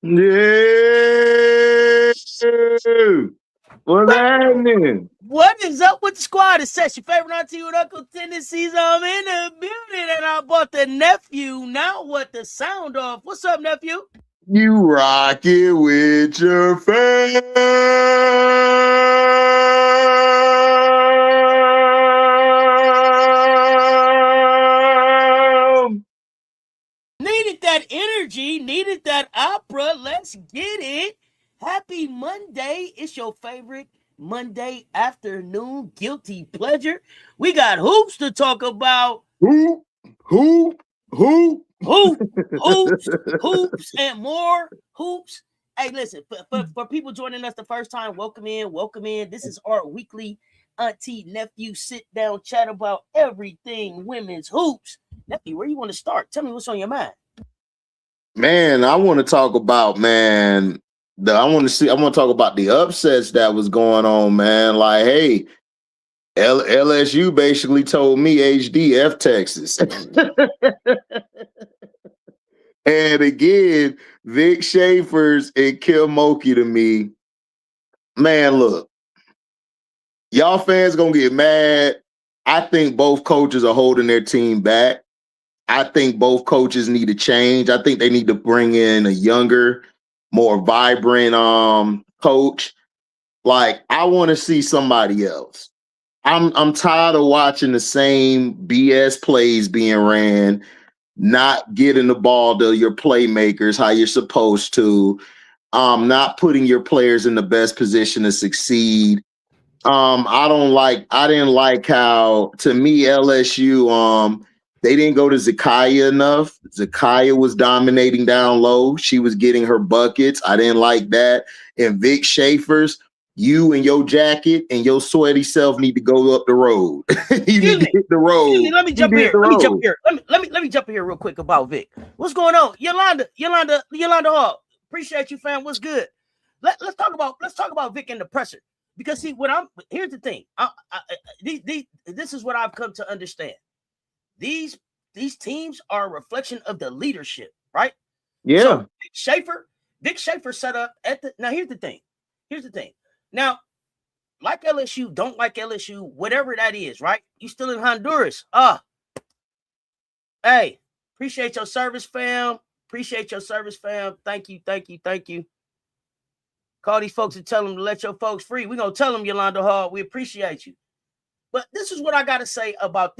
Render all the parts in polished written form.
Yeah. What's happening? What is up with the squad? It's Cess, your favorite auntie with Uncle Tendencies. I'm in the building and I bought the nephew. Now what the sound off? What's up, nephew? You rock it with your fam. Needed that energy, needed that opera. Let's get it. Happy Monday. It's your favorite Monday afternoon guilty pleasure. We got hoops to talk about. Who? Hoop, hoops, and more hoops. Hey, listen, for people joining us the first time, welcome in, welcome in. This is our weekly auntie nephew sit down chat about everything women's hoops. Nephew, where you want to start? Tell me what's on your mind. Man, I want to talk about I want to talk about the upsets that was going on, man. Like, hey, LSU basically told me HDF Texas. And again, Vic Schaefer's and Kim Mulkey to me. Man, look, y'all fans gonna get mad. I think both coaches are holding their team back. I think both coaches need to change. I think they need to bring in a younger, more vibrant coach. Like, I want to see somebody else. I'm tired of watching the same BS plays being ran, not getting the ball to your playmakers how you're supposed to, not putting your players in the best position to succeed. I didn't like how, to me, LSU, they didn't go to Zakaya enough. Zakaya was dominating down low. She was getting her buckets. I didn't like that. And Vic Schaefer's, you and your jacket and your sweaty self need to go up the road. You need to hit the road. Let me jump here. Let me jump here real quick about Vic. What's going on? Yolanda Hall. Appreciate you, fam. What's good? Let's talk about Vic and the presser. Because see, here's the thing. This is what I've come to understand. These teams are a reflection of the leadership, right? Yeah. So Vic Schaefer set up now. Here's the thing. Now, like LSU, don't like LSU, whatever that is, right? You still in Honduras. Hey, appreciate your service, fam. Thank you. Call these folks and tell them to let your folks free. We're going to tell them, Yolanda Hall, we appreciate you. But this is what I got to say about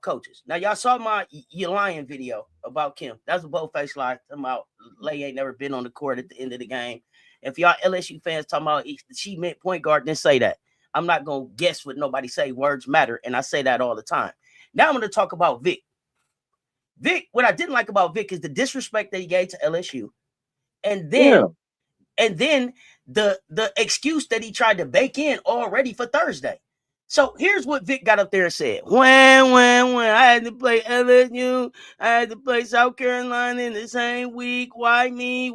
coaches. Now, y'all saw my You Lying video about Kim. That's a bold-faced lie. Talking about Lay ain't never been on the court at the end of the game. If y'all LSU fans talking about she meant point guard, then say that. I'm not going to guess what nobody say. Words matter, and I say that all the time. Now I'm going to talk about Vic. Vic, what I didn't like about Vic is the disrespect that he gave to LSU. And then the excuse that he tried to bake in already for Thursday. So here's what Vic got up there and said. When I had to play LSU, I had to play South Carolina in the same week. Why me?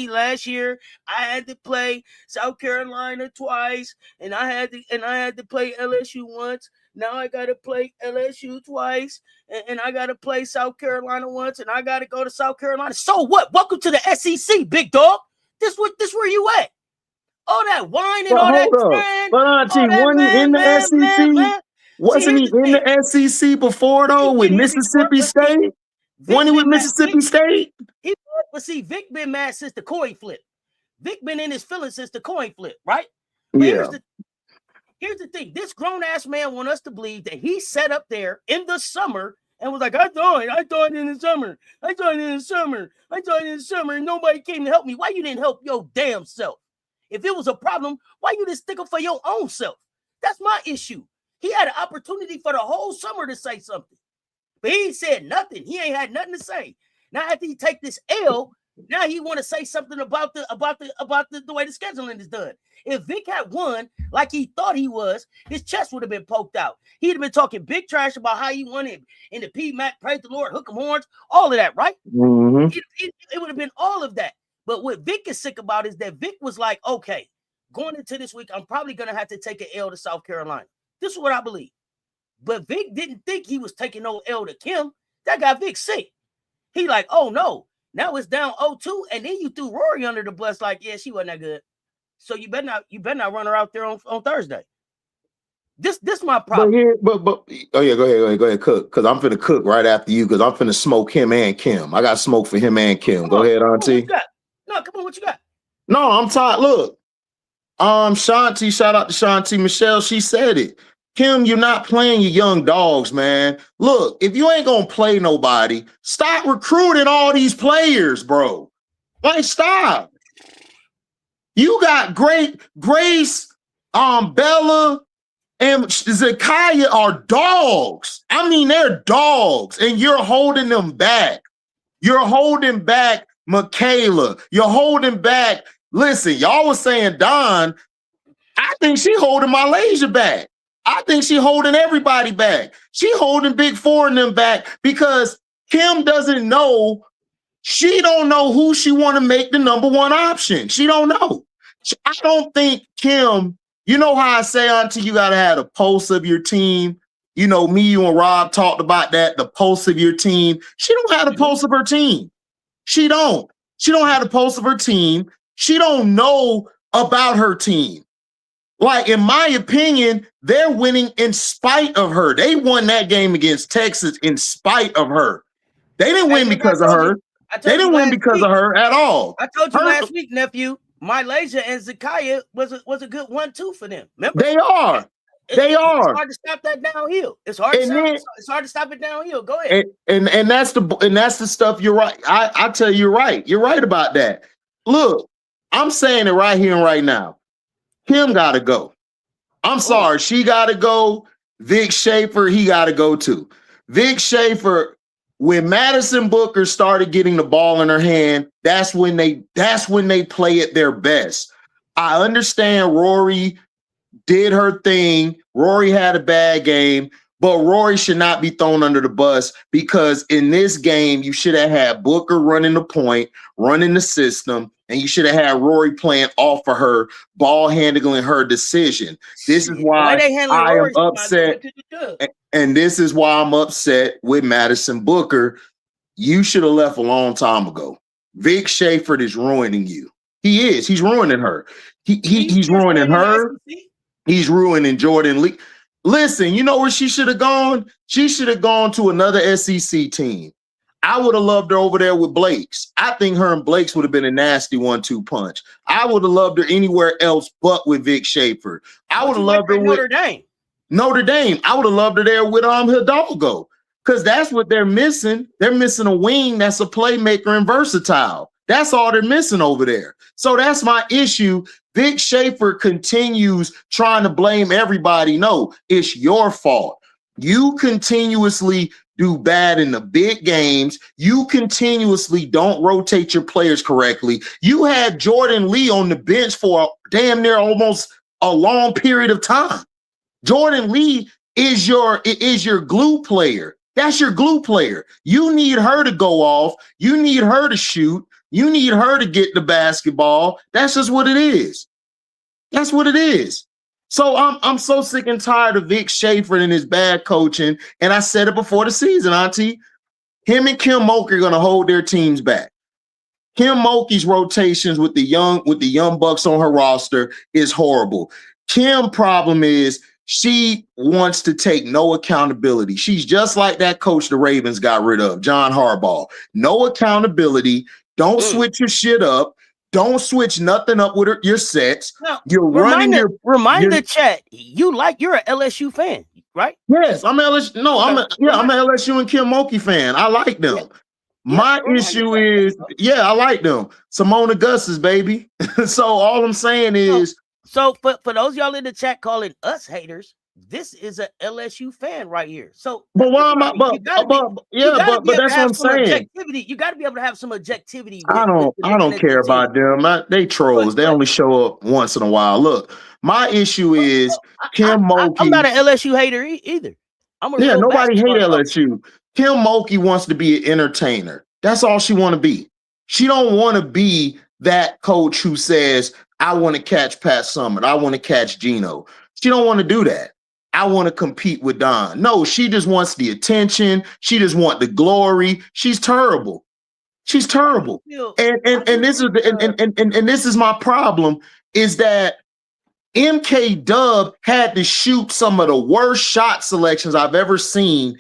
Last year I had to play South Carolina twice, and I had to play LSU once. Now I got to play LSU twice, and I got to play South Carolina once, and I got to go to South Carolina. So what? Welcome to the SEC, big dog. This where you at? All that wine and all that trend. But Auntie, wasn't he in the SEC? Wasn't he in the SEC before, though, with Mississippi State? Wasn't he with Mississippi State? But see, Vic been mad since the coin flip. Vic been in his feelings since the coin flip, right? Yeah. Here's the thing. This grown-ass man want us to believe that he sat up there in the summer and was like, I thought in the summer, and nobody came to help me. Why you didn't help your damn self? If it was a problem, why you didn't stick up for your own self? That's my issue. He had an opportunity for the whole summer to say something, but he said nothing. He ain't had nothing to say. Now after he take this L, now he want to say something about the way the scheduling is done. If Vic had won like he thought he was, his chest would have been poked out. He'd have been talking big trash about how he won it in the PMAC, praise the Lord, hook 'em horns, all of that, right? Mm-hmm. It would have been all of that. But what Vic is sick about is that Vic was like, okay, going into this week, I'm probably going to have to take an L to South Carolina. This is what I believe. But Vic didn't think he was taking no L to Kim. That got Vic sick. He like, oh no, Now it's down 0-2, and then you threw Rory under the bus like, yeah, she wasn't that good. So you better not run her out there on Thursday. This my problem. But oh yeah, go ahead, cook. Cause I'm finna cook right after you, cause I'm finna smoke him and Kim. I got smoke for him and Kim. Go ahead, Auntie. No, come on, what you got? No, I'm tired. Look, Shanti, shout out to Shanti Michelle. She said it. Kim, you're not playing your young dogs, man. Look, if you ain't gonna play nobody, stop recruiting all these players, bro. Like, stop. You got Grace, Bella, and Zakiya are dogs. I mean, they're dogs, and you're holding them back. You're holding back Michaela. You're holding back. Listen, y'all was saying Don. I think she holding Malaysia back. I think she holding everybody back. She holding Big Four and them back because Kim doesn't know. She don't know who she want to make the number one option. She don't know. I don't think Kim. You know how I say, Auntie, you got to have a pulse of your team. You know, me, you, and Rob talked about that, the pulse of your team. She don't have the pulse of her team. She don't. She don't have the pulse of her team. She don't know about her team. Like, in my opinion, they're winning in spite of her. They won that game against Texas in spite of her. They didn't win because of her. They didn't win because of her at all. I told you last week, nephew, Malaysia and Zakiya was a good 1-2 for them. Remember? They are. They are. It's hard to stop that downhill. It's hard to stop it downhill. Go ahead. And that's the stuff. You're right. I tell you, you're right. You're right about that. Look, I'm saying it right here and right now. Kim gotta go. I'm sorry, she gotta go. Vic Schaefer, he gotta go too. Vic Schaefer, when Madison Booker started getting the ball in her hand, that's when they play at their best. I understand Rory did her thing. Rory had a bad game, but Rory should not be thrown under the bus because in this game, you should have had Booker running the point, running the system, and you should have had Rory playing off of her, ball handling her decision. This is why I am upset. And this is why I'm upset with Madison Booker. You should have left a long time ago. Vic Schaefer is ruining you. He is. He's ruining her. He's ruining her. He's ruining Jordan Lee. Listen, you know where she should have gone? She should have gone to another SEC team. I would have loved her over there with Blake's. I think her and Blake's would have been a nasty 1-2 punch. I would have loved her anywhere else but with Vic Schaefer. I would have loved her with Notre Dame. Notre Dame. I would have loved her there with Hidalgo because that's what they're missing. They're missing a wing that's a playmaker and versatile. That's all they're missing over there. So that's my issue. Vic Schaefer continues trying to blame everybody. No, it's your fault. You continuously do bad in the big games. You continuously don't rotate your players correctly. You had Jordan Lee on the bench for damn near almost a long period of time. Jordan Lee is your glue player. That's your glue player. You need her to go off. You need her to shoot. You need her to get the basketball. That's just what it is. That's what it is. So I'm so sick and tired of Vic Schaefer and his bad coaching. And I said it before the season, Auntie. Him and Kim Mulkey are going to hold their teams back. Kim Mulkey's rotations with the young bucks on her roster is horrible. Kim's problem is she wants to take no accountability. She's just like that coach the Ravens got rid of, John Harbaugh. No accountability. Don't switch your shit up. Don't switch nothing up with your sets. Now, remind the chat. You're a LSU fan, right? Yes, I'm LSU. No, I'm a LSU and Kim Mulkey fan. I like them. My issue is, I like them. Simone Augustus, baby. So all I'm saying is, so for those y'all in the chat calling us haters, this is a LSU fan right here. So, but why am I? But that's what I'm saying. You got to be able to have some objectivity. I don't care about them. They trolls. They only show up once in a while. Look, my issue is Kim Mulkey. I'm not an LSU hater either. Nobody hate LSU. Kim Mulkey wants to be an entertainer. That's all she want to be. She don't want to be that coach who says, "I want to catch Pat Summitt. I want to catch Geno." She don't want to do that. I want to compete with Don. No, she just wants the attention. She just wants the glory. She's terrible. She's terrible. And this is and this is my problem is that MK had to shoot some of the worst shot selections I've ever seen.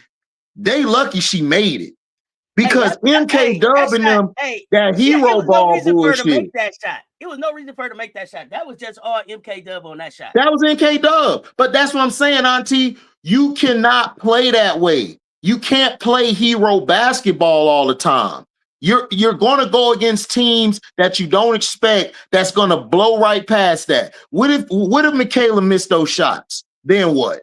They lucky she made it because MK and them that hero ball bullshit. It was no reason for her to make that shot. That was just all MK on that shot. That was MK. But that's what I'm saying, Auntie. You cannot play that way. You can't play hero basketball all the time. You're going to go against teams that you don't expect that's going to blow right past that. What if Michaela missed those shots? Then what?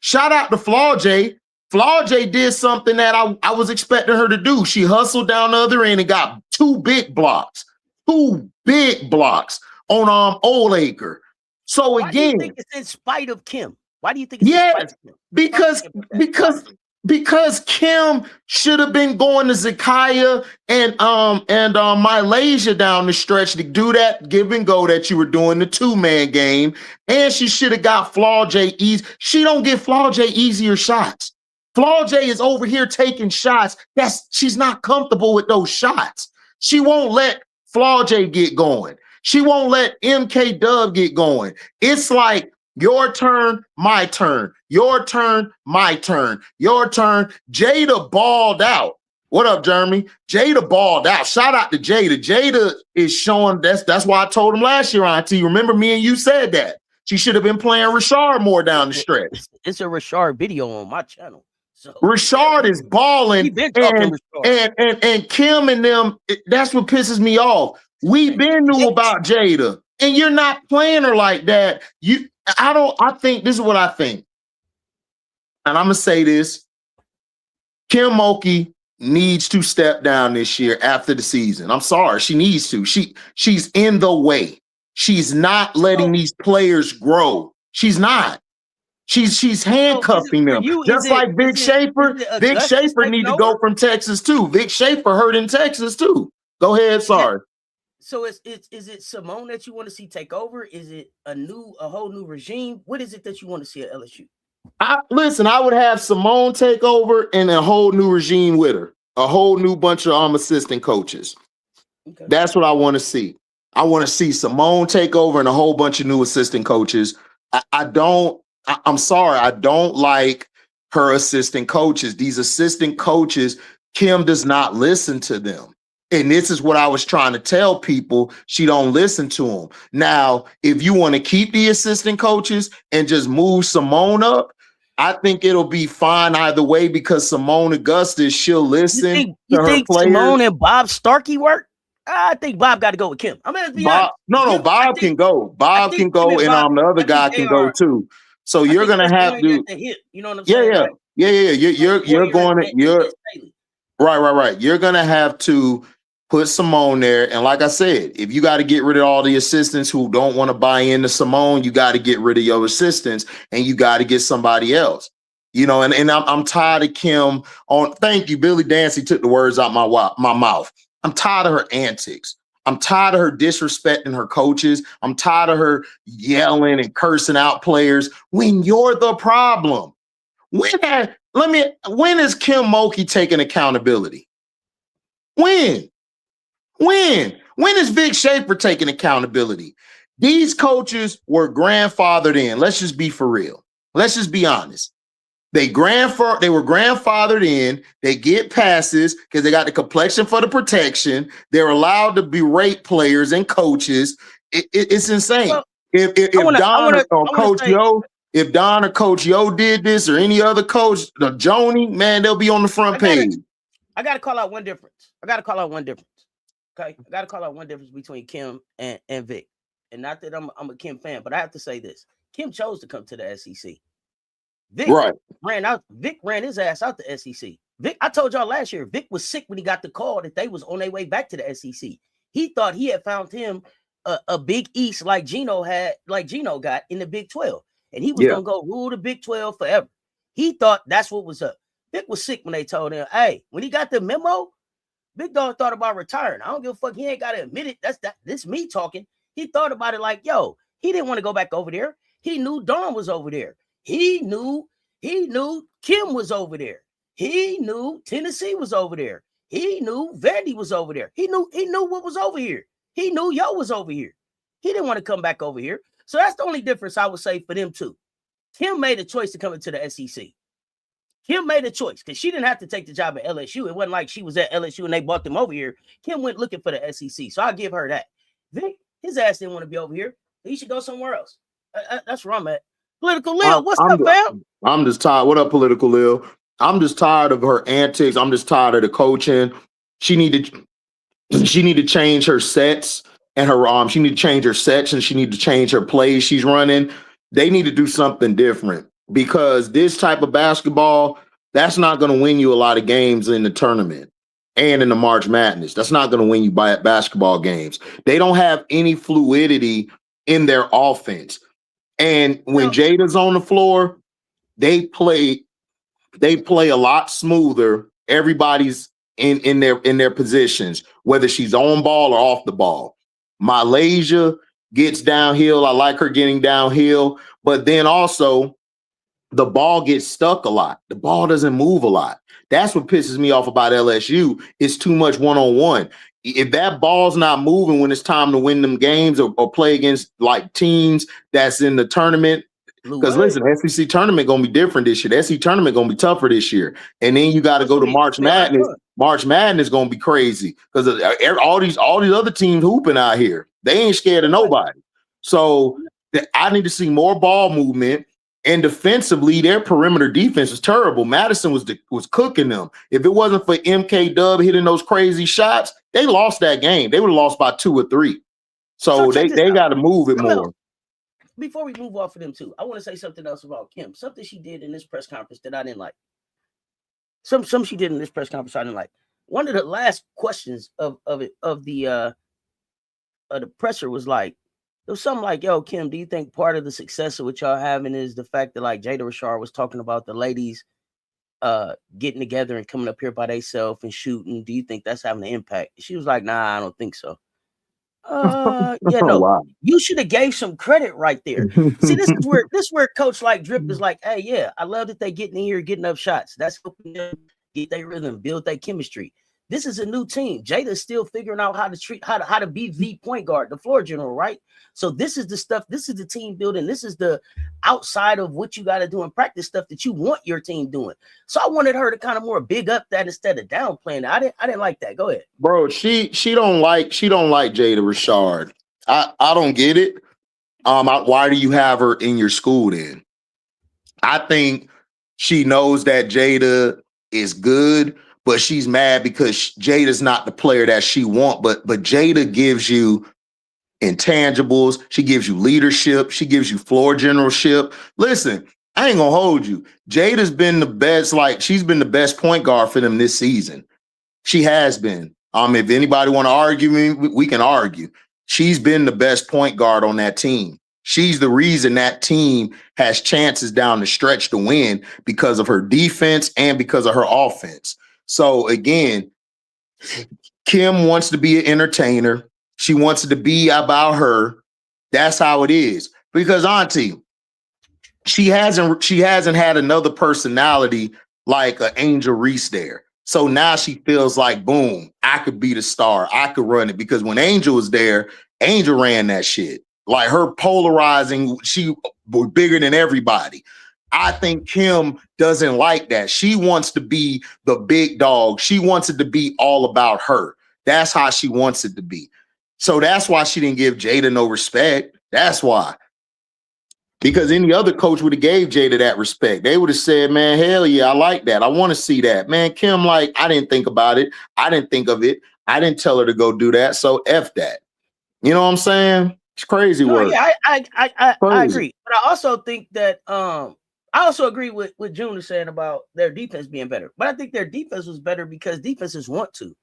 Shout out to Flaw J. Flaw J did something that I was expecting her to do. She hustled down the other end and got two big blocks on Oldacre. So again, why do you think it's in spite of Kim? Why do you think it's in spite of Kim? Because Kim should have been going to Zakaya and Malaysia down the stretch to do that give and go that you were doing the 2-man game, and she should have got Flaw J easy. She don't get Flaw J easier shots. Flaw J is over here taking shots. She's not comfortable with those shots. She won't let Flaw J get going. She won't let MK Dub get going. It's like your turn, my turn. Your turn, my turn. Your turn. Jada balled out. What up, Jeremy? Jada balled out. Shout out to Jada. Jada is showing that's why I told him last year, Auntie. Remember me and you said that. She should have been playing Rashard more down the stretch. It's a Rashard video on my channel. So Rashard is balling. And Kim and them, that's what pisses me off. We been knew about Jada. And you're not playing her like that. I think this is what I think. And I'm gonna say this. Kim Mulkey needs to step down this year after the season. I'm sorry, she needs to. She's in the way. She's not letting these players grow. She's not. She's handcuffing them. Just like Vic Schaefer. Vic Schaefer need to go from Texas too. Vic Schaefer hurt in Texas too. Go ahead, sorry. So is it Simone that you want to see take over? Is it a whole new regime? What is it that you want to see at LSU? Listen, I would have Simone take over and a whole new regime with her. A whole new bunch of assistant coaches. Okay. That's what I want to see. I want to see Simone take over and a whole bunch of new assistant coaches. I'm sorry, I don't like her assistant coaches. These assistant coaches, Kim does not listen to them. And this is what I was trying to tell people. She don't listen to them. Now, if you want to keep the assistant coaches and just move Simone up, I think it'll be fine either way because Simone Augustus, she'll listen to her players. Simone and Bob Starkey work? I think Bob got to go with Kim. I mean, Bob can go. Bob can go, and the other guy can go too. So you're gonna have to. You know what I'm saying? Yeah. You're going to. Right. You're gonna have to put Simone there. And like I said, if you got to get rid of all the assistants who don't want to buy into Simone, you got to get rid of your assistants and you got to get somebody else. You know, and I'm tired of Kim thank you. Billy Dancy took the words out my mouth. I'm tired of her antics. I'm tired of her disrespecting her coaches. I'm tired of her yelling and cursing out players when you're the problem. When is Kim Mulkey taking accountability? When is Vic Schaefer taking accountability? These coaches were grandfathered in. Let's just be for real. Let's just be honest. They were grandfathered in. They get passes because they got the complexion for the protection. They're allowed to berate players and coaches. It's insane. Well, if Don or Coach Yo did this or any other coach, the Joni, man, they'll be on the front page. I got to call out one difference. Okay, I got to call out one difference between Kim and Vic. And not that I'm a Kim fan, but I have to say this: Kim chose to come to the SEC. Vic ran his ass out the SEC. Vic, I told y'all last year, Vic was sick when he got the call that they was on their way back to the SEC. He thought he had found him a Big East like Gino got in the Big 12. And he was gonna go rule the Big 12 forever. He thought that's what was up. Vic was sick when they told him, hey, when he got the memo, Big Dog thought about retiring. I don't give a fuck. He ain't gotta admit it. This me talking. He thought about it like, yo, he didn't want to go back over there. He knew Dawn was over there. He knew Kim was over there. He knew Tennessee was over there. He knew Vandy was over there. He knew what was over here. He knew Yo was over here. He didn't want to come back over here. So that's the only difference I would say for them two. Kim made a choice to come into the SEC. Kim made a choice because she didn't have to take the job at LSU. It wasn't like she was at LSU and they brought them over here. Kim went looking for the SEC. So I'll give her that. Vic, his ass didn't want to be over here. He should go somewhere else. That's where I'm at. Political Lil, what's up, fam? I'm just tired. What up, Political Lil? I'm just tired of her antics. I'm just tired of the coaching. She need to change her sets and her she need to change her sets and she need to change her plays she's running. They need to do something different because this type of basketball, that's not going to win you a lot of games in the tournament and in the March Madness. That's not going to win you by basketball games. They don't have any fluidity in their offense. And when Jada's on the floor, they play a lot smoother. Everybody's in their positions, whether she's on ball or off the ball. Malaysia gets downhill. I like her getting downhill, but then also the ball gets stuck a lot. The ball doesn't move a lot. That's what pisses me off about LSU. It's too much one-on-one. If that ball's not moving when it's time to win them games or play against like teams that's in the tournament, because listen, SEC tournament gonna be different this year. The SEC tournament gonna be tougher this year, and then you got to go to March Madness. March Madness gonna be crazy because all these other teams hooping out here. They ain't scared of nobody. So I need to see more ball movement. And defensively, their perimeter defense was terrible. Madison was cooking them. If it wasn't for MK Dub hitting those crazy shots, they lost that game. They would have lost by 2 or 3. So they got to move it more. Before we move off of them too, I want to say something else about Kim. Something she did in this press conference that I didn't like. Some she did in this press conference I didn't like. One of the last questions of the presser was like, it was something like, yo, Kim, do you think part of the success of what y'all having is the fact that like Jada Rashard was talking about the ladies getting together and coming up here by themselves and shooting? Do you think that's having an impact? She was like, nah, I don't think so. Yeah, no, wow. You should have gave some credit right there. See, this is where coach like Drip is like, hey, yeah, I love that they getting in here, getting up shots. That's helping them get their rhythm, build their chemistry. This is a new team. Jada's still figuring out how to be the point guard, the floor general, right? So this is the stuff. This is the team building. This is the outside of what you got to do in practice stuff that you want your team doing. So I wanted her to kind of more big up that instead of downplaying it. I didn't like that. Go ahead, bro. She don't like Jada Rashard. I don't get it. Why do you have her in your school then? I think she knows that Jada is good, but she's mad because Jada's not the player that she wants. But Jada gives you intangibles. She gives you leadership. She gives you floor generalship. Listen, I ain't gonna hold you. Jada's been the best. Like, she's been the best point guard for them this season. She has been. If anybody want to argue me, we can argue. She's been the best point guard on that team. She's the reason that team has chances down the stretch to win because of her defense and because of her offense. So again, Kim wants to be an entertainer. She wants it to be about her. That's how it is. Because Auntie, she hasn't had another personality like an Angel Reese there. So now she feels like, boom, I could be the star. I could run it. Because when Angel was there, Angel ran that shit. Like, her polarizing, she was bigger than everybody. I think Kim doesn't like that. She wants to be the big dog. She wants it to be all about her. That's how she wants it to be. So that's why she didn't give Jada no respect. That's why. Because any other coach would have gave Jada that respect. They would have said, man, hell yeah, I like that. I want to see that. Man, Kim, like, I didn't think about it. I didn't think of it. I didn't tell her to go do that. So F that. You know what I'm saying? It's crazy work. Yeah, I agree. But I also think that I also agree with what June is saying about their defense being better. But I think their defense was better because defenses want to.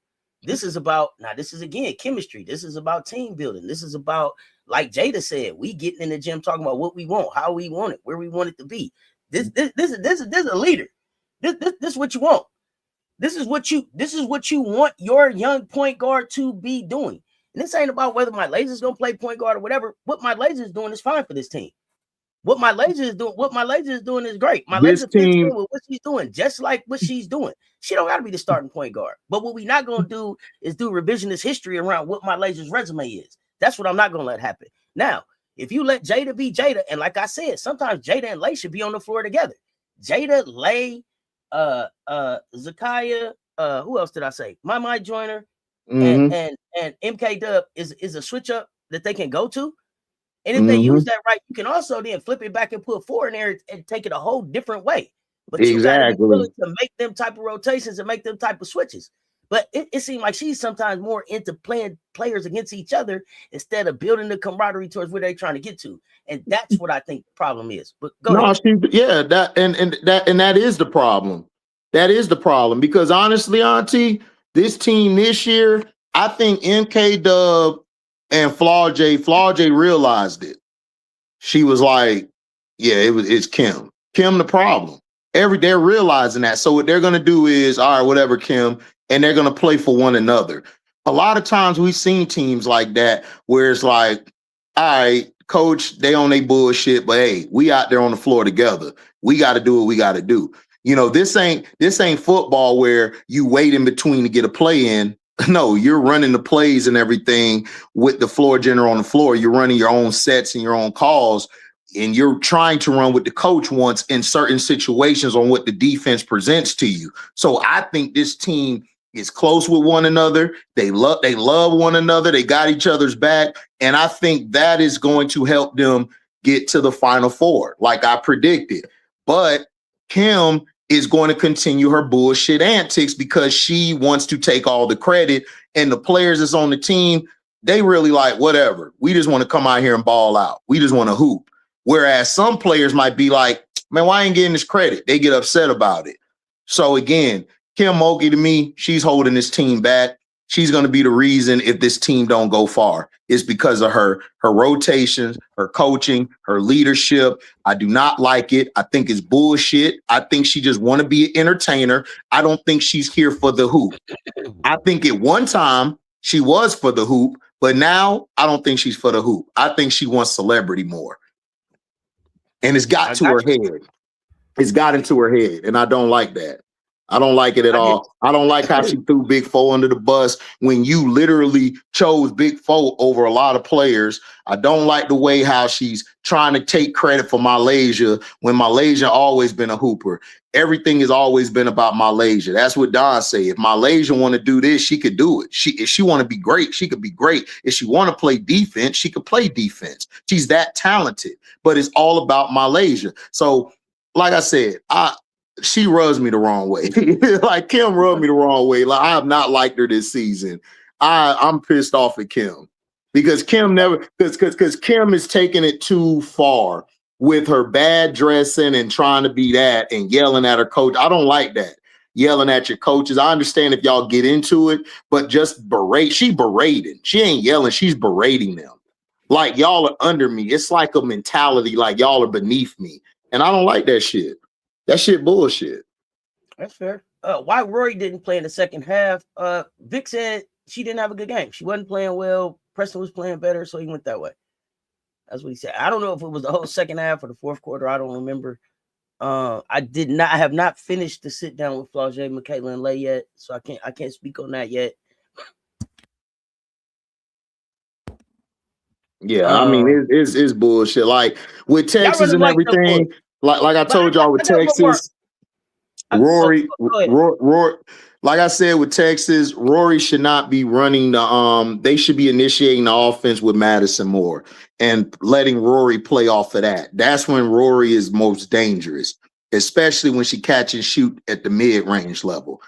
This is about, now this is again chemistry. This is about team building. This is about, like Jada said, we getting in the gym talking about what we want, how we want it, where we want it to be. This is a leader. This is what you want. This is what you want your young point guard to be doing. And this ain't about whether my laser's gonna play point guard or whatever. What my laser's doing is fine for this team. What my laser is doing is great. My This laser fits in team, with what she's doing, just like what she's doing. She don't got to be the starting point guard. But what we not gonna do is do revisionist history around what my laser's resume is. That's what I'm not gonna let happen. Now, if you let Jada be Jada, and like I said, sometimes Jada and Lay should be on the floor together. Jada, Lay, Zakiya, who else did I say? My Joyner, and MK Dub is a switch up that they can go to. And if they use that right, you can also then flip it back and put 4 in there and take it a whole different way. But you got to be willing to make them type of rotations and make them type of switches. But it seemed like she's sometimes more into playing players against each other instead of building the camaraderie towards where they're trying to get to. And that's what I think the problem is. But go ahead. That is the problem. That is the problem. Because honestly, Auntie, this team this year, I think MK Dub and Flaw J realized it. She was like, yeah, it's Kim. Kim the problem. They're realizing that. So what they're gonna do is, all right, whatever, Kim, and they're gonna play for one another. A lot of times we've seen teams like that where it's like, all right, coach, they on their bullshit, but hey, we out there on the floor together. We got to do what we got to do. You know, this ain't football where you wait in between to get a play in. No, you're running the plays and everything with the floor general on the floor. You're running your own sets and your own calls, and you're trying to run what the coach wants in certain situations on what the defense presents to you. So I think this team is close with one another. They love one another. They got each other's back. And I think that is going to help them get to the Final Four, like I predicted. But Kim is going to continue her bullshit antics because she wants to take all the credit, and the players that's on the team, they really like, whatever. We just want to come out here and ball out. We just want to hoop. Whereas some players might be like, man, why ain't getting this credit? They get upset about it. So again, Kim Mulkey, to me, she's holding this team back. She's going to be the reason if this team don't go far. It's because of her rotations, her coaching, her leadership. I do not like it. I think it's bullshit. I think she just want to be an entertainer. I don't think she's here for the hoop. I think at one time she was for the hoop, but now I don't think she's for the hoop. I think she wants celebrity more. And it's got to her head. It's got into her head, and I don't like that. I don't like it at all. I don't like how she threw Big Four under the bus when you literally chose Big Four over a lot of players. I don't like the way how she's trying to take credit for Malaysia when Malaysia always been a hooper. Everything has always been about Malaysia. That's what Don say. If Malaysia want to do this, she could do it. If she want to be great, she could be great. If she want to play defense, she could play defense. She's that talented, but it's all about Malaysia. So, like I said, she rubs me the wrong way. Like Kim rubbed me the wrong way. Like I have not liked her this season. I'm pissed off at Kim because Kim because Kim is taking it too far with her bad dressing and trying to be that and yelling at her coach. I don't like that. Yelling at your coaches. I understand if y'all get into it, but just berate. She berating. She ain't yelling. She's berating them. Like y'all are under me. It's like a mentality like y'all are beneath me. And I don't like that shit. That shit bullshit. That's fair. Why Rory didn't play in the second half? Vic said she didn't have a good game. She wasn't playing well. Preston was playing better, so he went that way. That's what he said. I don't know if it was the whole second half or the fourth quarter. I don't remember. I have not finished the sit down with Flau'jae, Michaela, and Lay yet, so I can't speak on that yet. Yeah, I mean it's bullshit. Like with Texas really and everything. Like I told y'all with Texas, Rory, like I said with Texas, Rory should not be running the they should be initiating the offense with Madison more and letting Rory play off of that. That's when Rory is most dangerous, especially when she catch and shoot at the mid-range level.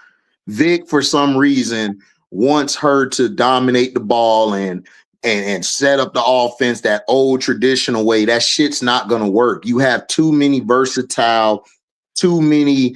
Vic, for some reason, wants her to dominate the ball and set up the offense that old traditional way. That shit's not going to work. You have too many versatile, too many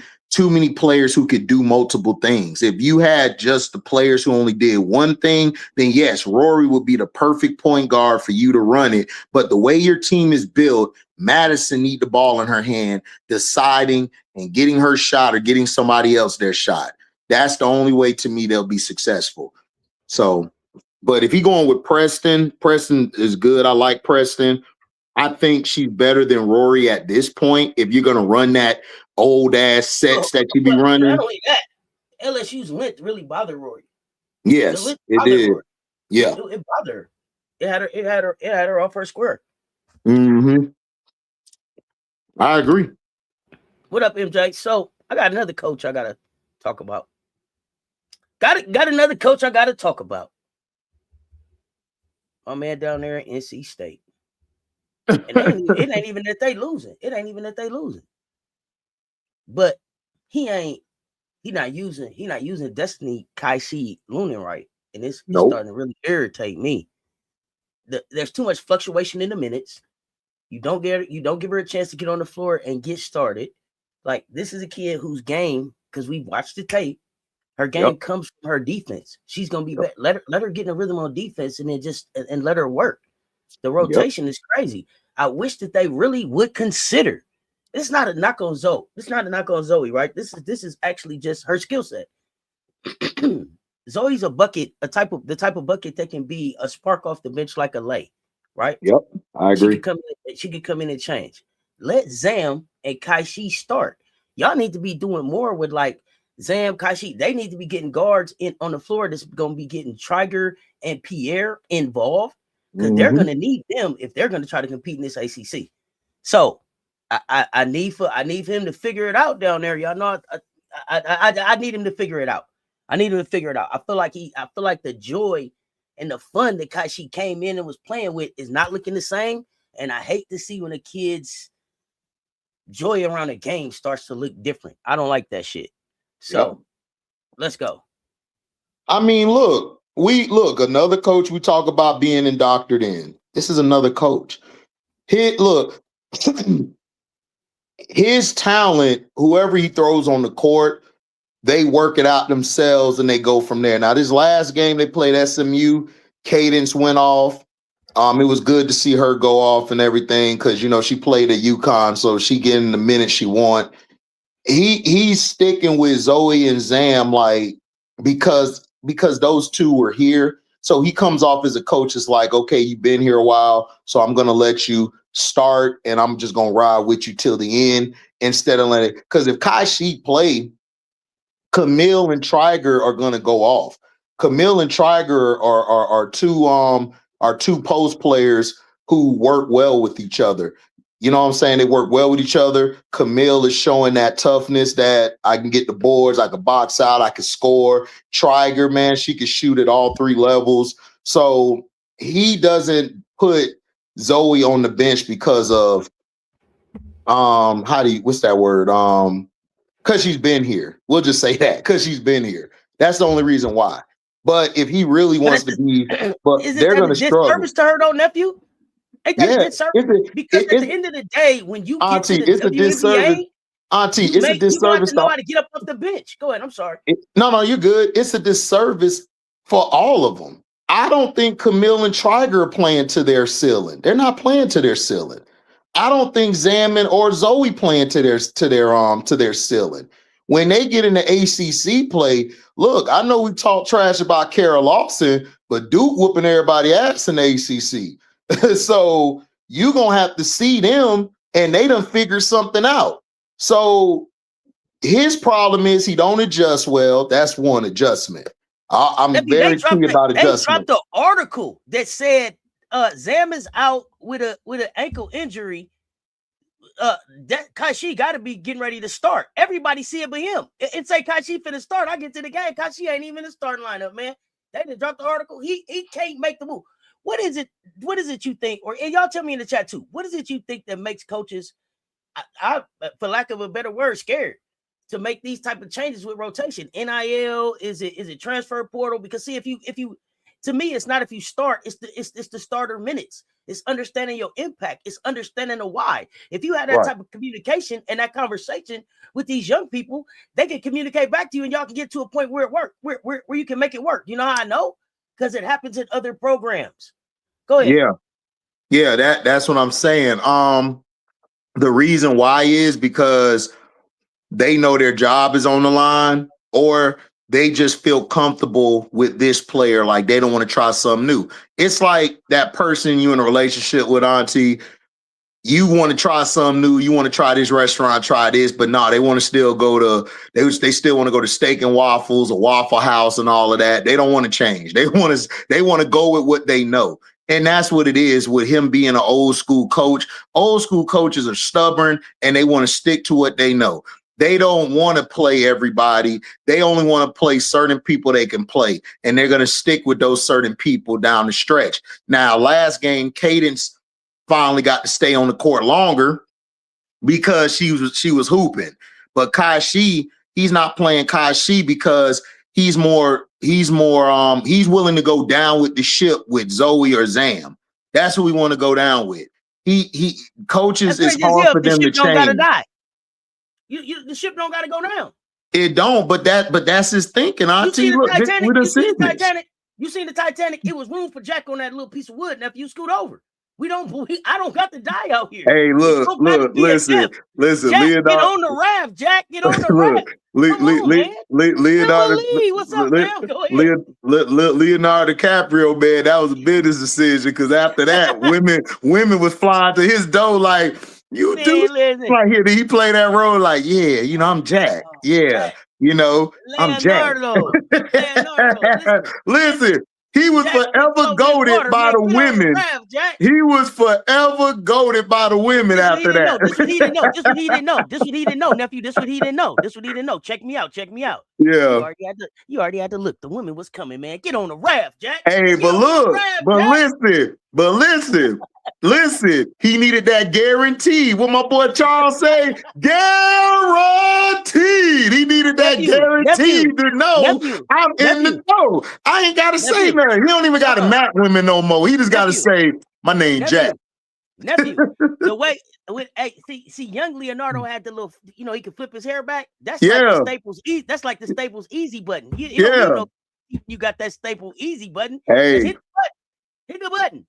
players who could do multiple things. If you had just the players who only did one thing, then yes, Rory would be the perfect point guard for you to run it. But the way your team is built, Madison need the ball in her hand, deciding and getting her shot or getting somebody else their shot. That's the only way to me they'll be successful. So, but if you're going with Preston is good. I like Preston. I think she's better than Rory at this point. If you're gonna run that old ass sets that you be But not running, only that, LSU's length really bothered Rory. The yes, length it bothered did. Rory. Yeah. It bothered her. It had her off her square. Mm-hmm. I agree. What up, MJ? So I got another coach I gotta talk about. Got another coach I gotta talk about. My man down there at NC State. And it ain't even that they losing. It ain't even that they losing. But he not using Destiny Kaishi Lunar right. And it's starting to really irritate me. There's too much fluctuation in the minutes. You don't give her a chance to get on the floor and get started. Like, this is a kid whose game, because we watched the tape, her game comes from her defense. She's gonna be better. Let her get in a rhythm on defense and then and let her work. The rotation is crazy. I wish that they really would consider. It's not a knock on Zoe. It's not a knock on Zoe, right? This is actually just her skill set. Zoe's a bucket, the type of bucket that can be a spark off the bench like a lay, right? Yep, I agree. She could come in and change. Let Zam and Kaishi start. Y'all need to be doing more with like Zam, Kaishi. They need to be getting guards on the floor that's going to be getting Triger and Pierre involved, because they're going to need them if they're going to try to compete in this ACC. So I need him to figure it out down there. Y'all know I need him to figure it out. I need him to figure it out. I feel like the joy and the fun that Kaishi came in and was playing with is not looking the same. And I hate to see when a kid's joy around a game starts to look different. I don't like that shit. So let's go. I mean, look, another coach we talk about being indoctored in. This is another coach. His talent, whoever he throws on the court, they work it out themselves and they go from there. Now, this last game they played SMU, Cadence went off. It was good to see her go off and everything because, she played at UConn, so she getting the minutes she want. He's sticking with Zoe and Zam because those two were here. So he comes off as a coach. It's like, okay, you've been here a while, so I'm going to let you start and I'm just going to ride with you till the end instead of letting, because if Kaishi play, Camille and Triger are going to go off. Camille and Triger are two post players who work well with each other. You know what I'm saying? They work well with each other. Camille is showing that toughness that I can get the boards, I can box out, I can score. Triger, man, she can shoot at all three levels. So he doesn't put Zoe on the bench because of what's that word? Because she's been here. We'll just say that, because she's been here. That's the only reason why. But if he really wants to be, but they're going to struggle. Disservice to her, though, nephew? Ain't that a disservice? Because at the end of the day, when you get to the WNBA, Auntie, it's a disservice. You have to know how to get up off the bench. Go ahead. I'm sorry. No, you're good. It's a disservice for all of them. I don't think Camille and Triger are playing to their ceiling. They're not playing to their ceiling. I don't think Zaman or Zoe playing to their ceiling. When they get into ACC play, look, I know we talk trash about Kara Lawson, but Duke whooping everybody ass in the ACC. So you're going to have to see them, and they done figure something out. So his problem is he don't adjust well. That's one adjustment. I'm very clear about adjustment. They dropped the article that said Zam is out with an ankle injury. That Kaishi got to be getting ready to start. Everybody see it but him. It say Kaishi finna start. I get to the game. Kaishi ain't even in the starting lineup, man. They didn't drop the article. He can't make the move. What is it you think? And y'all tell me in the chat too. What is it you think that makes coaches, I for lack of a better word, scared to make these type of changes with rotation? NIL, is it transfer portal? Because see, if you to me, it's not if you start, it's the starter minutes. It's understanding your impact. It's understanding the why. If you had that type of communication and that conversation with these young people, they can communicate back to you and y'all can get to a point where it works, where you can make it work. You know how I know? Because it happens in other programs. Go ahead. Yeah, that's what I'm saying. The reason why is because they know their job is on the line, or they just feel comfortable with this player. Like they don't want to try something new. It's like that person you in a relationship with, Auntie. you want to try something new, you want to try this restaurant, try this, but no, they want to still go to they still want to go to Steak and Waffles, a Waffle House, and all of that. They don't want to change. They want to go with what they know. And that's what it is with him being an old school coach. Old school coaches are stubborn and they want to stick to what they know. They don't want to play everybody. They only want to play certain people they can play. And they're going to stick with those certain people down the stretch. Now, last game, Cadence finally got to stay on the court longer because she was hooping. But Kai-Shi, he's not playing Kai-Shi because he's willing to go down with the ship with Zoe or Zam. That's who we want to go down with. He coaches is hard for them to change. Gotta die. The ship don't gotta go down. It don't, but that's his thinking. Auntie, you seen the Titanic? It was room for Jack on that little piece of wood. Now if you scoot over. I don't got to die out here. Hey, listen. Jack, Leonardo, get on the raft, Jack. Get on the raft. Leonardo, what's up, man? Go ahead. Leonardo DiCaprio, man, that was a business decision because after that, women was flying to his door like, you man, do right here. He played that role like, yeah, I'm Jack. Yeah, I'm Jack. Listen. He was forever goated by the women. He was forever goated by the women after that. This what he didn't know. This what he didn't know, nephew. This what he didn't know. Check me out. Yeah. You already had to look. The women was coming, man. Get on the raft, Jack. Hey, listen. He needed that guarantee. What my boy Charles say? Guaranteed. He needed that guarantee to know I'm in the know. I ain't got to say nothing. He don't even got to map women no more. He just got to say, my name Jack. Nephew, the way see, young Leonardo had the little, he could flip his hair back. That's like the Staples. That's like the Staples easy button. You got that Staple easy button. Hey, hit the button.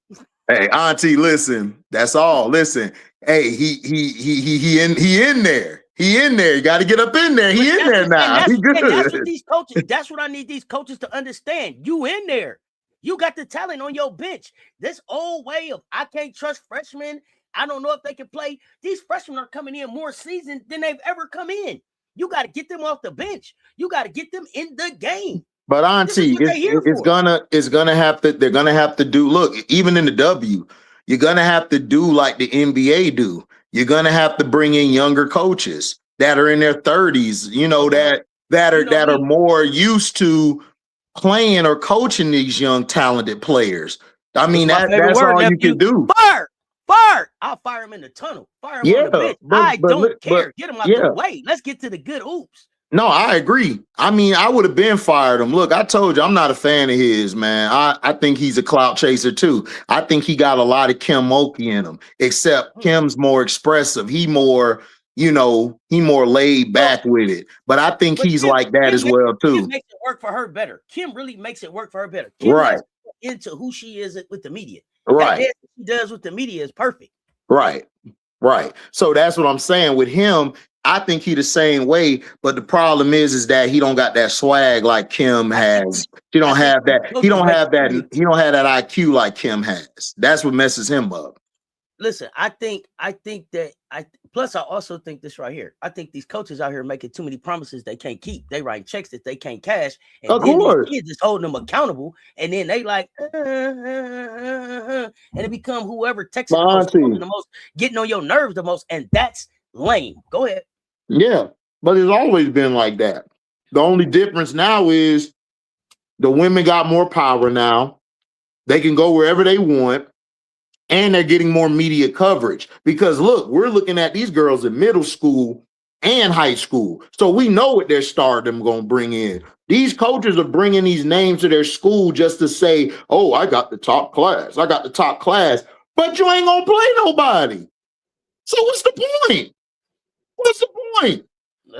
Hey, Auntie, listen. That's all. Listen. Hey, he in there. He in there. You got to get up in there. He in there now. That's what these coaches. That's what I need these coaches to understand. You in there. You got the talent on your bench. This old way of I can't trust freshmen. I don't know if they can play. These freshmen are coming in more seasoned than they've ever come in. You got to get them off the bench. You got to get them in the game. But Auntie, it's gonna have to. They're gonna have to do. Look, even in the W, you're gonna have to do like the NBA do. You're gonna have to bring in younger coaches that are in their 30s. That are more used to playing or coaching these young talented players. I mean, that's all you can do. Fire! I'll fire him in the tunnel. Fire him on the bench. I don't care. Get him out the way. Let's get to the good oops. No, I agree. I mean, I would have been fired him. Look, I told you I'm not a fan of his, man. I think he's a clout chaser too. I think he got a lot of Kim Mulkey in him, except Kim's more expressive. He more laid back with it. But I think he's like that as well too. Kim makes it work for her better. Kim really makes it work for her better. Kim right. Into who she is with the media. Right. What she does with the media is perfect. Right. So that's what I'm saying with him. I think he the same way, but the problem is that he don't got that swag like Kim has. He don't have that IQ like Kim has. That's what messes him up. Listen, I think that plus I also think this right here. I think these coaches out here making too many promises they can't keep. They write checks that they can't cash. And of course. These kids is holding them accountable. And then they like, and it become whoever texts the most, getting on your nerves the most. And that's lame. Go ahead. Yeah, but it's always been like that. The only difference now is the women got more power now. They can go wherever they want, and they're getting more media coverage. Because look, we're looking at these girls in middle school and high school. So we know what their stardom going to bring in. These coaches are bringing these names to their school just to say, oh, I got the top class. But you ain't going to play nobody. So what's the point? What's the point?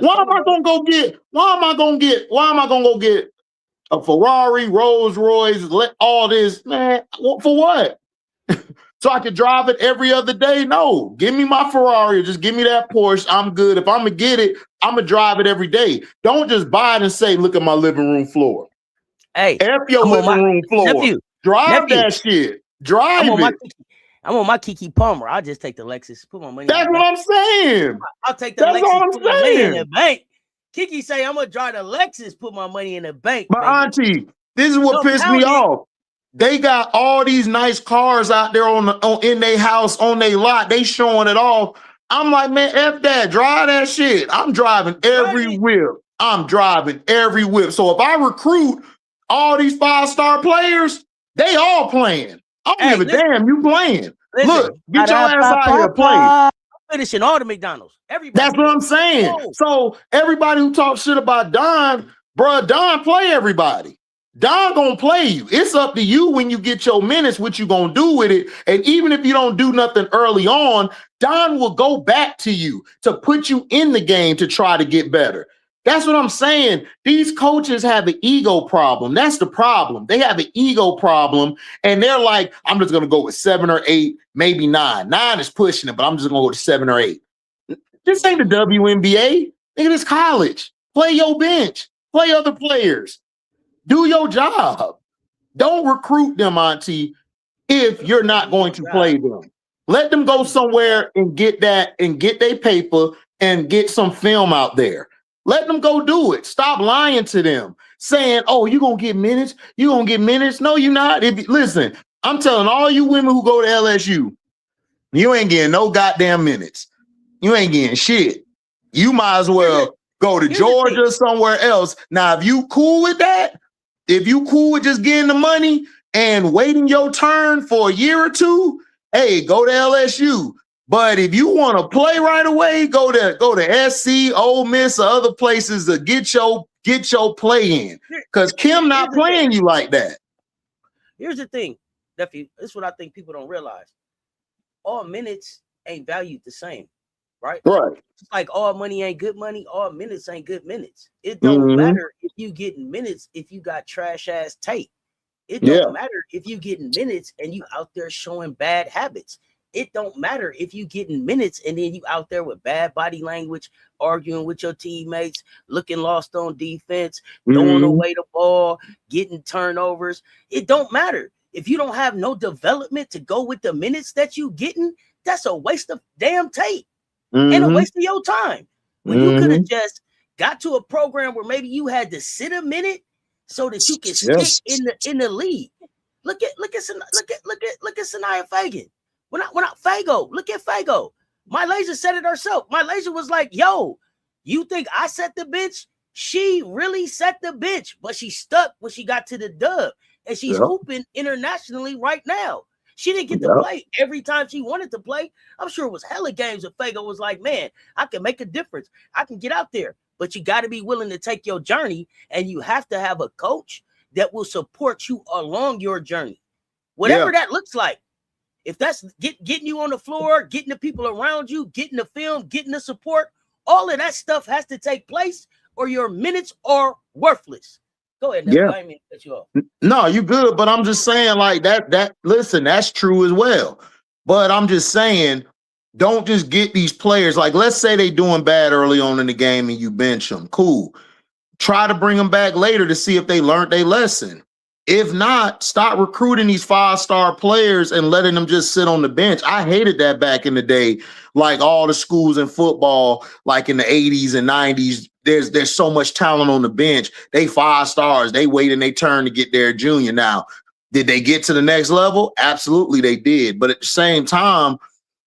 Why am I gonna go get a Ferrari, Rolls Royce, all this, man? For what? So I could drive it every other day? No, give me my Ferrari, just give me that Porsche. I'm good. If I'm gonna get it, I'm gonna drive it every day. Don't just buy it and say, look at my living room floor. Hey, F your living room floor. Drive that shit. Drive it. I'm on my Kiki Palmer. I'll just take the Lexus. Put my money. That's what I'm saying. I'll take the Lexus. Put my money in the bank. Kiki say I'm gonna drive the Lexus. Put my money in the bank. But baby. Auntie, this is what pissed me off. They got all these nice cars out there in their house, on their lot. They showing it off. I'm like, man, F that. Drive that shit. I'm driving every whip. I'm driving every whip. So if I recruit all these 5-star players, they all playing. I don't give a damn. You playing. Look, get your ass out here, play. I'm finishing all the McDonald's. Everybody. That's what I'm saying. Whoa. So everybody who talks shit about Don, bro, Don play everybody. Don gonna play you. It's up to you when you get your minutes, what you gonna do with it. And even if you don't do nothing early on, Don will go back to you to put you in the game to try to get better. That's what I'm saying. These coaches have an ego problem. That's the problem. They have an ego problem, and they're like, I'm just gonna go with 7 or 8, maybe 9. 9 is pushing it, but I'm just gonna go with 7 or 8. This ain't the WNBA. Nigga, this college. Play your bench. Play other players. Do your job. Don't recruit them, Auntie, if you're not going to play them. Let them go somewhere and get that and get their paper and get some film out there. Let them go do it. Stop lying to them, saying, oh, you're going to get minutes. You're going to get minutes. No, you're not. Listen, I'm telling all you women who go to LSU, you ain't getting no goddamn minutes. You ain't getting shit. You might as well go to Georgia or somewhere else. Now, if you cool with that, if you cool with just getting the money and waiting your turn for a year or two, hey, go to LSU. But if you want to play right away, go to SC, Ole Miss, or other places to get your play in. Because Kim not playing you like that. Here's the thing, nephew. This is what I think people don't realize. All minutes ain't valued the same, right? Right. It's like all money ain't good money. All minutes ain't good minutes. It don't matter if you getting minutes if you got trash ass tape. It don't matter if you getting minutes and you out there showing bad habits. It don't matter if you getting minutes and then you out there with bad body language, arguing with your teammates, looking lost on defense, throwing away the ball, getting turnovers. It don't matter. If you don't have no development to go with the minutes that you getting, that's a waste of damn tape and a waste of your time. When you could have just got to a program where maybe you had to sit a minute so that you can stick in the league. Look at Sanaya Fagan. When I Fago, look at Fago. My laser said it herself. My laser was like, yo, you think I set the bench? She really set the bench, but she stuck when she got to the dub. And she's hooping internationally right now. She didn't get to play every time she wanted to play. I'm sure it was hella games that Fago was like, man, I can make a difference. I can get out there. But you got to be willing to take your journey, and you have to have a coach that will support you along your journey. Whatever that looks like. If that's getting you on the floor, getting the people around you, getting the film, getting the support, all of that stuff has to take place or your minutes are worthless. Go ahead. I mean, cut you off. No, you good. But I'm just saying like that. Listen, that's true as well. But I'm just saying, don't just get these players. Like, let's say they doing bad early on in the game and you bench them. Cool. Try to bring them back later to see if they learned their lesson. If not, stop recruiting these 5-star players and letting them just sit on the bench. I hated that back in the day. Like all the schools in football, like in the 80s and 90s, there's so much talent on the bench. They 5 stars. They waiting their turn to get their junior. Now, did they get to the next level? Absolutely, they did. But at the same time,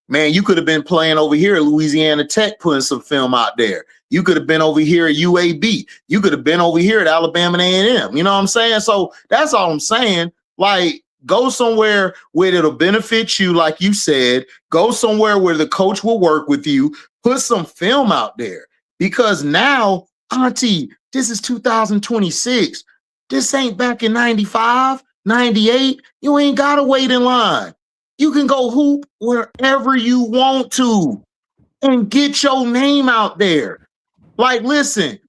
man, you could have been playing over here at Louisiana Tech, putting some film out there. You could have been over here at UAB. You could have been over here at Alabama and A&M. You know what I'm saying? So that's all I'm saying. Like, go somewhere where it'll benefit you, like you said. Go somewhere where the coach will work with you. Put some film out there. Because now, Auntie, this is 2026. This ain't back in 95, 98. You ain't got to wait in line. You can go hoop wherever you want to and get your name out there. Like, listen,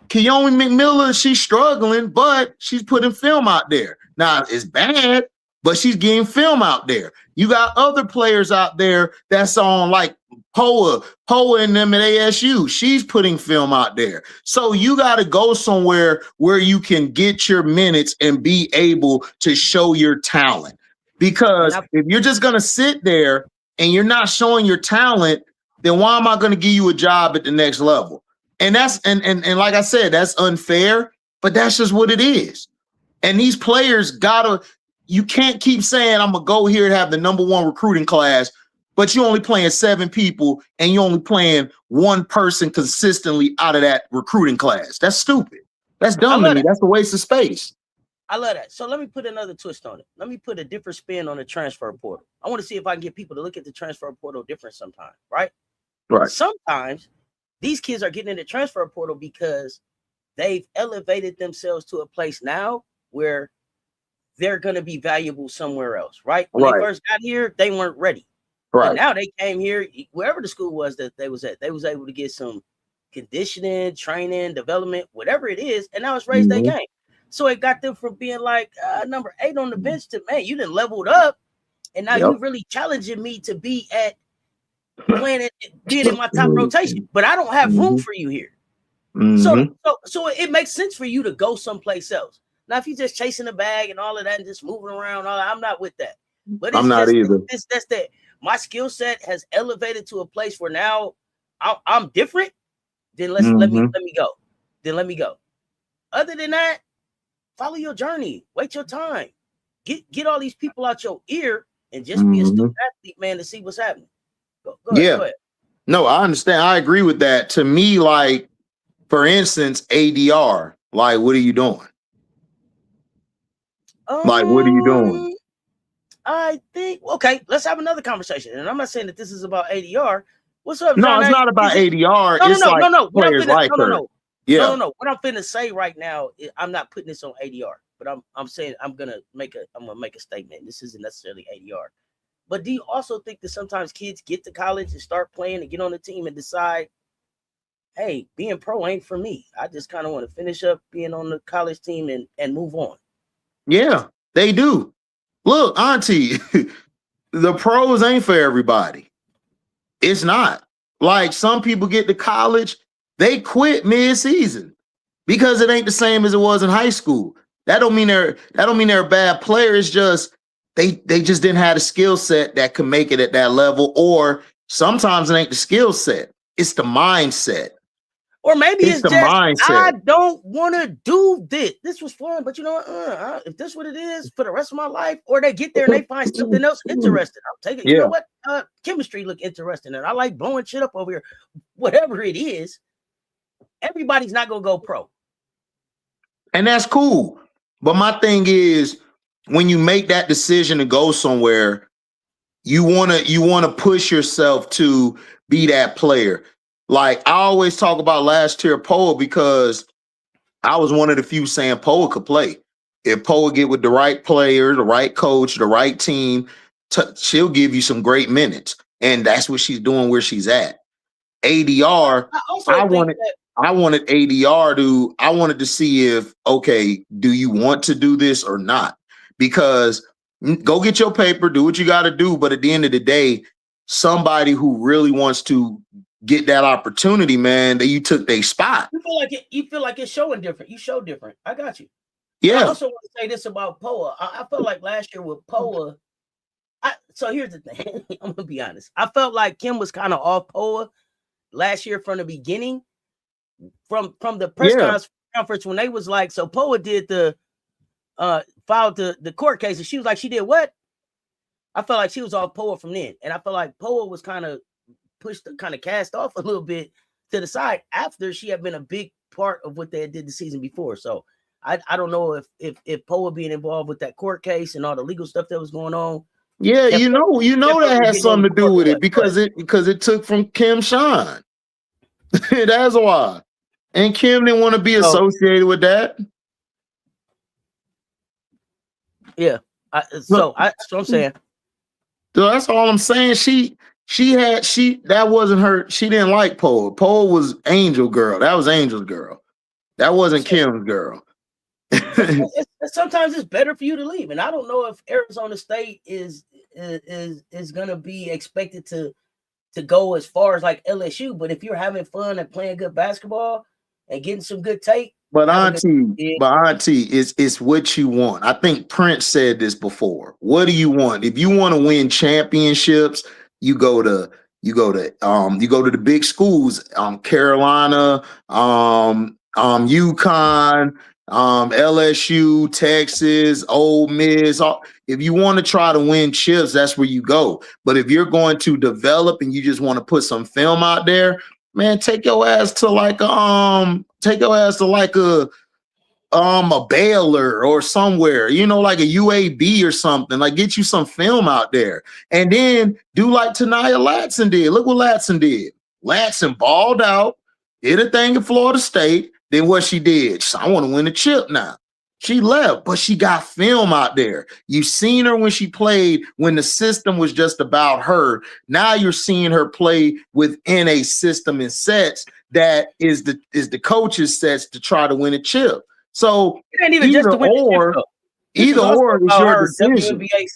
Keone McMillan, she's struggling, but she's putting film out there. Now, it's bad, but she's getting film out there. You got other players out there that's on, like Poa and them at ASU. She's putting film out there. So you got to go somewhere where you can get your minutes and be able to show your talent. Because if you're just going to sit there and you're not showing your talent, then why am I going to give you a job at the next level? And that's and like I said, that's unfair, but that's just what it is. And these players you can't keep saying I'm gonna go here and have the #1 recruiting class, but you're only playing 7 people and you're only playing one person consistently out of that recruiting class. That's stupid. That's dumb to me. That's a waste of space. I love that. So let me put another twist on it. Let me put a different spin on the transfer portal. I want to see if I can get people to look at the transfer portal different sometimes, right? Right. Sometimes these kids are getting in the transfer portal because they've elevated themselves to a place now where they're going to be valuable somewhere else, right? When they first got here, they weren't ready. Right. But now they came here, wherever the school was that they was at, they was able to get some conditioning, training, development, whatever it is, and now it's raised their game. So it got them from being like number 8 on the bench to, man, you done leveled up, and now you're really challenging me to be at playing it, being in my top rotation, but I don't have room for you here. So it makes sense for you to go someplace else. Now, if you're just chasing a bag and all of that and just moving around, I'm not with that. But it's I'm not either. That's that my skill set has elevated to a place where now I'm different. Then let me go. Then let me go. Other than that, follow your journey. Wait your time. Get all these people out your ear and just be a student athlete, man, to see what's happening. Go ahead. No, I understand. I agree with that. To me, like, for instance, ADR, like, what are you doing? Like, what are you doing? I think, okay, let's have another conversation. And I'm not saying that this is about ADR. What's up, No, John? it's not about ADR. No. Players like her. No. What I'm finna say right now, I'm not putting this on ADR, but I'm saying I'm gonna make a statement. This isn't necessarily ADR. But do you also think that sometimes kids get to college and start playing and get on the team and decide, hey, being pro ain't for me. I just kind of want to finish up being on the college team and move on. Yeah, they do. Look, Auntie, the pros ain't for everybody. It's not. Like, some people get to college, they quit mid-season because it ain't the same as it was in high school. That don't mean they're a bad player. It's just they just didn't have a skill set that could make it at that level. Or sometimes it ain't the skill set, it's the mindset. Or maybe it's the just mindset. I don't want to do this. This was fun, but you know what? If this is what it is for the rest of my life, or they get there and they find something else interesting, I'll take it. You know what? Chemistry look interesting, and I like blowing shit up over here. Whatever it is, everybody's not gonna go pro, and that's cool. But my thing is, when you make that decision to go somewhere, you wanna push yourself to be that player. Like, I always talk about last year Poa because I was one of the few saying Poa could play. If Poa get with the right player, the right coach, the right team, she'll give you some great minutes. And that's what she's doing where she's at. ADR, I wanted ADR I wanted to see if, okay, do you want to do this or not? Because go get your paper, do what you got to do. But at the end of the day, somebody who really wants to get that opportunity, man, that you took their spot. You feel like it's showing different. You show different. I got you. Yeah. I also want to say this about Poa. I felt like last year with Poa. So here's the thing. I'm gonna be honest. I felt like Kim was kind of off Poa last year from the beginning, from the press conference when they was like, so Poa did the filed the court case, and she was like, she did what? I felt like she was off Poa from then, and I felt like Poa was kind of pushed, kind of cast off a little bit to the side after she had been a big part of what they did the season before. So I don't know if Poa being involved with that court case and all the legal stuff that was going on. Yeah, you know that has something to do with it because it took from Kim Sean. That's why. And Kim didn't want to be associated with that. Yeah. So I'm saying. So that's all I'm saying. That wasn't her. She didn't like Poa. Poa was Angel Girl. That was Angel's girl. That wasn't Kim's girl. Sometimes it's better for you to leave. And I don't know if Arizona State is gonna be expected to go as far as like LSU, but if you're having fun and playing good basketball and getting some good tape, But Have a good kid. auntie, it's what you want. I think Prince said this before. What do you want? If you want to win championships, you go to the big schools, Carolina, UConn, LSU, Texas, Ole Miss. If you want to try to win chips, that's where you go. But if you're going to develop and you just want to put some film out there, man, take your ass to like a Baylor or somewhere, like a UAB or something. Like, get you some film out there, and then do like Tanaya Latson did. Look what Latson did. Latson balled out, did a thing in Florida State. Then what she did? I want to win a chip now. She left, but she got film out there. You've seen her when she played, when the system was just about her. Now you're seeing her play within a system and sets that is the coach's sets to try to win a chip. So it ain't even just to win the chip, either or is your decision. WNBA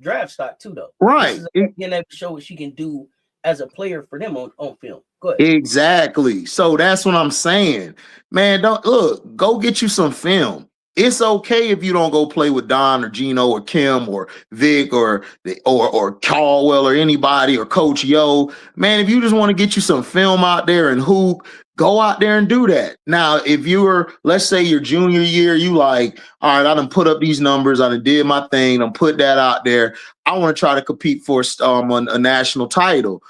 draft stock too, though. Right. Being able to show what she can do as a player for them on film. Go ahead. Exactly. So that's what I'm saying, man. Go get you some film. It's okay if you don't go play with Don or Gino or Kim or Vic or Caldwell or anybody or Coach Yo. Man, if you just want to get you some film out there and hoop, go out there and do that. Now, if let's say your junior year, you like, all right, I done put up these numbers, I done did my thing, I put that out there. I want to try to compete for a national title.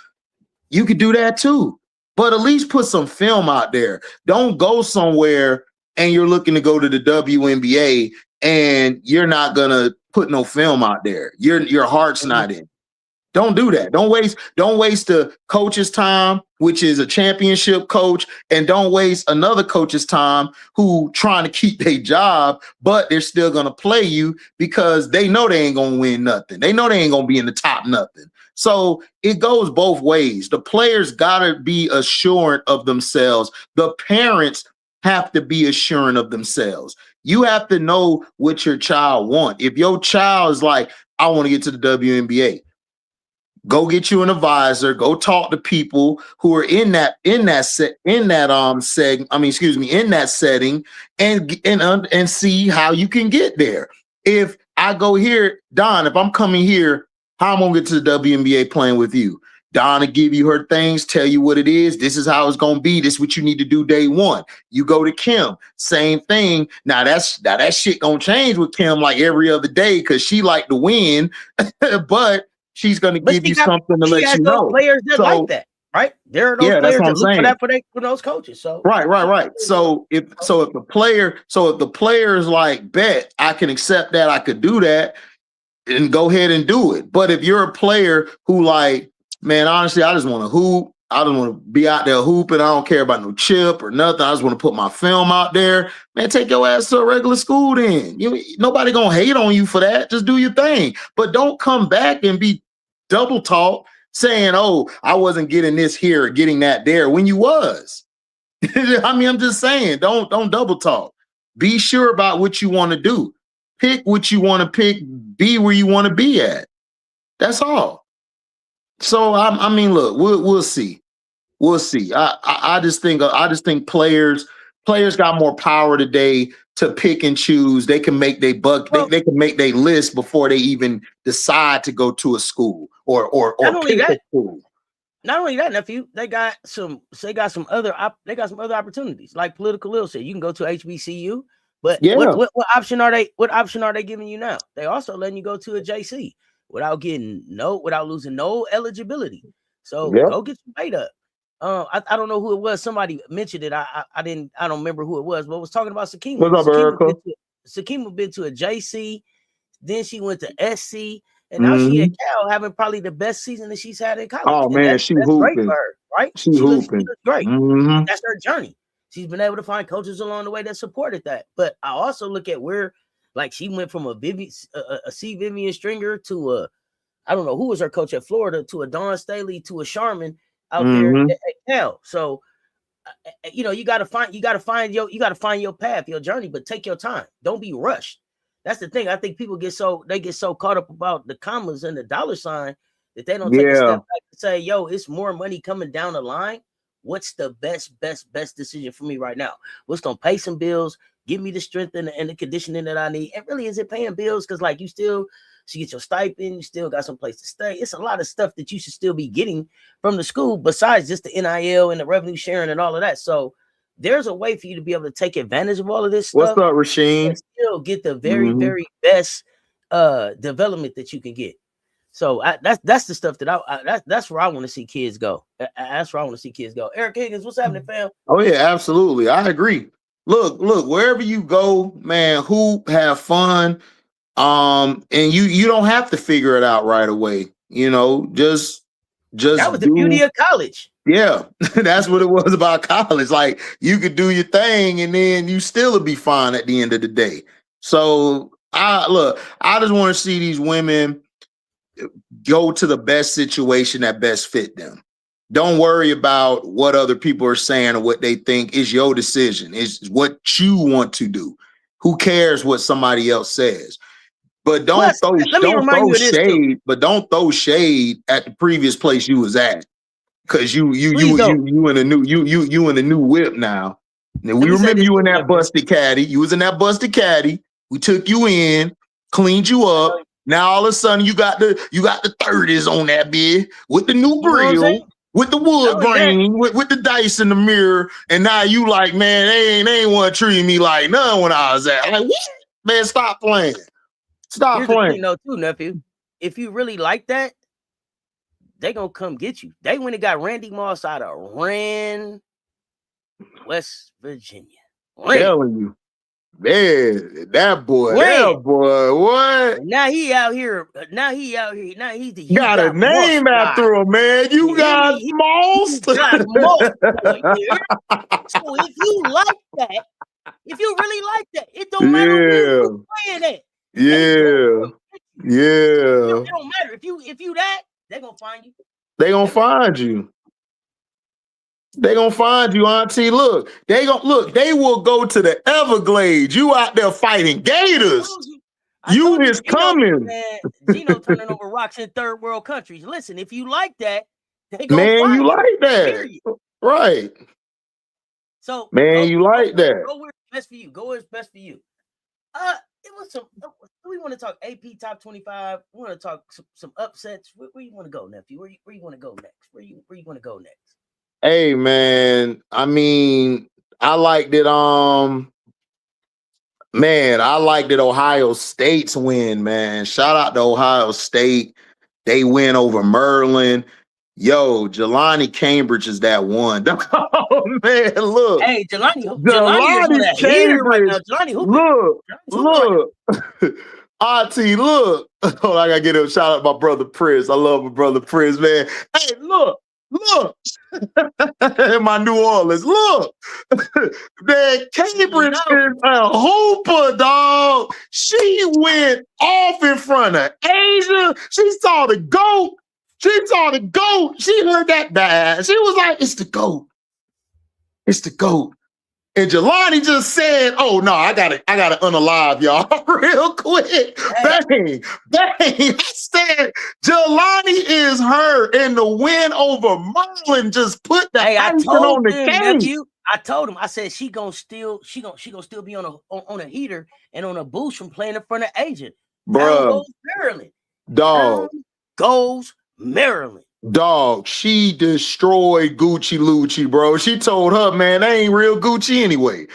You could do that too, but at least put some film out there. Don't go somewhere and you're looking to go to the WNBA and you're not gonna put no film out there. Your heart's not in. Don't do that. Don't waste the coach's time, which is a championship coach, and don't waste another coach's time who trying to keep their job, but they're still gonna play you because they know they ain't gonna win nothing. They know they ain't gonna be in the top nothing. So it goes both ways. The players gotta be assured of themselves. The parents have to be assuring of themselves. You have to know what your child wants. If your child is like, I want to get to the WNBA, go get you an advisor, go talk to people who are in that setting and see how you can get there. If I go here, Don, if I'm coming here, how am I gonna get to the WNBA playing with you? Don will give you her things, tell you what it is. This is how it's gonna be. This is what you need to do day one. You go to Kim, same thing. Now that shit gonna change with Kim like every other day because she like to win, but she's gonna give you something to let you know. Players that like that, right? There are those players that look for that for those coaches. So right. So if the player is like, bet I can accept that, I could do that, and go ahead and do it. But if you're a player who like, man, honestly, I just want to hoop. I don't want to be out there hooping. I don't care about no chip or nothing. I just want to put my film out there. Man, take your ass to a regular school then. Nobody going to hate on you for that. Just do your thing. But don't come back and be double talk saying, oh, I wasn't getting this here or getting that there when you was. I mean, I'm just saying, don't double talk. Be sure about what you want to do. Pick what you want to pick. Be where you want to be at. That's all. So I mean, look, we'll see. We'll see. I just think players got more power today to pick and choose. They can make their they can make their list before they even decide to go to a school or pick a school. Not only that, nephew, they got some other opportunities like political literacy. You can go to HBCU, but what option are they giving you now? They also letting you go to a JC without losing no eligibility. So go get your weight up. I don't know who it was. Somebody mentioned it. I don't remember who it was, but was talking about Sakima. What's up, Erica? Sakima been to a JC, then she went to SC, and now she at Cal having probably the best season that she's had in college. Oh man, that's hooping. Great for her, right? She hooping. Looks great. That's her journey. She's been able to find coaches along the way that supported that. But I also look at where, like, she went from a C. Vivian Stringer to a, I don't know who was her coach at Florida, to a Dawn Staley, to a Sharman out there at Cal. So, you got to find your path, your journey, but take your time. Don't be rushed. That's the thing. I think people get so caught up about the commas and the dollar sign that they don't take a step back and say, yo, it's more money coming down the line what's the best decision for me right now? What's gonna pay some bills, give me the strength and the conditioning that I need? And really, is it paying bills? Because like you get your stipend, you still got some place to stay. It's a lot of stuff that you should still be getting from the school besides just the NIL and the revenue sharing and all of that. So there's a way for you to be able to take advantage of all of this stuff. What's up, Rasheen? And still get the very best development that you can get. So that's the stuff that that's where I want to see kids go. That's where I want to see kids go. Eric Higgins, what's happening, fam? Oh yeah, absolutely. I agree. Look, wherever you go, man, hoop, have fun. And you don't have to figure it out right away. You know, just that was the beauty of college. Yeah, that's what it was about college. Like you could do your thing and then you still would be fine at the end of the day. So I just want to see these women go to the best situation that best fit them. Don't worry about what other people are saying or what they think. Is your decision. It's what you want to do. Who cares what somebody else says? But don't throw shade. But don't throw shade at the previous place you was at, because you in a new whip now. Now we remember you in that busted caddy. You was in that busted caddy. We took you in, cleaned you up. Now all of a sudden you got the 30s on that bed with the new grill, with the wood grain, with the dice in the mirror, and now you like, man, they ain't want to treat me like none when I was at. I'm like, what? Man, stop playing. Stop playing. The thing, though, too, nephew. If you really like that, they gonna come get you. They went and got Randy Moss out of West Virginia. Telling you, man, that boy, what? Now he out here. Now he's the got a name after him, man. You got Moss. So if you like that, if you really like that, it don't matter who's playing it. Yeah. It don't matter if you that, they're gonna find you. They gonna find you. They gonna find you, Auntie. Look, they will go to the Everglades. You out there fighting gators. You is coming. Gino turning over rocks in third world countries. Listen, if you like that, they gonna man, find you like that, period. Right? So, man, you like that. Go where it's best for you. Go where it's best for you. It was some. We want to talk AP top 25. We want to talk some upsets. Where you want to go, nephew? Where you want to go next? Where you want to go next? Hey, man. I mean, I liked it. Man, I liked it. Ohio State's win, man. Shout out to Ohio State. They win over Maryland. Yo, Jelani Cambridge is that one. Oh man, look. Hey, Jelani Cambridge. Look. Auntie, look. Oh, I gotta get him. Shout out my brother Prince. I love my brother Prince, man. Hey, look. In my New Orleans, look. Man, Cambridge is a hooper, dog. She went off in front of Asia. She saw the GOAT. She heard that bad. She was like, it's the GOAT. It's the GOAT. And Jelani just said, oh no, I gotta unalive y'all real quick. Bang. I said Jelani is her, and the win over Marlon just put the icing on the cake. I told him, I said she gonna still be on a heater and on a boost from playing in front of Agent. Bro, Maryland. Dog. Goes Maryland. Dog, she destroyed Gucci Lucci, bro. She told her, man, that ain't real Gucci anyway.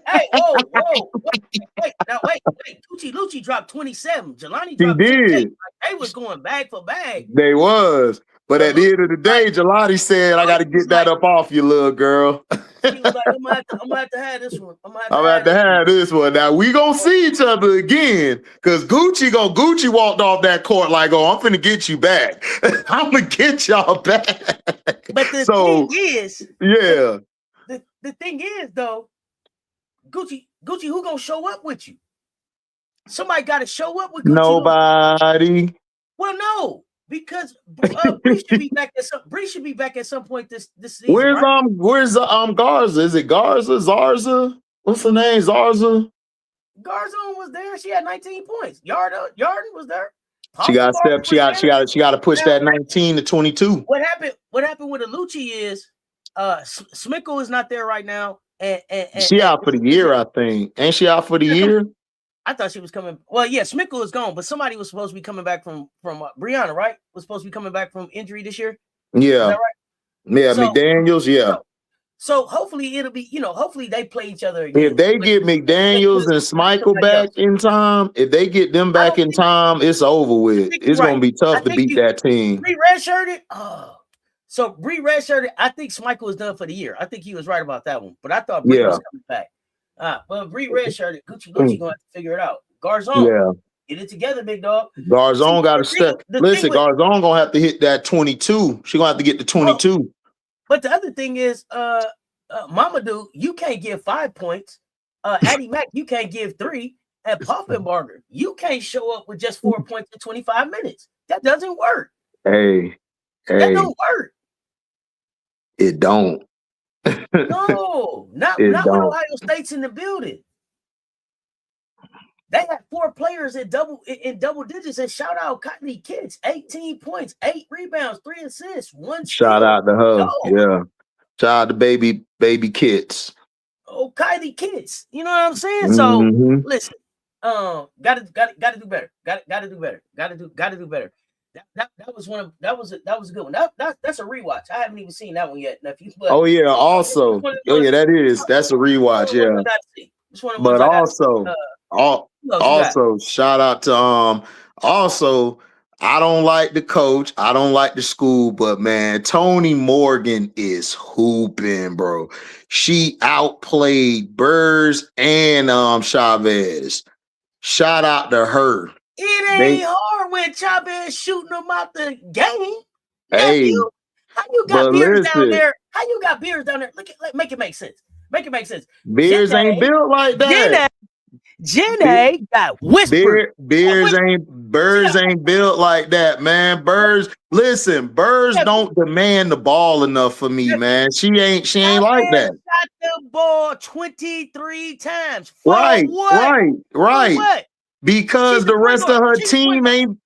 Hey, whoa. Wait. Gucci Lucci dropped 27. Jelani dropped 28. They was going bag for bag. They was. But at the end of the day, Jelani said, I got to get that up off you, little girl. He was like, I'm gonna have to have this one. I'm gonna have to have this one. Now we gonna see each other again, because Gucci walked off that court like, oh, I'm finna get you back. I'm gonna get y'all back. But the thing is, yeah. The thing is though, Gucci, who gonna show up with you? Somebody got to show up with Gucci. Nobody. Well, no. Because Bree should be back at some point this season. Where's Garza? Is it Garza? Zarza? What's her name? Zarza? Garzon was there. She had 19 points. Yarden was there. She got to step. She got to push that 19 to 22. What happened with Alucci is Smickle is not there right now. And she out for the year, I think. Ain't she out for the year? I thought she was coming. Well, yeah, Smickle is gone, but somebody was supposed to be coming back from Brianna, right? Was supposed to be coming back from injury this year. Yeah. Is that right? Yeah, so, McDaniels, yeah. So hopefully it'll be, hopefully they play each other again. If they get McDaniels and Smichael back in time, if they get them back in time, it's over with. It's going to be tough to beat that team. Bree redshirted. Oh. So Bree redshirted. I think Smichael was done for the year. I think he was right about that one. But I thought Bree was coming back. Well, Bree redshirted. Gucci going to have to figure it out. Garzon, get it together, big dog. Garzon got to step. Listen, Garzon going to have to hit that 22. She going to have to get to 22. Oh, but the other thing is, Mamadou, you can't give 5 points. Addie Mac, you can't give 3. And Poffenbarger, you can't show up with just 4 points in 25 minutes. That doesn't work. Hey. That don't work. It don't. No, not when Ohio State's in the building. They had 4 players in double digits, and shout out Kylie Kitts, 18 points, 8 rebounds, 3 assists, 1 steal. Shout out to her. Yeah. Shout out to baby Kitts. Oh, Kylie Kitts. You know what I'm saying? So listen, gotta do better. Gotta do better. Gotta do better. That was a good one. That's a rewatch. I haven't even seen that one yet, nephew. But also. That's a rewatch, yeah. But also shout out to also, I don't like the coach, I don't like the school, but man, Toni Morgan is hooping, bro. She outplayed Burrs and Chavez. Shout out to her. It ain't hard when Chavez shooting them out the game. Hey, how you got Beers down there? How you got Beers down there? Make it make sense. Make it make sense. Beers ain't built like that. Jenna got whispered. Burrs ain't built like that, man. Burrs don't demand the ball enough for me, man. She ain't like that. Got the ball 23 times. Right. What? Because the rest of her team ain't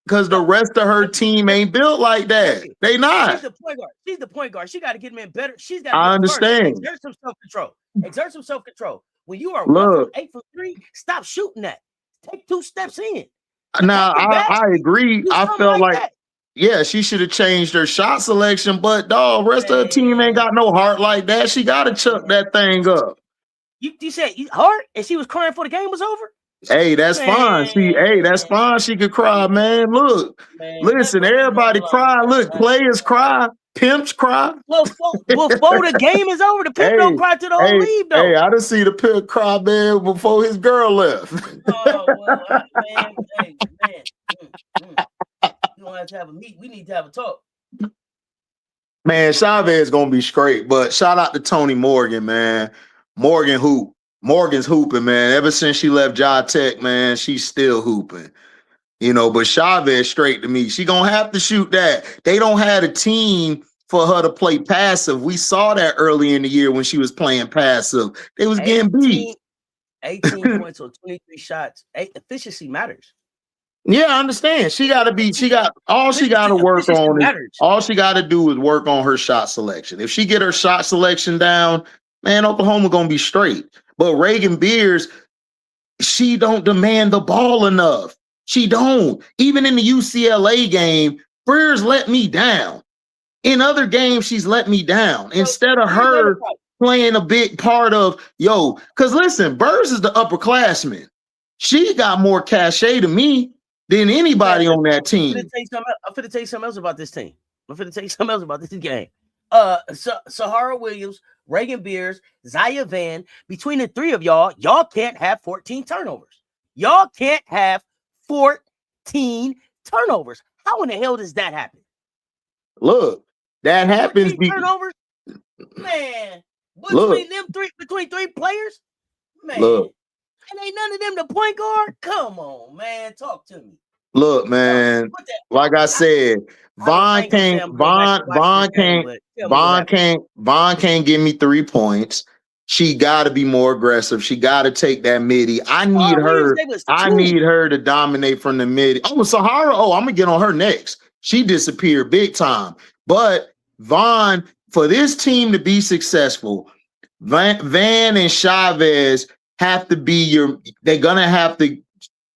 built like that. They not. She's the point guard. She's the point guard. She got to get them in better. She's got. I understand. Exert some self-control. When you are 1 from 8 from 3, stop shooting that. Take 2 steps in. Now I agree. I felt like she should have changed her shot selection, but dog, rest of her team ain't got no heart like that. She got to chuck that thing up. You said heart, and she was crying before the game was over. Hey, that's fine. That's fine. She could cry, man. Look, listen, everybody cry. Look, players cry, pimps cry. Well, before the game is over, the pimp don't cry till the whole leave, though. Hey, I done see the pimp cry, man, before his girl left. Oh, well, man. You don't have to have a meet. We need to have a talk. Man, Chavez gonna be straight, but shout out to Toni Morgan, man. Morgan's hooping, man. Ever since she left Ja Tech, man, she's still hooping. But Chavez straight to me. She gonna have to shoot that. They don't have a team for her to play passive. We saw that early in the year when she was playing passive. They was getting beat. 18 points on 23 shots. Efficiency matters. Yeah, I understand. All she got to do is work on her shot selection. If she get her shot selection down, man, Oklahoma gonna be straight. But Reagan Beers, she don't demand the ball enough. She don't. Even in the UCLA game, Beers let me down. In other games, she's let me down. Instead of her playing a big part of, because listen, Beers is the upperclassman. She got more cachet to me than anybody on that team. I'm finna tell you something else about this team. I'm finna tell you something else about this game. Sahara Williams, Reagan Beers, Zaya Van, between the 3 of y'all can't have 14 turnovers. Y'all can't have 14 turnovers. How in the hell does that happen? Look, that happens. Turnovers? Man, between 3 players? Man. Look. And ain't none of them the point guard? Come on, man. Talk to me. Look, man, like I said, Vaughn can't give me 3 points. She got to be more aggressive. She got to take that midi. I need her to dominate from the midi. Oh, Sahara. Oh, I'm gonna get on her next. She disappeared big time. But Vaughn for this team to be successful, Van and Chavez have to be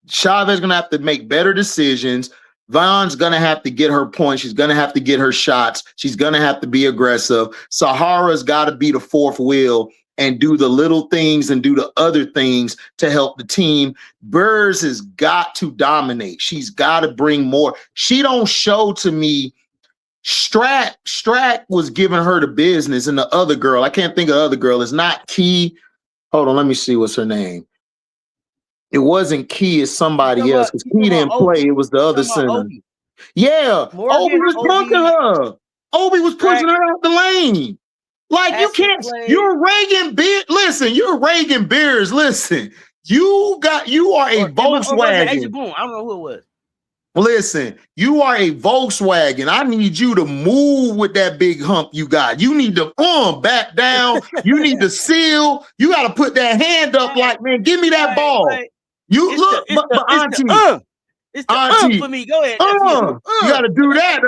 Chavez gonna have to make better decisions. Von's gonna have to get her points. She's gonna have to get her shots. She's gonna have to be aggressive. Sahara's got to be the fourth wheel and do the little things and do the other things to help the team. Burrs has got to dominate. She's got to bring more. She don't show to me. Strat was giving her the business, and the other girl, I can't think of the other girl. It's not Key. Hold on, let me see what's her name. It wasn't Key, it's somebody else. Because Key didn't play. It was the other center. Yeah, Obi was punking her. Obi was pushing her out the lane. Like, you can't. You're Reagan Beers. Listen, you're Reagan Beers. Listen, you are a Volkswagen. I don't know who it was. Listen, you are a Volkswagen. I need you to move with that big hump you got. You need to back down. You need to seal. You got to put that hand up like, man, give me that ball. You look, but Auntie, it's the Auntie for me. Go ahead. You got to do that.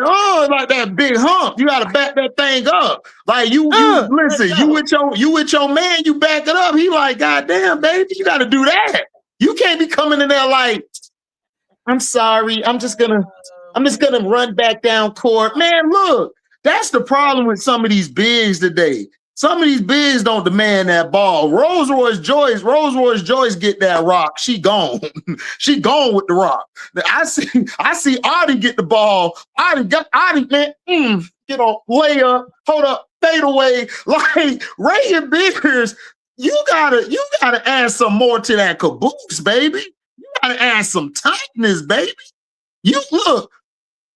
Like that big hump. You got to back that thing up. Like you listen. You with your man. You back it up. He like, God damn, baby, you got to do that. You can't be coming in there like, I'm sorry. I'm just gonna run back down court. Man, look, that's the problem with some of these bigs today. Some of these bigs don't demand that ball. Rolls Royce Joyce get that rock. She gone. She gone with the rock. I see Audie get the ball. Audie, man, get on, layup, hold up, fade away. Like Reagan Beers, you gotta add some more to that caboose, baby. You gotta add some tightness, baby. You look,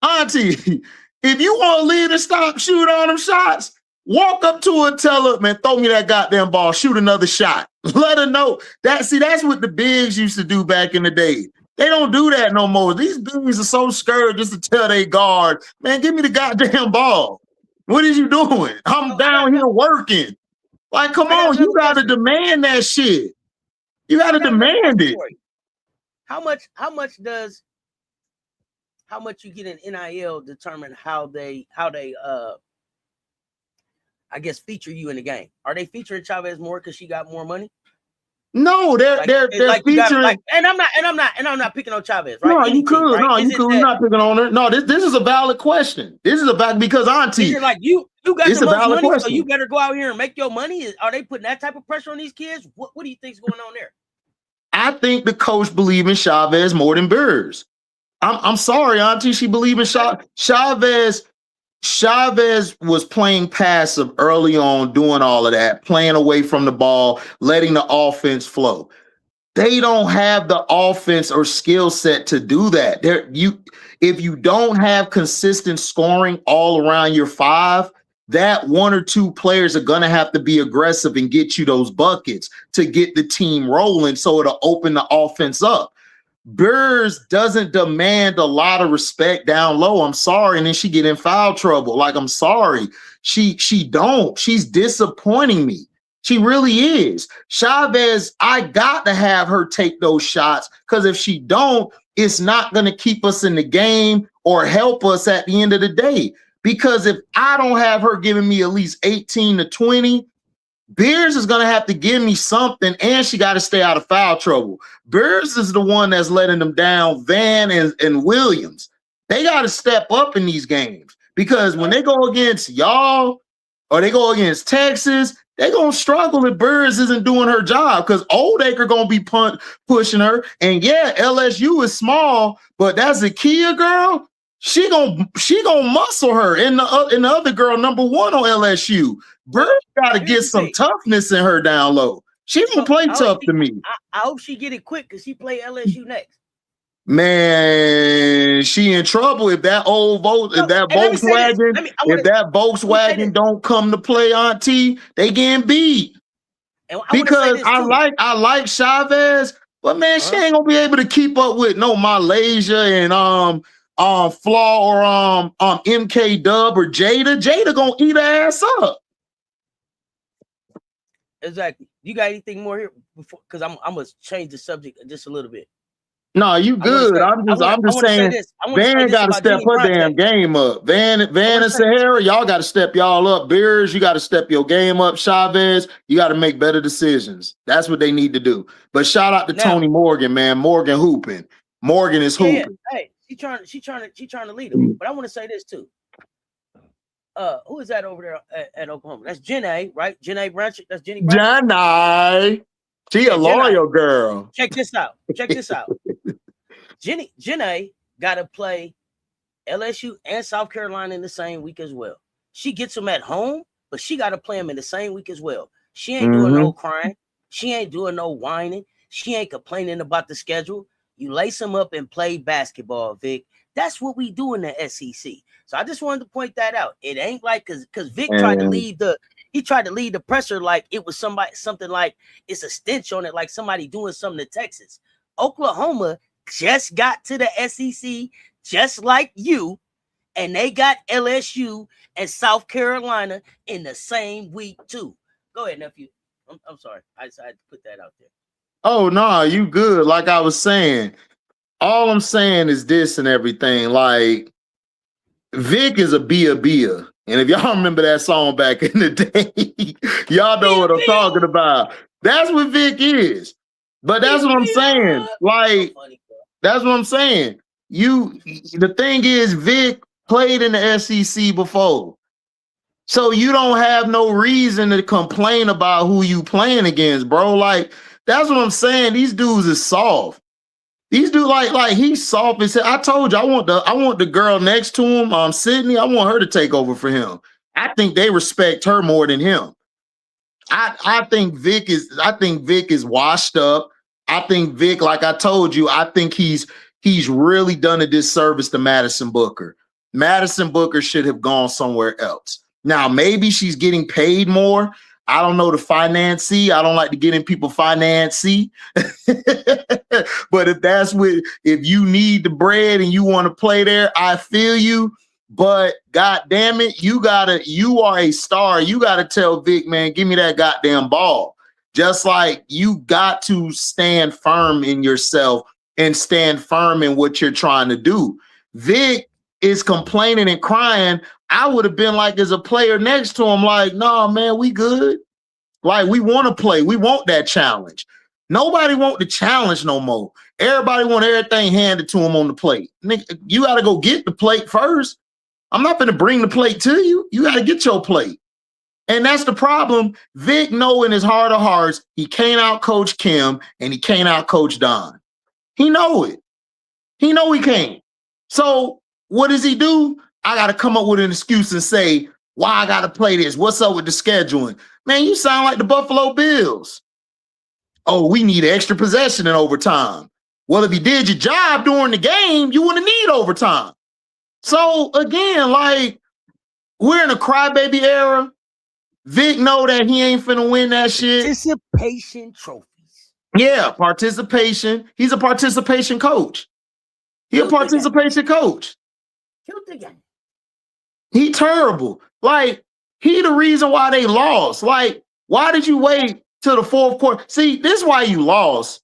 Auntie, if you want to lead and stop shooting all them shots, walk up to her and tell her, man, throw me that goddamn ball, shoot another shot. Let her know. That's what the bigs used to do back in the day. They don't do that no more. These bigs are so scared just to tell their guard, man, give me the goddamn ball. What is you doing? I'm down here working. Like, come on, you got to demand that shit. You got to demand it. How much you get in NIL determine how they I guess feature you in the game? Are they featuring Chavez more because she got more money? No, they're featuring. And I'm not picking on Chavez, right? No, you could. Right? No, you could. You're not picking on her. No, this is a valid question. This is about because Auntie. Like you got the most money, question. So you better go out here and make your money. Are they putting that type of pressure on these kids? What do you think's going on there? I think the coach believes in Chavez more than Burrs. I'm sorry, Auntie. She believes in Chavez. Chavez was playing passive early on, doing all of that, playing away from the ball, letting the offense flow. They don't have the offense or skill set to do that. If you don't have consistent scoring all around your five, that one or two players are going to have to be aggressive and get you those buckets to get the team rolling so it'll open the offense up. Burrs doesn't demand a lot of respect down low. I'm sorry. And then she get in foul trouble. Like, I'm sorry. She's disappointing me. She really is. Chavez, I got to have her take those shots because if she don't, it's not going to keep us in the game or help us at the end of the day. Because if I don't have her giving me at least 18 to 20, Beers is going to have to give me something, and she got to stay out of foul trouble. Beers is the one that's letting them down, Van and Williams. They got to step up in these games because when they go against y'all or they go against Texas, they're going to struggle if Beers isn't doing her job because Oldacre going to be pushing her. And, yeah, LSU is small, but that's a Kia girl. She gonna muscle her and the other girl number one on LSU. Bird got to get some toughness in her down low. She don't play tough to me. I hope she get it quick because she play LSU next. Man, she in trouble if that Volkswagen don't come to play, Auntie. They getting beat. Because I like Chavez, but man, she ain't gonna be able to keep up with no Malaysia and Flaw or MK Dub or Jada. Jada gonna eat her ass up. Exactly. You got anything more here before? Because I'm gonna change the subject just a little bit. No, you good. I'm just saying Van got to step her damn game up. Van and Sahara, y'all got to step y'all up. Beers, you got to step your game up. Chavez, you got to make better decisions. That's what they need to do. But shout out to Tony Morgan, man. Morgan hooping. Morgan is hooping. Yeah. Hey, she trying to lead him. But I want to say this too. Who is that over there at Oklahoma? That's Jenna, right? Jenna Branch. That's Jenny Branch. Jenna. She a loyal girl. Check this out. Jenna got to play LSU and South Carolina in the same week as well. She gets them at home, but she got to play them in the same week as well. She ain't doing no crying. She ain't doing no whining. She ain't complaining about the schedule. You lace them up and play basketball, Vic. That's what we do in the SEC. So I just wanted to point that out. It ain't like because Vic tried to leave the presser like it was something like it's a stench on it, like somebody doing something to Texas. Oklahoma just got to the SEC just like you, and they got LSU and South Carolina in the same week too. Go ahead, nephew. I'm sorry. I decided to put that out there. Oh, no, you good. Like I was saying, all I'm saying is this and everything. Like, Vic is a Bia. And if y'all remember that song back in the day, y'all know what I'm talking about. That's what Vic is. But that's what I'm saying. Like, that's what I'm saying. The thing is, Vic played in the SEC before. So you don't have no reason to complain about who you playing against, bro. Like, that's what I'm saying. These dudes is soft. These dudes, like he's soft as hell. I told you, I want the girl next to him, Sydney. I want her to take over for him. I think they respect her more than him. I think Vic is washed up. I think Vic, like I told you, I think he's really done a disservice to Madison Booker. Madison Booker should have gone somewhere else. Now, maybe she's getting paid more. I don't know the financee. I don't like to get in people financee. But if you need the bread and you want to play there, I feel you. But God damn it, you are a star. You gotta tell Vic, man, give me that goddamn ball. Just like you got to stand firm in yourself and stand firm in what you're trying to do. Vic is complaining and crying. I would have been like, as a player next to him, like, no, man, we good. Like, we want to play. We want that challenge. Nobody want the challenge no more. Everybody want everything handed to them on the plate. Nigga, you got to go get the plate first. I'm not going to bring the plate to you. You got to get your plate. And that's the problem. Vic know in his heart of hearts, he can't out-coach Kim and he can't out-coach Don. He know it. He know he can't. So what does he do? I got to come up with an excuse and say, why I got to play this? What's up with the scheduling? Man, you sound like the Buffalo Bills. Oh, we need extra possession in overtime. Well, if you did your job during the game, you wouldn't need overtime. So again, like, we're in a crybaby era. Vic know that he ain't finna win that shit. Participation trophies. Yeah, participation. He's a participation coach. He a participation coach. Killed the game. He terrible. Like, he the reason why they lost. Like, why did you wait till the fourth quarter? See, this is why you lost.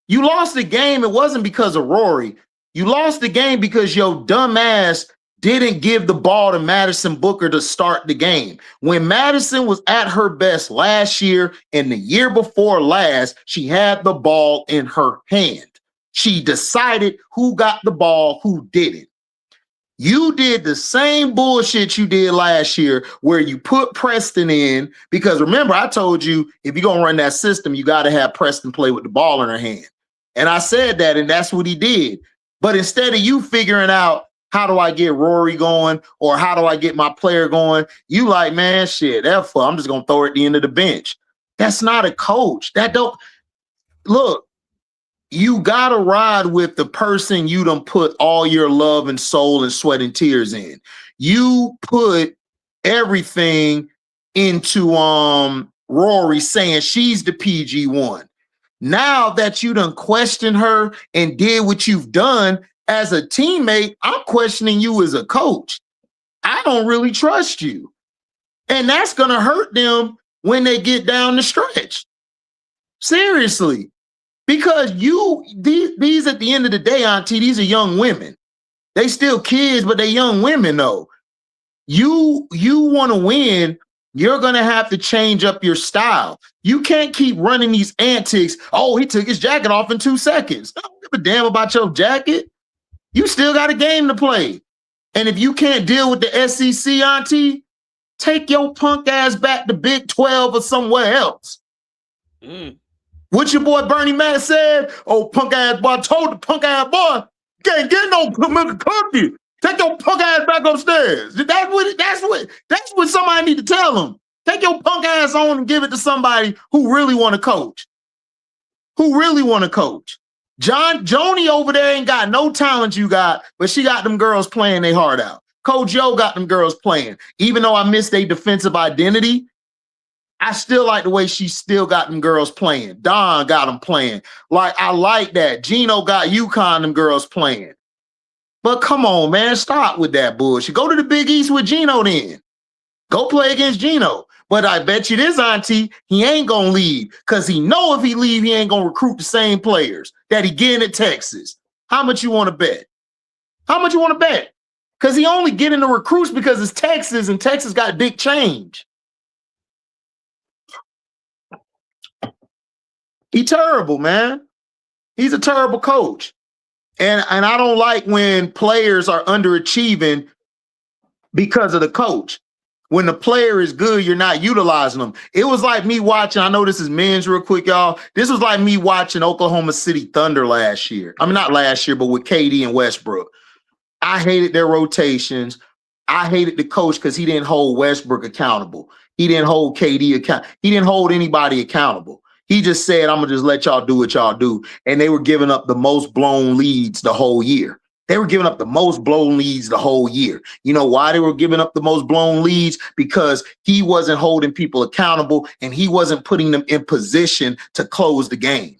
You lost the game. It wasn't because of Rory. You lost the game because your dumb ass didn't give the ball to Madison Booker to start the game. When Madison was at her best last year and the year before last, she had the ball in her hand. She decided who got the ball, who didn't. You did the same bullshit you did last year where you put Preston in, because remember, I told you, if you're going to run that system, you got to have Preston play with the ball in her hand. And I said that, and that's what he did. But instead of you figuring out, how do I get Rory going, or how do I get my player going, you like, man, shit, therefore, I'm just going to throw it at the end of the bench. That's not a coach. Look, you got to ride with the person you done put all your love and soul and sweat and tears in. You put everything into Rory saying she's the PG1. Now that you done questioned her and did what you've done as a teammate, I'm questioning you as a coach. I don't really trust you. And that's going to hurt them when they get down the stretch. Seriously. Because these at the end of the day, Auntie, these are young women. They still kids, but they young women though. You want to win, you're going to have to change up your style. You can't keep running these antics. Oh, he took his jacket off in 2 seconds. I don't give a damn about your jacket. You still got a game to play. And if you can't deal with the SEC, Auntie, take your punk ass back to Big 12 or somewhere else. What your boy Bernie Mac said? Oh, punk ass boy, I told the punk ass boy, can't get no milk and cookie. Take your punk ass back upstairs. That's what somebody need to tell them. Take your punk ass on and give it to somebody who really want to coach. Joni over there ain't got no talent you got, but she got them girls playing their heart out. Coach Joe got them girls playing. Even though I missed their defensive identity, I still like the way she still got them girls playing. Don got them playing. Like, I like that. Gino got UConn, them girls playing. But come on, man, stop with that bullshit. Go to the Big East with Gino then. Go play against Gino. But I bet you this, Auntie, he ain't going to leave because he know if he leave, he ain't going to recruit the same players that he getting at Texas. How much you want to bet? Because he only getting the recruits because it's Texas and Texas got big change. He terrible, man. He's a terrible coach. And I don't like when players are underachieving because of the coach. When the player is good, you're not utilizing them. It was like me watching, I know this is men's real quick, y'all. This was like me watching Oklahoma City Thunder last year. I mean, not last year, but with KD and Westbrook. I hated their rotations. I hated the coach because he didn't hold Westbrook accountable. He didn't hold KD accountable. He didn't hold anybody accountable. He just said, I'm going to just let y'all do what y'all do. And they were giving up the most blown leads the whole year. You know why they were giving up the most blown leads? Because he wasn't holding people accountable and he wasn't putting them in position to close the game.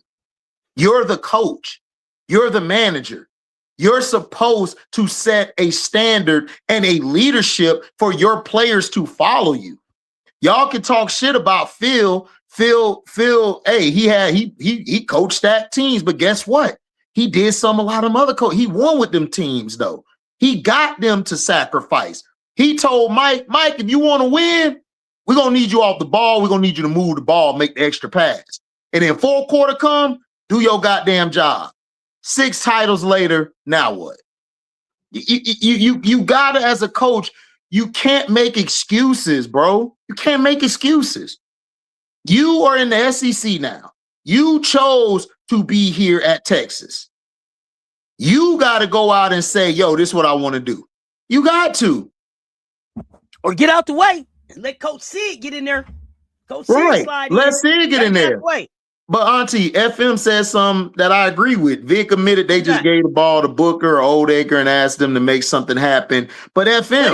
You're the coach. You're the manager. You're supposed to set a standard and a leadership for your players to follow you. Y'all can talk shit about Phil. Hey, he coached that teams, but guess what? He did a lot of other coach. He won with them teams, though. He got them to sacrifice. He told Mike, if you want to win, we're going to need you off the ball. We're going to need you to move the ball, make the extra pass. And then fourth quarter come, do your goddamn job. 6 titles later, now what? You got to, as a coach, you can't make excuses, bro. You can't make excuses. You are in the SEC now. You chose to be here at Texas. You got to go out and say, yo, this is what I want to do. You got to. Or get out the way and let Coach Sid get in there. Coach Sid slide let Sid get in there. Way. But Auntie, FM says something that I agree with. Vic admitted they just gave the ball to Booker or Oldacre and asked them to make something happen. But FM.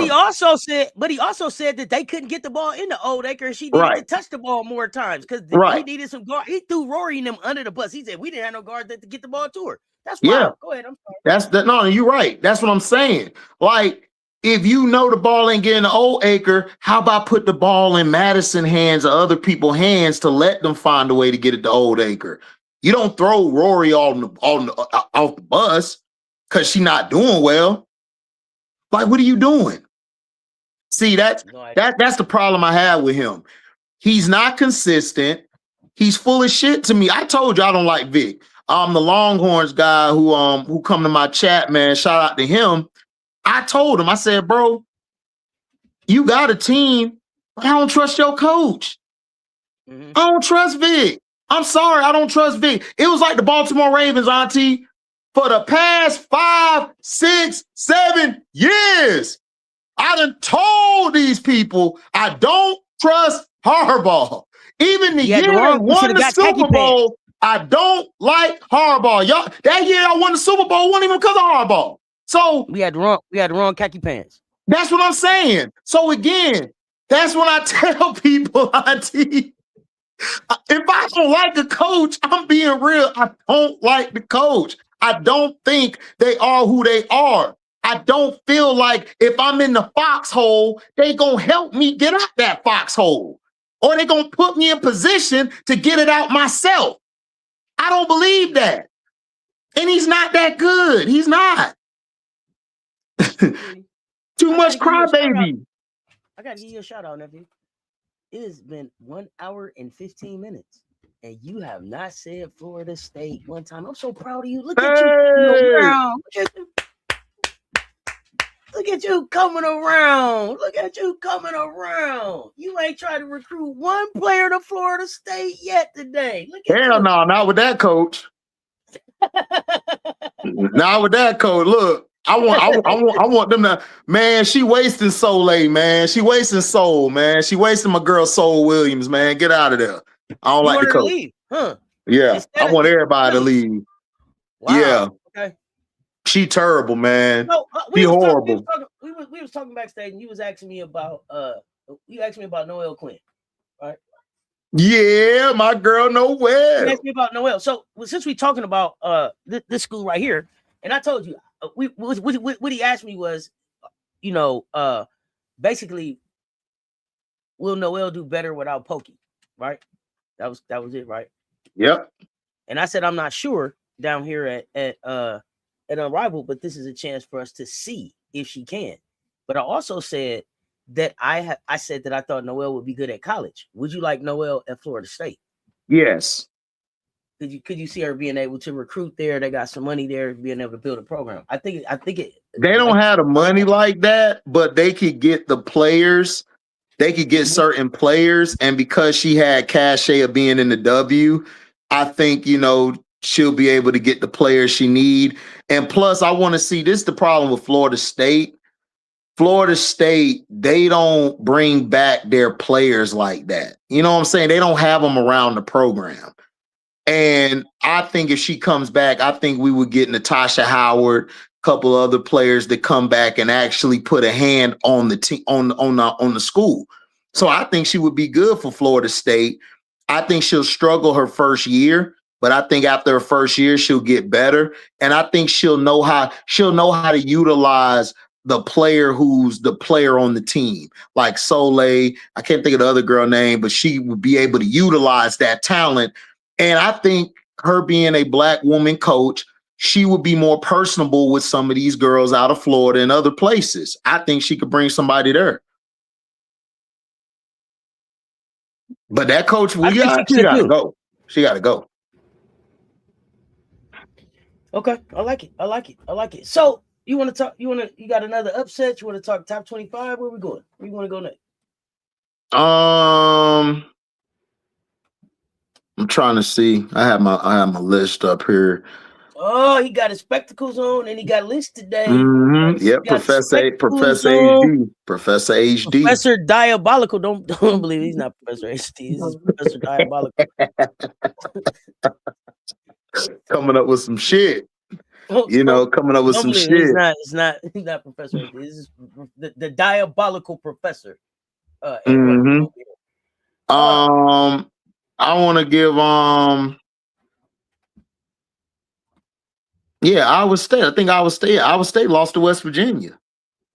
But he also said that they couldn't get the ball into Oldacre and she needed to touch the ball more times because he needed some guard. He threw Rory and them under the bus. He said we didn't have no guard to get the ball to her. That's why. Yeah. Go ahead. I'm sorry. No, you're right. That's what I'm saying. Like, if you know the ball ain't getting to Oldacre, how about put the ball in Madison's hands or other people's hands to let them find a way to get it to Oldacre? You don't throw Rory off the bus because she's not doing well. Like, what are you doing? See, that's the problem I have with him. He's not consistent. He's full of shit to me. I told you I don't like Vic. The Longhorns guy who come to my chat, man. Shout out to him. I told him, I said, bro, you got a team, but I don't trust your coach. I don't trust Vic. I'm sorry, I don't trust Vic. It was like the Baltimore Ravens, Auntie, for the past 5, 6, 7 years. I done told these people I don't trust Harbaugh. Even the year they won the Super Bowl, I don't like Harbaugh. Y'all, that year I won the Super Bowl wasn't even because of Harbaugh. So we had the wrong khaki pants. That's what I'm saying. So again, that's when I tell people, Auntie, if I don't like a coach, I'm being real. I don't like the coach. I don't think they are who they are. I don't feel like if I'm in the foxhole, they gonna help me get out that foxhole, or they gonna put me in position to get it out myself. I don't believe that. And he's not that good. He's not. Too much crybaby. I gotta give you a shout out, nephew. It has been 1 hour and 15 minutes, and you have not said Florida State one time. I'm so proud of you. Look at you coming around. Look at you coming around. Look at you coming around. You ain't tried to recruit one player to Florida State yet today. Look at Hell no, not with that coach. Not with that coach. Look, I want them to, man, she wasting Soleil, man. She wasting Soul, man. She wasting my girl Soul Williams, man. Get out of there. I don't like the coach. Leave, huh? Yeah, I want everybody to leave. Wow. Yeah. Okay. She terrible, man. No, she horrible. We was talking backstage, and you was asking me about Noelle Quinn, right? Yeah, my girl Noelle. You asked me about Noelle. So since we talking about this school right here, and I told you, what he asked me was, basically, will Noelle do better without Pokey? Right? That was it, right? Yep. And I said I'm not sure down here at Unrivaled, but this is a chance for us to see if she can. But I also said that I said that I thought Noelle would be good at college. Would you like Noelle at Florida State? Yes. Could you see her being able to recruit there? They got some money there, being able to build a program. I think it. They don't have the money like that, but they could get the players. They could get certain players, and because she had cachet of being in the W, I think she'll be able to get the players she need. And plus, I want to see this. The problem with Florida State. Florida State, they don't bring back their players like that. You know what I'm saying? They don't have them around the program. And I think if she comes back, I think we would get Natasha Howard, a couple other players that come back and actually put a hand on the team on the school. So I think she would be good for Florida State. I think she'll struggle her first year, but I think after her first year she'll get better, and I think she'll know how to utilize the player who's the player on the team, like Soleil. I can't think of the other girl name, but she would be able to utilize that talent. And I think her being a Black woman coach, she would be more personable with some of these girls out of Florida and other places. I think she could bring somebody there. But that coach, she got to go. She got to go. Okay, I like it. So you want to talk? You got another upset? You want to talk top 25? Where we going? Where you want to go next? I'm trying to see. I have my list up here. Oh, he got his spectacles on and he got list today. Mm-hmm. Yep, Professor HD. Professor Diabolical. Don't believe he's not Professor HD. This is Professor Diabolical. Coming up with some shit. Coming up with some shit. He's not Professor HD. This is the Diabolical Professor. I want to give Iowa State. I think Iowa State lost to West Virginia.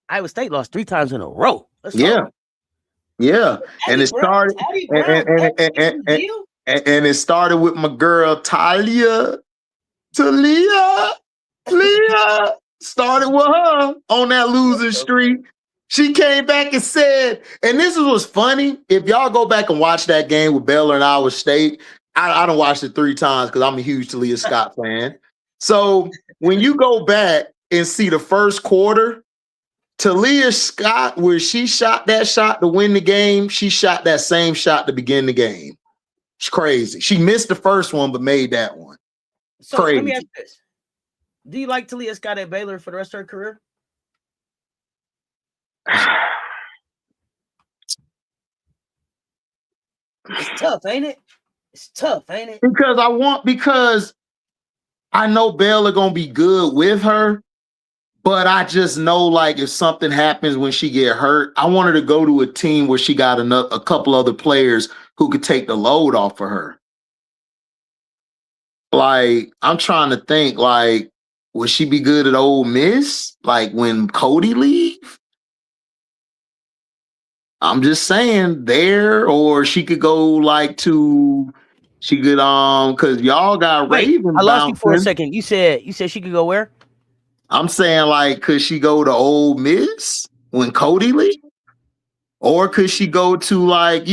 Iowa State lost 3 times in a row. Yeah. And it started and it started with my girl Talia started with her on that losing streak. She came back and said, and this was funny. If y'all go back and watch that game with Baylor and Iowa State, I done watched it 3 times because I'm a huge Talia Scott fan. So when you go back and see the first quarter, Talia Scott, where she shot that shot to win the game, she shot that same shot to begin the game. It's crazy. She missed the first one, but made that one. So crazy. Let me ask you this. Do you like Talia Scott at Baylor for the rest of her career? It's tough, ain't it? It's tough, ain't it? Because I know Baylor gonna be good with her, but I just know, like, if something happens when she get hurt, I want her to go to a team where she got a couple other players who could take the load off of her. Like, I'm trying to think, like, would she be good at Ole Miss? Like, when Cody leave? I'm just saying there, or she could go like to She could because y'all got Wait, Raven I lost you for a bouncing. second. You said she could go where? I'm saying, like, could she go to Ole Miss when Cody leaves? Or could she go to, like,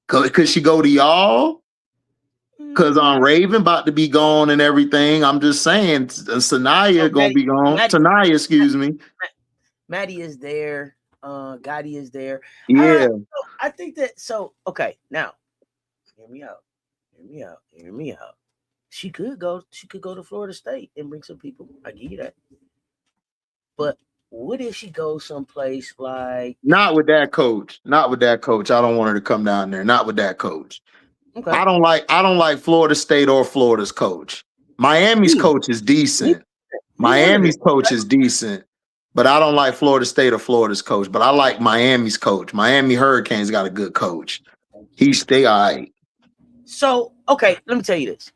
could she go to y'all? Because Raven about to be gone and everything. I'm just saying, Sanaya gonna be gone. Tanaya, excuse me. Maddie is there. Gotti is there. Yeah. I think that. So okay, now hear me out. Hear me out. She could go to Florida State and bring some people. I give you that. But what if she goes someplace like? Not with that coach. Not with that coach. I don't want her to come down there. Not with that coach. Okay. I don't like Florida State or Florida's coach. Miami's coach is decent. Miami's coach is decent, but I don't like Florida State or Florida's coach. But I like Miami's coach. Miami Hurricanes got a good coach. They all right. So okay, let me tell you this.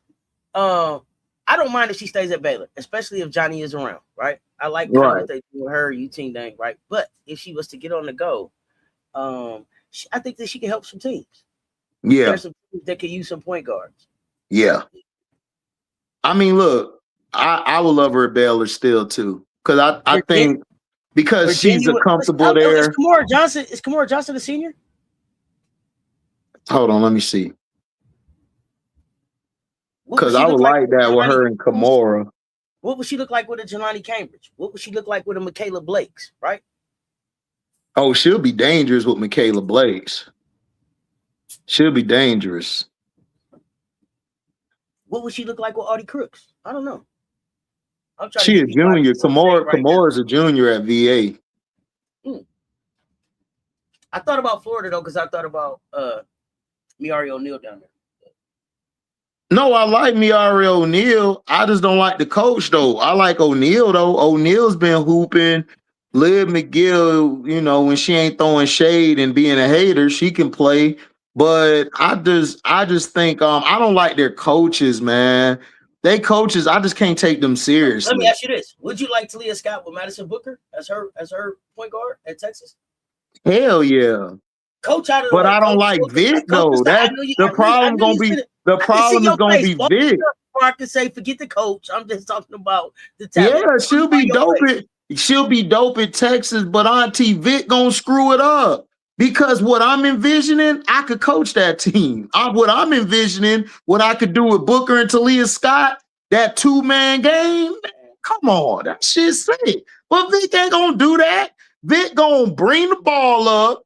I don't mind if she stays at Baylor, especially if Johnny is around, right? I like kind of what they do with her, team dang, right? But if she was to get on the go, I think that she can help some teams. Yeah. There's some teams that could use some point guards. Yeah. I mean, look, I would love her at Baylor still too. Because I think because she's comfortable there. Is Kamora Johnson a senior? Hold on, let me see. Because I would like that with her and Kamora. What would she look like with a Jelani Cambridge? What would she look like with a Michaela Blakes, right? Oh, she'll be dangerous with Michaela Blakes. She'll be dangerous. What would she look like with Audie Crooks? I don't know. She a junior. Kamora's a junior at VA. I thought about Florida though, because I thought about Miari O'Neal down there. No, I like Miari O'Neal. I just don't like the coach though. I like O'Neal though. O'Neal's been hooping. Liv McGill, when she ain't throwing shade and being a hater, she can play. But I just think I don't like their coaches, man. They coaches, I just can't take them seriously. Let me ask you this: would you like Talia Scott with Madison Booker as her point guard at Texas? Hell yeah. Coach out of but I don't like Vic though. That's the problem. Gonna be the problem is gonna be Vic. I can say forget the coach. I'm just talking about the talent. Yeah, she'll be dope. She'll be dope at Texas, but Auntie Vic gonna screw it up. Because what I'm envisioning, I could coach that team. What I'm envisioning, what I could do with Booker and Talia Scott, that 2-man game, man, come on, that shit's sick. But Vic ain't gonna do that. Vic gonna bring the ball up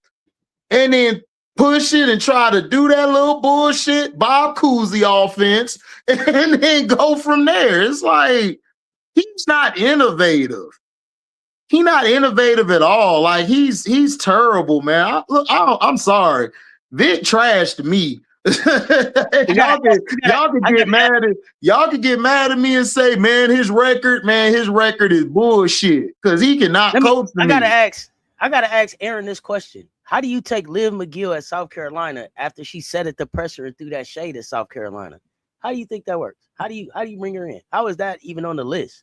and then push it and try to do that little bullshit Bob Cousy offense and then go from there. It's like, he's not innovative. He's not innovative at all. Like he's terrible, man. I'm sorry. Vic trashed me. Y'all can get mad at me and say, man, his record is bullshit because he cannot coach. I gotta ask Aaron this question. How do you take Liv McGill at South Carolina after she set at the presser and threw that shade at South Carolina? How do you think that works? How do you bring her in? How is that even on the list?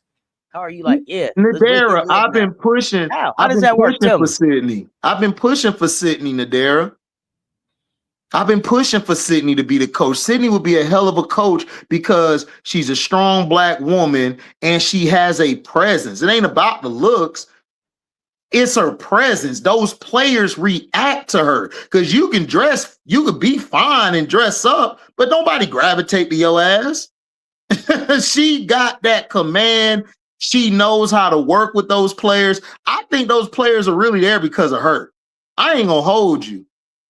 How are you like, yeah? Nadera, I've been pushing. How does that work? For Sydney. I've been pushing for Sydney, Nadera. I've been pushing for Sydney to be the coach. Sydney would be a hell of a coach because she's a strong Black woman and she has a presence. It ain't about the looks. It's her presence. Those players react to her because you could be fine and dress up, but nobody gravitate to your ass. She got that command. She knows how to work with those players. I think those players are really there because of her. I ain't gonna hold you.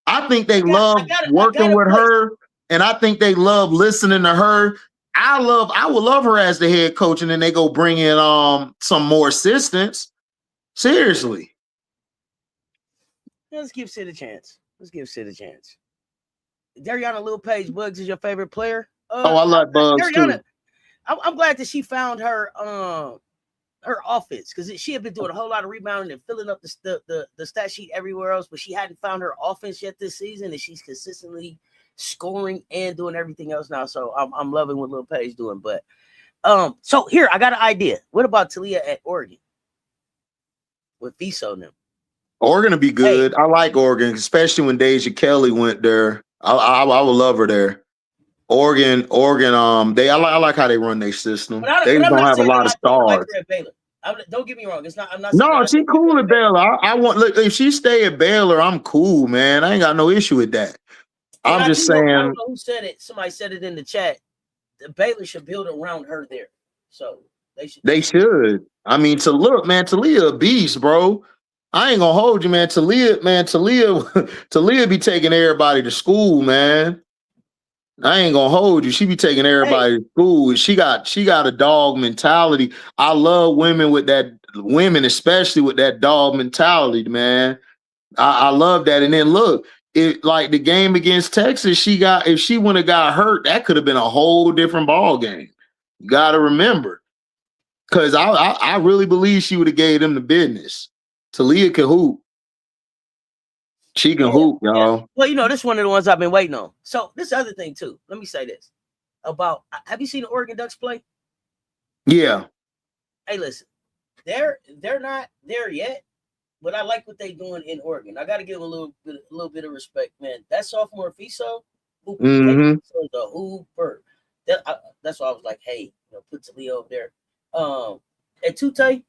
I think they love working with her, and I think they love listening to her. I would love her as the head coach, and then they go bring in some more assistants. Seriously. Let's give Sid a chance. Dariana Lil Page Bugs is your favorite player? I like Bugs too. I'm glad that she found her offense because she had been doing a whole lot of rebounding and filling up the stat sheet everywhere else, but she hadn't found her offense yet this season, and she's consistently scoring and doing everything else now. So I'm loving what Lil Page doing. But so here I got an idea. What about Talia at Oregon with Fiso and them? Oregon will be good. Hey. I like Oregon, especially when Deja Kelly went there. I would love her there. Oregon. I like how they run their system. But They I'm don't not have a saying lot of I don't like stars. her at Baylor. Don't get me wrong. I'm not saying No, I she don't like cool her at Baylor. I want look if she stay at Baylor, I'm cool, man. I ain't got no issue with that. But I'm just I don't saying know who said it. Somebody said it in the chat. The Baylor should build around her there. So they should. I mean, to look, man, Talia a beast, bro. I ain't gonna hold you, man. Talia be taking everybody to school, man. I ain't gonna hold you. She be taking everybody to school. She got a dog mentality. I love women especially with that dog mentality, man. I love that. And then look, it like the game against Texas, if she wouldn't have got hurt, that could have been a whole different ball game. You gotta remember. Cause I really believe she would have gave them the business. Talia can hoop. She can hoop, y'all. Yeah. Well, this is one of the ones I've been waiting on. So this other thing too. Let me say this about. Have you seen the Oregon Ducks play? Yeah. Hey, listen, they're not there yet, but I like what they're doing in Oregon. I got to give them a little bit of respect, man. That sophomore Fiso, the hooper. That's why I was like, hey, put Talia over there. And Tute,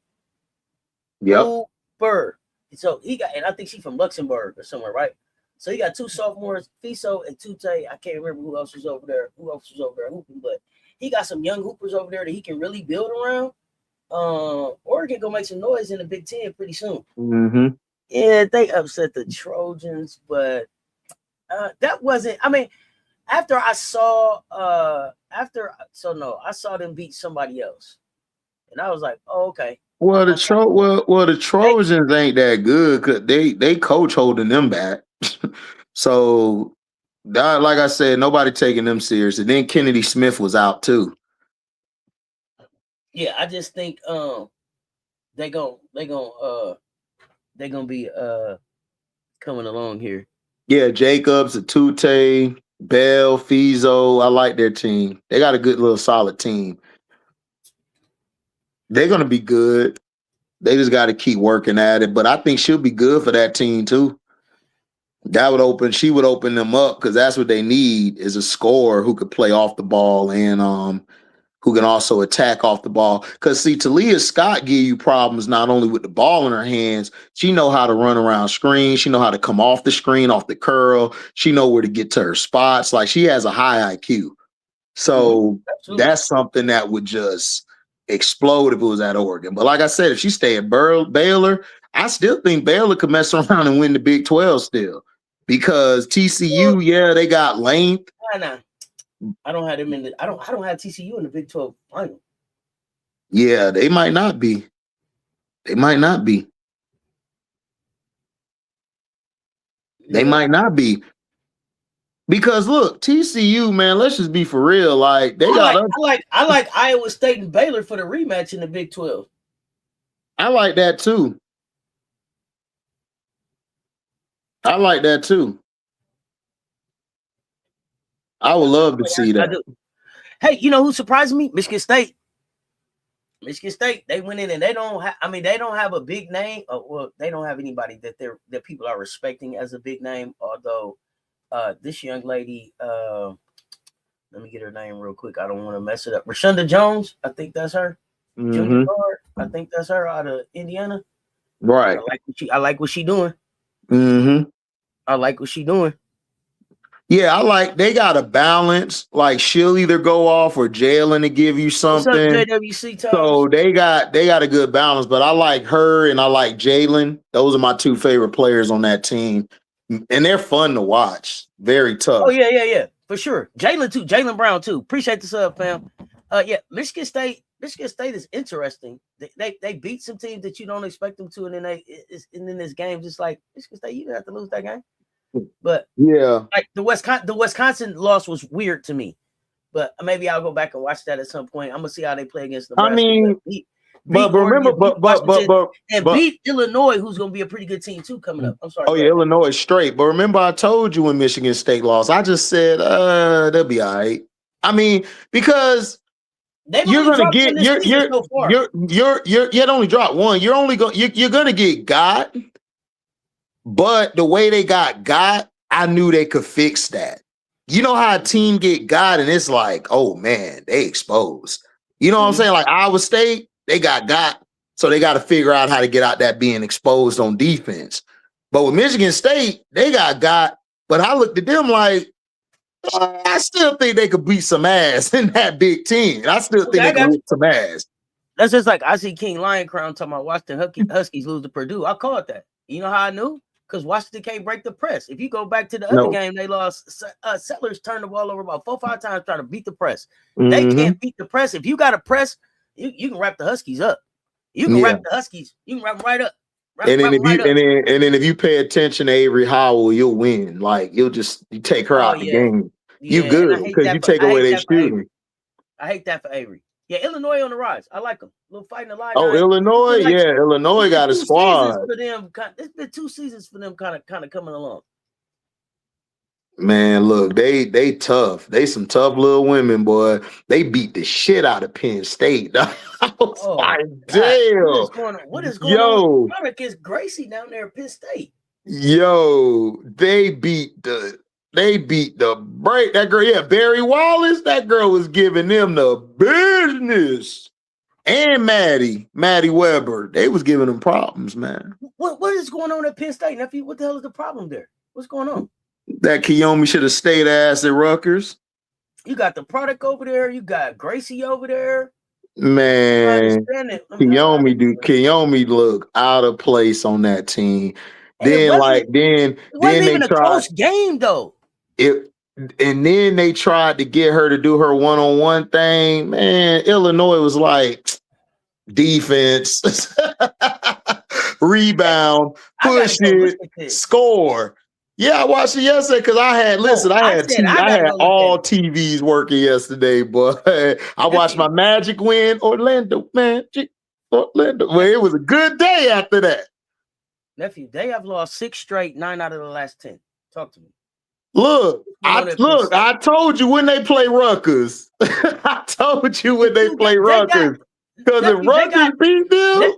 hooper. So he got, and I think she's from Luxembourg or somewhere, right? So he got two sophomores, Fiso and Tute. I can't remember who else was over there hooping, but he got some young hoopers over there that he can really build around. Oregon gonna make some noise in the Big Ten pretty soon. Mm-hmm. Yeah, they upset the Trojans, but that wasn't. I mean, I saw them beat somebody else, and I was like, oh, okay. Well, the Trojans ain't that good because they coach holding them back. So, like I said, nobody taking them serious. And then Kennedy Smith was out too. Yeah, I just think they gonna be coming along here. Yeah, Jacobs, Atute, Bell, Fizo. I like their team. They got a good little solid team. They're gonna be good. They just got to keep working at it. But I think she'll be good for that team too. She would open them up because that's what they need is a scorer who could play off the ball and who can also attack off the ball. Because see, Talia Scott give you problems not only with the ball in her hands, she know how to run around screens. She know how to come off the screen, off the curl. She know where to get to her spots. Like she has a high IQ. So that's something that would just explode if it was at Oregon. But like I said, if she stay at Baylor, I still think Baylor could mess around and win the Big 12 still. Because TCU, yeah, they got length. Nah. I don't have them in the. I don't have TCU in the Big 12 final. Yeah, they might not be. They might not be. Because look, TCU, man, let's just be for real. Like they got. I like Iowa State and Baylor for the rematch in the Big 12. I like that too. I would love to see that. I do. Hey, you know who surprised me? Michigan State. They went in and they don't have a big name. Well, they don't have anybody that people are respecting as a big name. Although this young lady, let me get her name real quick. I don't want to mess it up. Rashonda Jones, I think that's her. Mm-hmm. Junior guard, I think that's her out of Indiana. Right. I like what she doing. Mm-hmm. I like what she doing. Yeah, they got a balance. Like she'll either go off or Jalen to give you something. What's up, JWC Times? So they got a good balance. But I like her and I like Jalen. Those are my two favorite players on that team, and they're fun to watch. Very tough. Oh yeah, for sure. Jalen too. Jalen Brown too. Appreciate the sub, fam. Yeah, Michigan State is interesting. They beat some teams that you don't expect them to, and then this game just like Michigan State, you have to lose that game. But yeah, like the Wisconsin loss was weird to me. But maybe I'll go back and watch that at some point. I'm gonna see how they play against Nebraska. I mean, beat Illinois, who's gonna be a pretty good team too coming up. I'm sorry. Oh yeah, Illinois is straight. But remember, I told you when Michigan State lost, I just said they'll be all right. I mean, because you're gonna get you're only dropped one. You're gonna get got. But the way they got, I knew they could fix that. you know how a team get got and it's like, oh man, they exposed. You know what I'm saying? Like Iowa State, they got, so they got to figure out how to get out that being exposed on defense. But with Michigan State, they got, but I looked at them like, I still think they could beat some ass in that Big Ten. I still think they could whoop some ass. That's just like I see King Lion Crown talking about Washington Huskies lose to Purdue. I called that. You know how I knew? Because Washington can't break the press. If you go back to the other game, they lost. Settlers turned the ball over about 4 or 5 times trying to beat the press. They can't beat the press. If you got a press, you can wrap the Huskies up. You can wrap the Huskies. You can wrap them right up. And then if you pay attention to Avery Howell, you'll win. Like you take her out the game. You good because you take away their shooting. I hate that for Avery. Yeah, Illinois on the rise. I like them. A little fighting the line. Oh, Illinois, like, Illinois got a squad. For them, it's been 2 seasons for them, kind of coming along. Man, look, they tough. They some tough little women, boy. They beat the shit out of Penn State. I was like, damn. What is going on? Against Gracie down there at Penn State. Yo, they beat the break. That girl, Barry Wallace. That girl was giving them the business. And Maddie Weber, they was giving them problems, man. What is going on at Penn State, nephew? What the hell is the problem there? What's going on? That Kiyomi should have stayed ass at Rutgers. You got the product over there. You got Gracie over there. Man, Kiyomi look out of place on that team. And then they tried a close game though. And then they tried to get her to do her one-on-one thing. Man, Illinois was like defense, rebound, push it, score. Yeah, I watched it yesterday because I had all TVs working yesterday, but I watched my Magic win. Orlando. Well, it was a good day after that. Nephew, they have lost 6 straight, 9 out of the last 10. Talk to me. Look, I told you when they play Rutgers. I told you when they play Rutgers. Because if Rutgers beat them,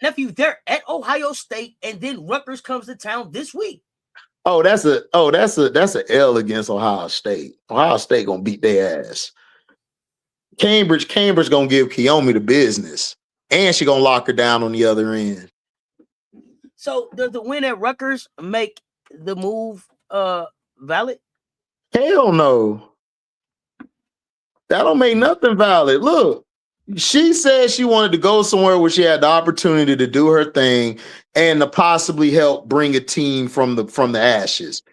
nephew, they're at Ohio State, and then Rutgers comes to town this week. That's a L against Ohio State. Ohio State gonna beat their ass. Cambridge gonna give Kiyomi the business, and she gonna lock her down on the other end. So does the win at Rutgers make the move valid? Hell no. That don't make nothing valid. Look. She said she wanted to go somewhere where she had the opportunity to do her thing and to possibly help bring a team from the ashes.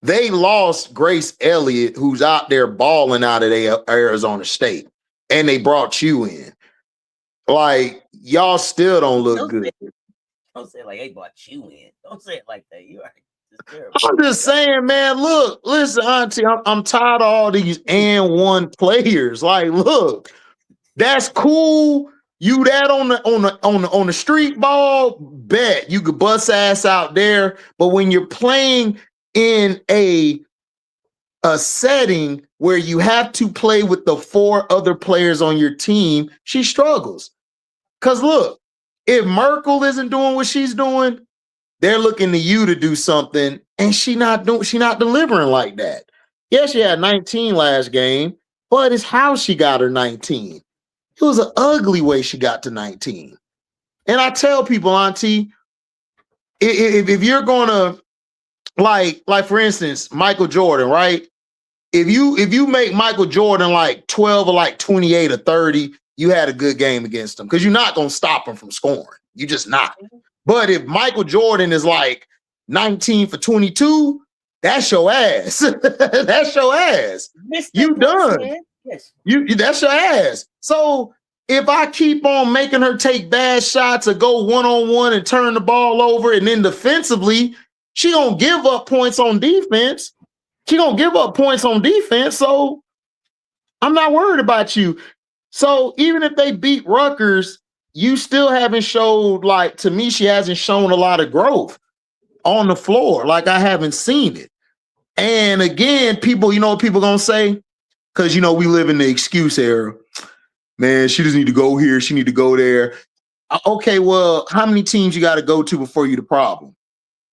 They lost Grace Elliott, who's out there balling out of Arizona State, and they brought you in. Like, y'all still don't look good. Don't say it like they brought you in. Don't say it like that. You are I'm just saying, man, look, listen, Auntie, I'm tired of all these and one players. Like, look. That's cool. You that on the street ball, bet you could bust ass out there. But when you're playing in a setting where you have to play with the 4 other players on your team, she struggles. Because look, if Merkel isn't doing what she's doing, they're looking to you to do something, and she not delivering like that. Yeah, she had 19 last game, but it's how she got her 19. It was an ugly way she got to 19. And I tell people, Auntie, if you're gonna like for instance, Michael Jordan, right? If you make Michael Jordan like 12 or like 28 or 30, you had a good game against him because you're not gonna stop him from scoring. You're just not. But if Michael Jordan is like 19 for 22, that's your ass. That's your ass. You done. Yes. That's your ass. So if I keep on making her take bad shots or go one-on-one and turn the ball over, and then defensively, she gonna give up points on defense. So I'm not worried about you. So even if they beat Rutgers, you still haven't showed, like, to me, she hasn't shown a lot of growth on the floor. Like, I haven't seen it. And again, people, you know what people gonna say? Because, you know, we live in the excuse era. Man, she doesn't need to go here. She need to go there. Okay, well, how many teams you got to go to before you the problem?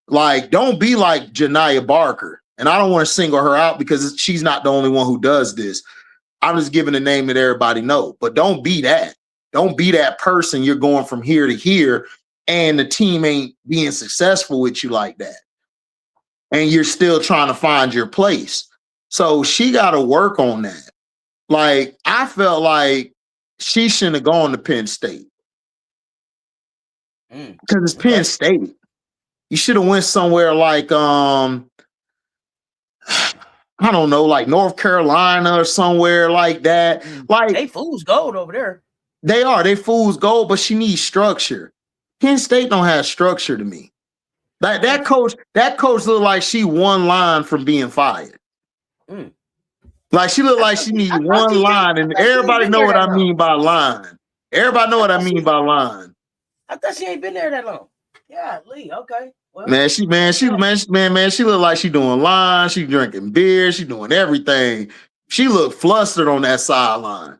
Like, don't be like Janiyah Barker. and I don't want to single her out because she's not the only one who does this. I'm just giving a name that everybody know, but don't be that. Don't be that person. You're going from here to here and the team ain't being successful with you like that. And you're still trying to find your place. So she got to work on that. Like, I felt like she shouldn't have gone to Penn State. Because it's Penn State. You should have went somewhere like, I don't know, like North Carolina or somewhere like that. Like, they fool's gold over there. They fool's gold, but she needs structure. Penn State don't have structure to me. Like that coach looked like she one line from being fired. Like she looked like she needs one line, and everybody know what I mean by line. Everybody know what I mean by line. I thought she ain't been there that long. Yeah, Lee. Okay. Well, Man, she look like she doing lines, she drinking beer, she doing everything. She looked flustered on that sideline.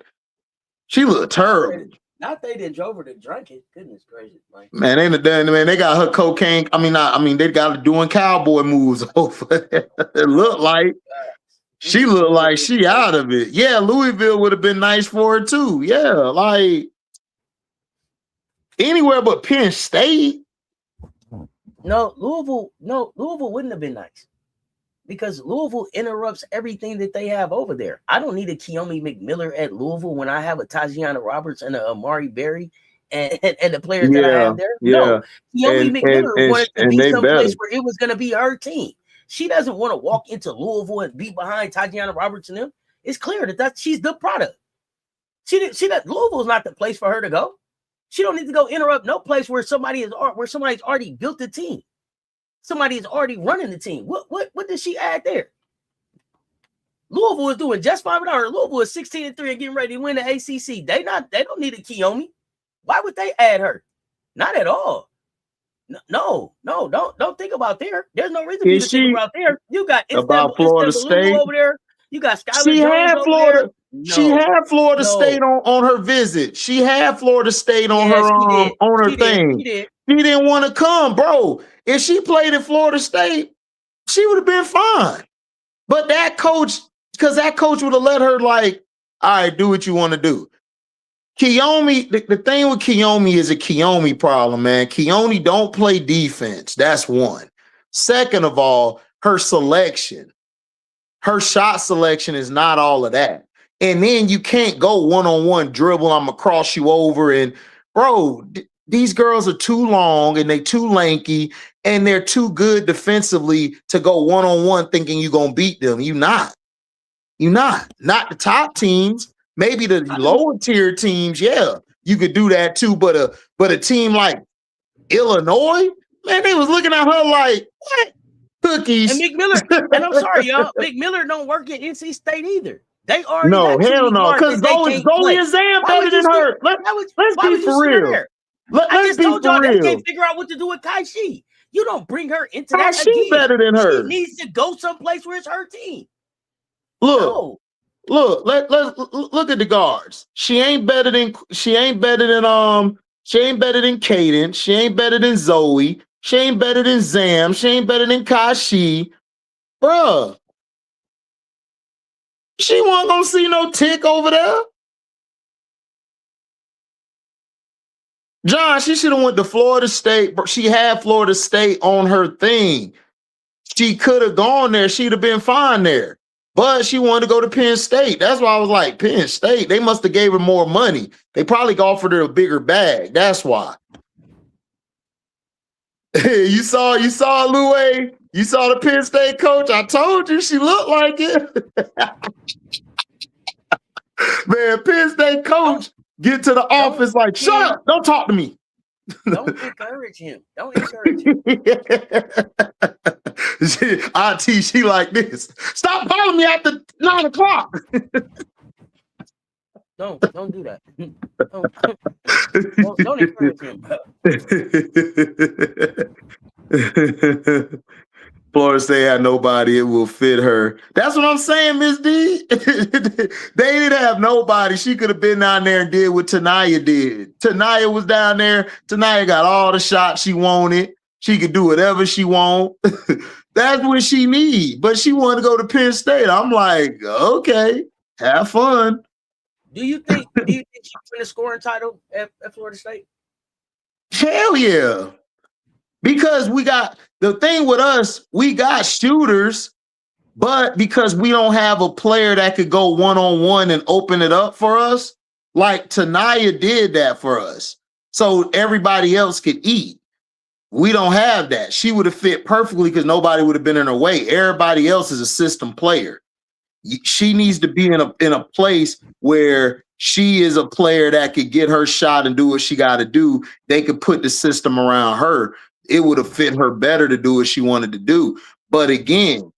She looked terrible. Not they didn't drove her to drink it. Goodness gracious, man. They got her cocaine. They got her doing cowboy moves over. It looked like she looked like she out of it. Yeah, Louisville would have been nice for her too. Yeah, like anywhere but Penn State. No, Louisville wouldn't have been nice because Louisville interrupts everything that they have over there. I don't need a Keomi McMiller at Louisville when I have a Tajiana Roberts and a Amari Berry and the players that I have there. No, Keomi McMiller wanted to be someplace where it was going to be her team. She doesn't want to walk into Louisville and be behind Tajiana Roberts and them. It's clear that she's the product. Louisville's not the place for her to go. She don't need to go interrupt no place where somebody's already built the team. Somebody is already running the team. What did she add there? Louisville is doing just fine without her. Louisville is 16-3 and getting ready to win the ACC. They don't need a Keomi. Why would they add her? Not at all. No, don't think about there. There's no reason for you to think about there. You got about Florida State over there. You got Skylar Jones over there. No, she had Florida State on her visit. She had Florida State on her thing. She didn't want to come, bro. If she played at Florida State, she would have been fine. But that coach, because that coach would have let her like, all right, do what you want to do. Keomi, the thing with Keomi is a Keomi problem, man. Keomi don't play defense. That's one. Second of all, her selection, her shot selection is not all of that. And then you can't go one-on-one dribble. I'm going to cross you over. And, bro, these girls are too long and they too lanky and they're too good defensively to go one-on-one thinking you're going to beat them. You're not. Not the top teams. Maybe the lower tier teams, yeah, you could do that too. But a team like Illinois, man, they was looking at her like, what? Cookies. And McMiller, and I'm sorry, y'all, McMiller don't work at NC State either. They are hell no, because Zoe and Zam better than her. Let's be for real. I just told y'all they can't figure out what to do with Kai-Shi. You don't bring her into that again. She's better than her. She needs to go someplace where it's her team. Look, let's look at the guards. She ain't better than Kaden. She ain't better than Zoe. She ain't better than Zam. She ain't better than Kai-Shi. Bruh. She wasn't gonna see no tick over there. John, she should have went to Florida State. She had Florida State on her thing. She could have gone there. She'd have been fine there. But she wanted to go to Penn State. That's why I was like, Penn State, they must have gave her more money. They probably offered her a bigger bag. That's why. You saw Louie? You saw the Penn State coach? I told you she looked like it. Man, Penn State coach get to the office like, shut up, don't talk to me. Don't encourage him. Don't encourage him. Auntie, she like this. Stop calling me after 9 o'clock. Don't do that. Don't encourage him. Florida State had nobody. It will fit her. That's what I'm saying, Miss D. They didn't have nobody. She could have been down there and did what Tanaya did. Tanaya was down there. Tanaya got all the shots she wanted. She could do whatever she want. That's what she need. But she wanted to go to Penn State. I'm like, okay, have fun. Do you think she win the scoring title at Florida State? Hell yeah. Because we got the thing with us, we got shooters, but because we don't have a player that could go one-on-one and open it up for us, like Tanaya did that for us. So everybody else could eat. We don't have that. She would have fit perfectly because nobody would have been in her way. Everybody else is a system player. She needs to be in a place where she is a player that could get her shot and do what she got to do. They could put the system around her. It would have fit her better to do what she wanted to do. But again,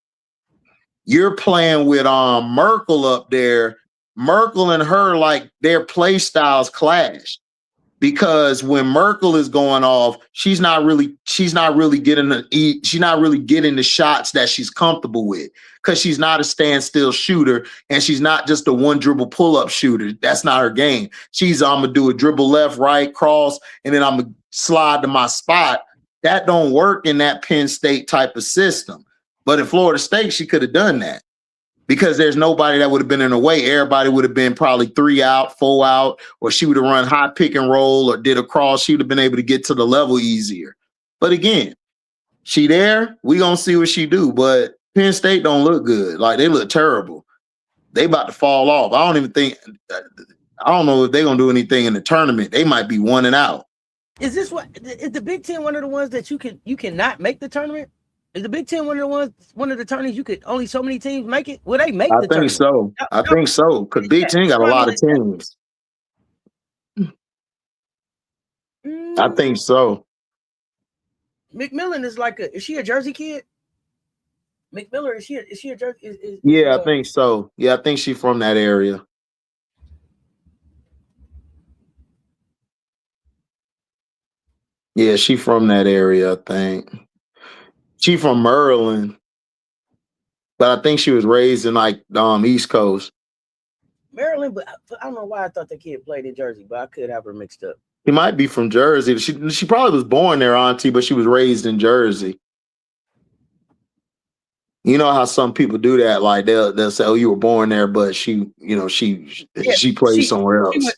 you're playing with Merkel up there. Merkel and her, like, their play styles clash. Because when Merkel is going off, she's not really getting the shots that she's comfortable with, because she's not a standstill shooter and she's not just a one dribble pull-up shooter. That's not her game. She's I'm gonna do a dribble left, right, cross, and then I'm gonna slide to my spot. That don't work in that Penn State type of system. But in Florida State, she could have done that. Because there's nobody that would have been in her way. Everybody would have been probably 3 out, 4 out, or she would have run high pick and roll or did a cross. She would have been able to get to the level easier. But again, she there. We gonna see what she do. But Penn State don't look good. Like, they look terrible. They about to fall off. I don't know if they're gonna do anything in the tournament. They might be 1 and out. Is the Big Ten one of the ones that you cannot make the tournament? Is the Big Ten one of the tournaments you could only so many teams make it? Well, they make the tournament. I think so. Because Big Ten got a lot of teams. I think so. McMillan is she a Jersey kid? McMillan, is she a Jersey? Yeah, I think so. Yeah, I think she's from that area. Yeah, she from that area, I think. She from Maryland, but I think she was raised in like East Coast. Maryland, but I don't know why I thought the kid played in Jersey, but I could have her mixed up. She might be from Jersey. She probably was born there, Auntie, but she was raised in Jersey. You know how some people do that? Like they'll say, "Oh, you were born there," but she played somewhere else.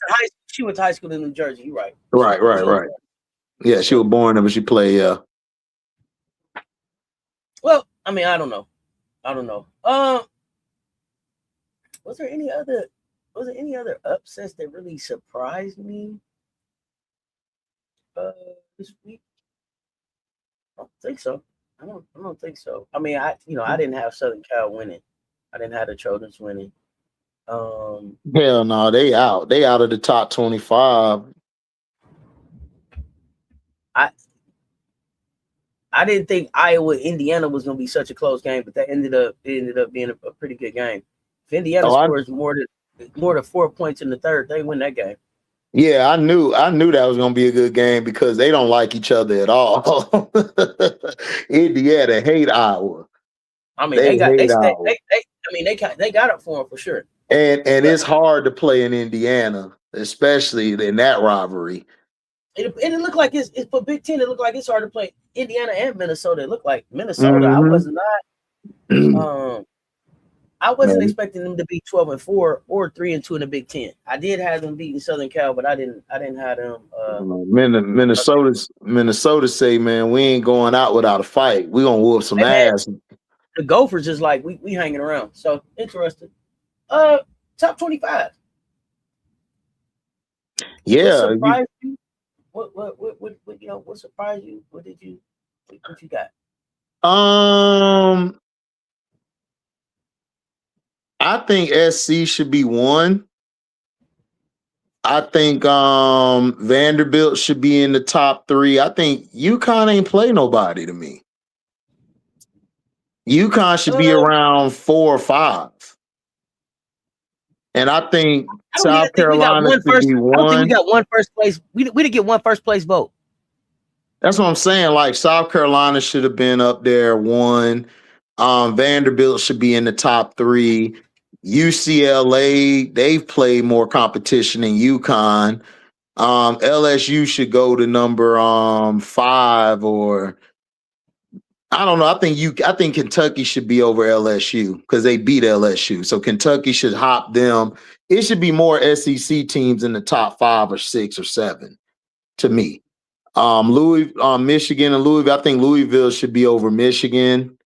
She went to high school in New Jersey. You're right. Right. Yeah, she was born there, but she played. Yeah. Well, I mean, I don't know. Was there any other upsets that really surprised me this week? I don't think so. I don't think so. I mean, I didn't have Southern Cal winning. I didn't have the Trojans winning. Hell no, they out. They out of the top 25. I didn't think Iowa Indiana was going to be such a close game, but that ended up being a pretty good game. If Indiana scores more than 4 points in the third, they win that game. Yeah, I knew that was going to be a good game because they don't like each other at all. Indiana hate Iowa. I mean, they got it for them for sure. And it's hard to play in Indiana, especially in that rivalry. And it looked like it's for Big Ten. It looked like it's hard to play Indiana and Minnesota. It looked like Minnesota. Mm-hmm. I wasn't expecting them to be 12-4 or 3-2 in the Big Ten. I did have them beating Southern Cal, but I didn't have them. Minnesota say, man, we ain't going out without a fight. We gonna whoop some ass. The Gophers is like we hanging around. So interesting. Top 25. Yeah. What surprised you? What surprised you? What you got? I think SC should be 1. I think Vanderbilt should be in the top 3. I think UConn ain't play nobody to me. UConn should be around 4 or 5. And I think South Carolina should be 1. I don't think we got one first place. We didn't get one first place vote. That's what I'm saying. Like, South Carolina should have been up there 1. Vanderbilt should be in the top 3. UCLA, they've played more competition than UConn. LSU should go to number 5, or I don't know. I think Kentucky should be over LSU because they beat LSU. So Kentucky should hop them. It should be more SEC teams in the top 5 or 6 or 7 to me. Michigan and Louisville. I think Louisville should be over Michigan.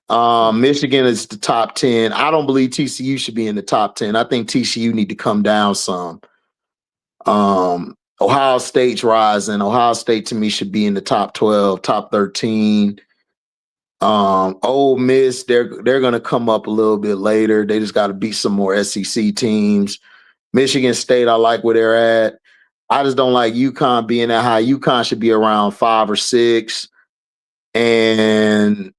Michigan is the top 10. I don't believe TCU should be in the top 10. I think TCU need to come down some. Ohio State's rising. Ohio State to me should be in the top 12, top 13. Ole Miss, they're gonna come up a little bit later. They just got to beat some more SEC teams. Michigan State, I like where they're at. I just don't like UConn being that high. UConn should be around 5 or 6, and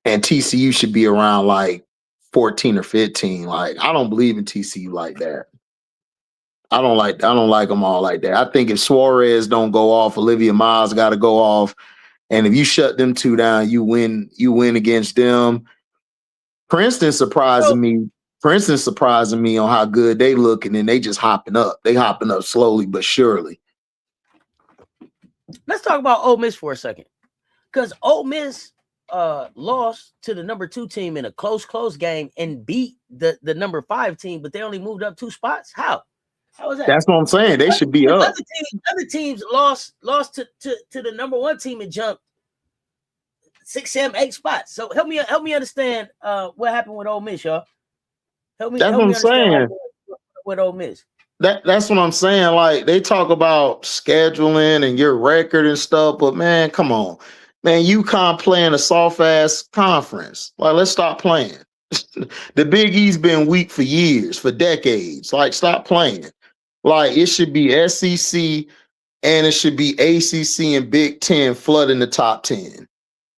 TCU should be around like 14 or 15. Like, I don't believe in TCU like that. I don't like them all like that. I think if Suarez don't go off, Olivia Miles got to go off. And if you shut them two down, you win against them. Princeton surprising me on how good they look, and then they just hopping up. They hopping up slowly but surely. Let's talk about Ole Miss for a second. Because Ole Miss lost to the number 2 team in a close game and beat the number 5 team, but they only moved up 2 spots. How was that? That's what I'm saying. They should be up. Other teams lost to the number 1 team and jumped 6, 7, 8 spots. So help me understand what happened with Ole Miss, y'all. That's what I'm saying. With Ole Miss. That's what I'm saying. Like, they talk about scheduling and your record and stuff, but man, come on. Man, UConn playing a soft-ass conference. Like, let's stop playing. The Big East been weak for years, for decades. Like, stop playing. Like, it should be SEC and it should be ACC and Big Ten flooding the top 10.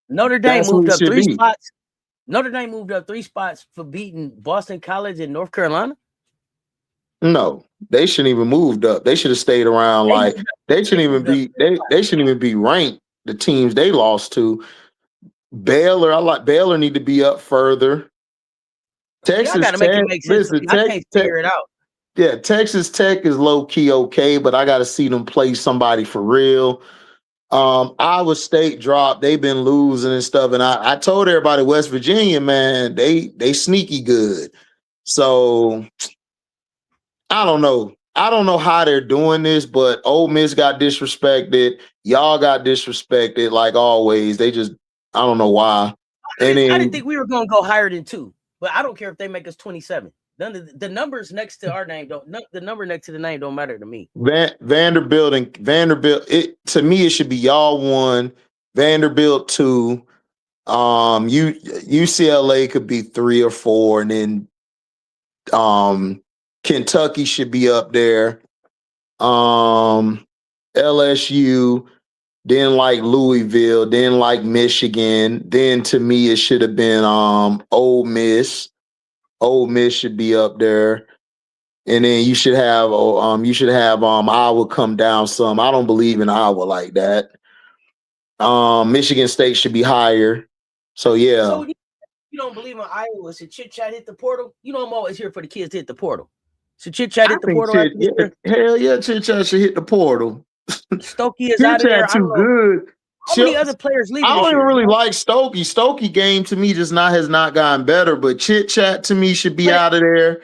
Notre Dame moved up 3 spots. Notre Dame moved up 3 spots for beating Boston College in North Carolina. No, they shouldn't even moved up. They should have stayed around. They shouldn't even be ranked. The teams they lost to. Baylor, Baylor need to be up further. Texas Tech, make it make sense. Listen, I can't figure it out. Yeah, Texas Tech is low key okay, but I got to see them play somebody for real. Iowa State dropped. They've been losing and stuff, and I told everybody West Virginia, man, they sneaky good. So I don't know. I don't know how they're doing this, but Ole Miss got disrespected. Y'all got disrespected like always. They just, I don't know why. I didn't think we were going to go higher than 2, but I don't care if they make us 27. The numbers next to our name the number next to the name don't matter to me. Vanderbilt, to me, it should be y'all 1, Vanderbilt 2, UCLA could be 3 or 4, and then Kentucky should be up there. LSU, then like Louisville, then like Michigan. Then to me, it should have been Ole Miss. Ole Miss should be up there. And then you should have Iowa come down some. I don't believe in Iowa like that. Michigan State should be higher. So yeah. So you don't believe in Iowa? So Chit Chat hit the portal. You know I'm always here for the kids to hit the portal. So Chit Chat hit the portal. Hell yeah, Chit Chat should hit the portal. Stokey is out of there. Too good. How many other players leaving? I don't even really like Stokey. Stokey game to me just has not gotten better, but Chit Chat to me should be out of there.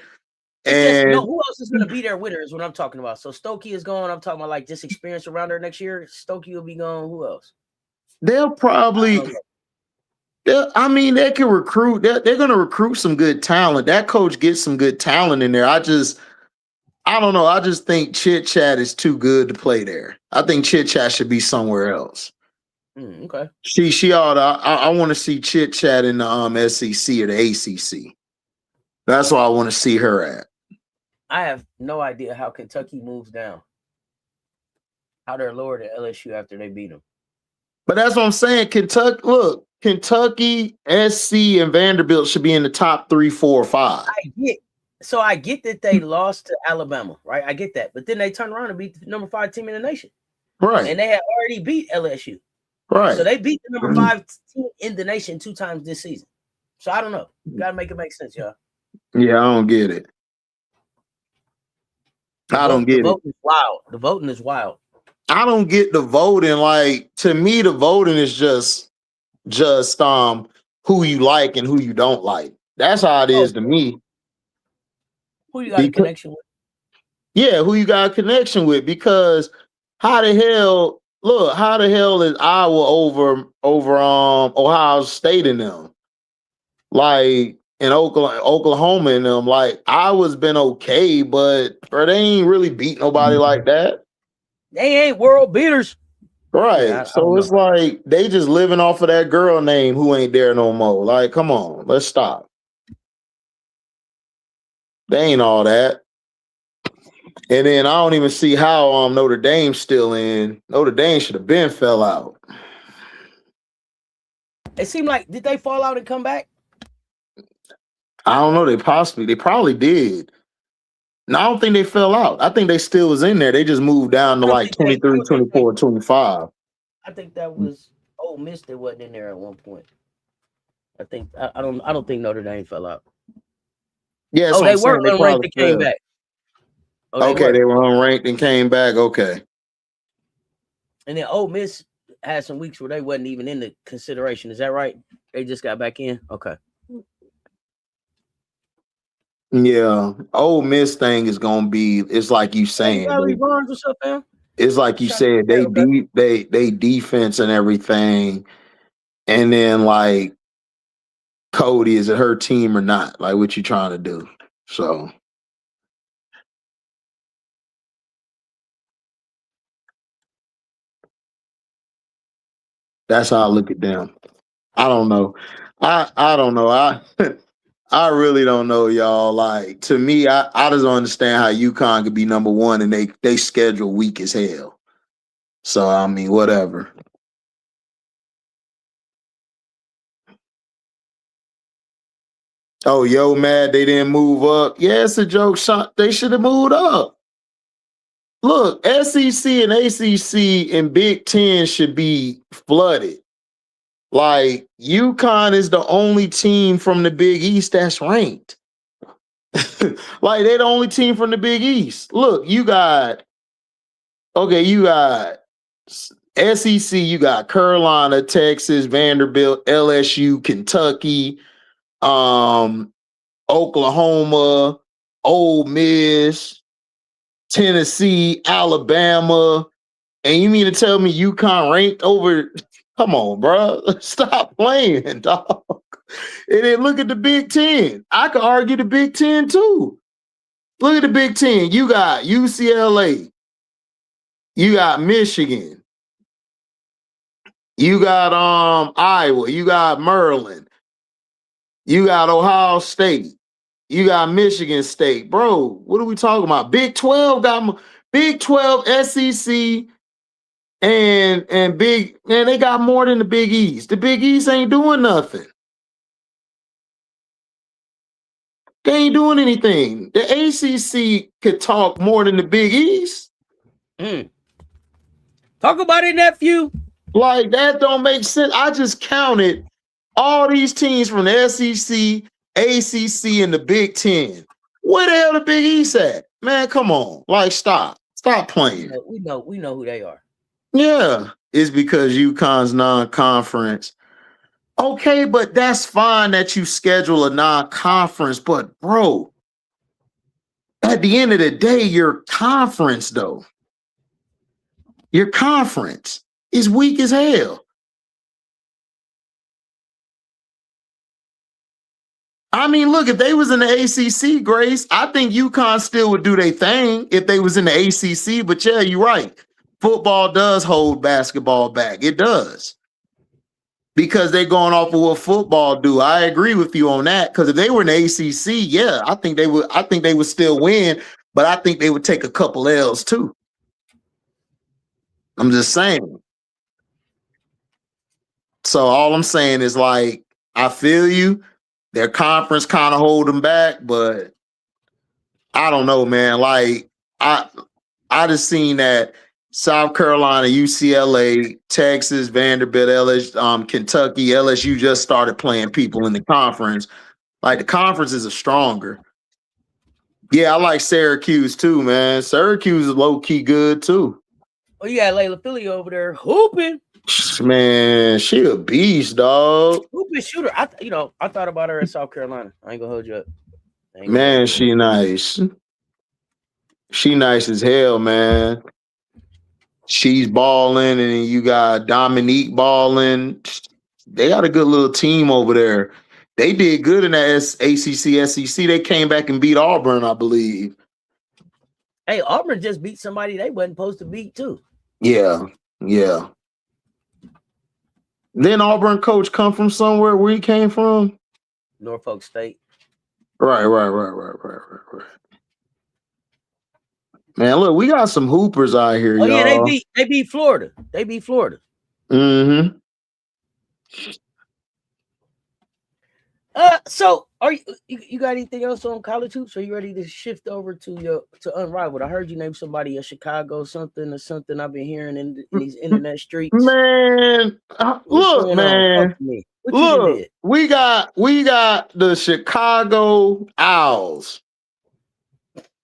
And who else is going to be there with her is what I'm talking about. So Stokey is gone. I'm talking about like just experience around her next year. Stokey will be gone. Who else? They'll probably. They can recruit. They're going to recruit some good talent. That coach gets some good talent in there. I don't know. I just think Chit Chat is too good to play there. I think Chit Chat should be somewhere else. Okay. She ought to. I want to see Chit Chat in the SEC or the ACC. That's where I want to see her at. I have no idea how Kentucky moves down. How they're lower to LSU after they beat them. But that's what I'm saying. Kentucky, SC, and Vanderbilt should be in the top 3, 4, or 5. I get that they lost to Alabama, right? I get that. But then they turned around and beat the number 5 team in the nation. Right. And they had already beat LSU. Right. So they beat the number 5 team in the nation 2 times this season. So I don't know. You got to make it make sense, y'all. Yeah, I don't get it. The voting is wild. The voting is wild. I don't get the voting. Like, to me, the voting is just just who you like and who you don't like. That's how it is to me. Who you got a connection with? Yeah, who you got a connection with? Because how the hell is Iowa over Ohio State in them? Like in Oklahoma and them, like Iowa's been okay, but they ain't really beat nobody like that. They ain't world beaters. Right. Yeah, So it's like they just living off of that girl name who ain't there no more. Like, come on, let's stop. They ain't all that. And then I don't even see how Notre Dame's still in. Notre Dame should have been fell out. It seemed like, did they fall out and come back? I don't know. They probably did. No, I don't think they fell out. I think they still was in there. They just moved down to like 23, 24, 25. I think that was Ole Miss that wasn't in there at one point. I think I don't think Notre Dame fell out. Yeah, they were unranked and came back. Okay, they were unranked and came back. Okay. And then Ole Miss had some weeks where they wasn't even in the consideration. Is that right? They just got back in? Okay. Yeah. Ole Miss thing is gonna be, it's like you saying. Hey, Barnes, what's up, man? It's like you said, they defense and everything. And then like Cody, is it her team or not? Like what you trying to do? So that's how I look at them. I don't know. I don't know. I really don't know, y'all. Like to me, I just don't understand how UConn could be number one and they schedule weak as hell. So I mean, whatever. Oh, yo, mad they didn't move up. Yeah, it's a joke shot. They should have moved up. Look, SEC and ACC and Big Ten should be flooded. Like UConn is the only team from the Big East that's ranked. Like they're the only team from the Big East. Look, you got SEC, you got Carolina, Texas, Vanderbilt, LSU, Kentucky, Oklahoma, Ole Miss, Tennessee, Alabama, and you mean to tell me UConn ranked over? Come on, bro. Stop playing, dog. And then look at the Big Ten. I could argue the Big Ten too. Look at the Big Ten. You got UCLA. You got Michigan. You got Iowa. You got Maryland. You got Ohio State. You got Michigan State. Bro, what are we talking about? Big 12 got Big 12, SEC, and Big, man, they got more than the Big East. The Big East ain't doing nothing. They ain't doing anything. The ACC could talk more than the Big East. Talk about it, nephew. Like, that don't make sense. I just counted all these teams from the SEC, ACC, and the Big Ten. Where the hell the Big East at? Man, come on. Like, stop. Stop playing. We know who they are. Yeah. It's because UConn's non-conference. Okay, but that's fine that you schedule a non-conference, but bro, at the end of the day, your conference, though, your conference is weak as hell. I mean, look, if they was in the ACC, Grace, I think UConn still would do their thing if they was in the ACC. But yeah, you're right. Football does hold basketball back. It does. Because they're going off of what football do. I agree with you on that. Because if they were in the ACC, yeah, I think they would still win, but I think they would take a couple L's too. I'm just saying. So all I'm saying is, like, I feel you. Their conference kind of hold them back, but I don't know, man. Like, I just seen that South Carolina, UCLA, Texas, Vanderbilt, LSU, Kentucky, LSU just started playing people in the conference. Like, the conferences are stronger. Yeah, I like Syracuse too, man. Syracuse is low-key good too. Oh, you got Layla Philly over there hooping. Man, she a beast, dog. Hooping shooter. I thought about her in South Carolina. I ain't gonna hold you up. Man, she nice. She nice as hell, man. She's balling, and you got Dominique balling. They got a good little team over there. They did good in that ACC, SEC. They came back and beat Auburn, I believe. Hey, Auburn just beat somebody they wasn't supposed to beat too. Yeah. Then Auburn coach come from somewhere where he came from? Norfolk State. Right. Man, look, we got some hoopers out here, y'all. Yeah, they beat Florida. Mm-hmm. So are you got anything else on college hoops? Are you ready to shift over to Unrivaled? I heard you name somebody in Chicago something I've been hearing in these internet streets. Man, look, man. Look, we got the Chicago Owls.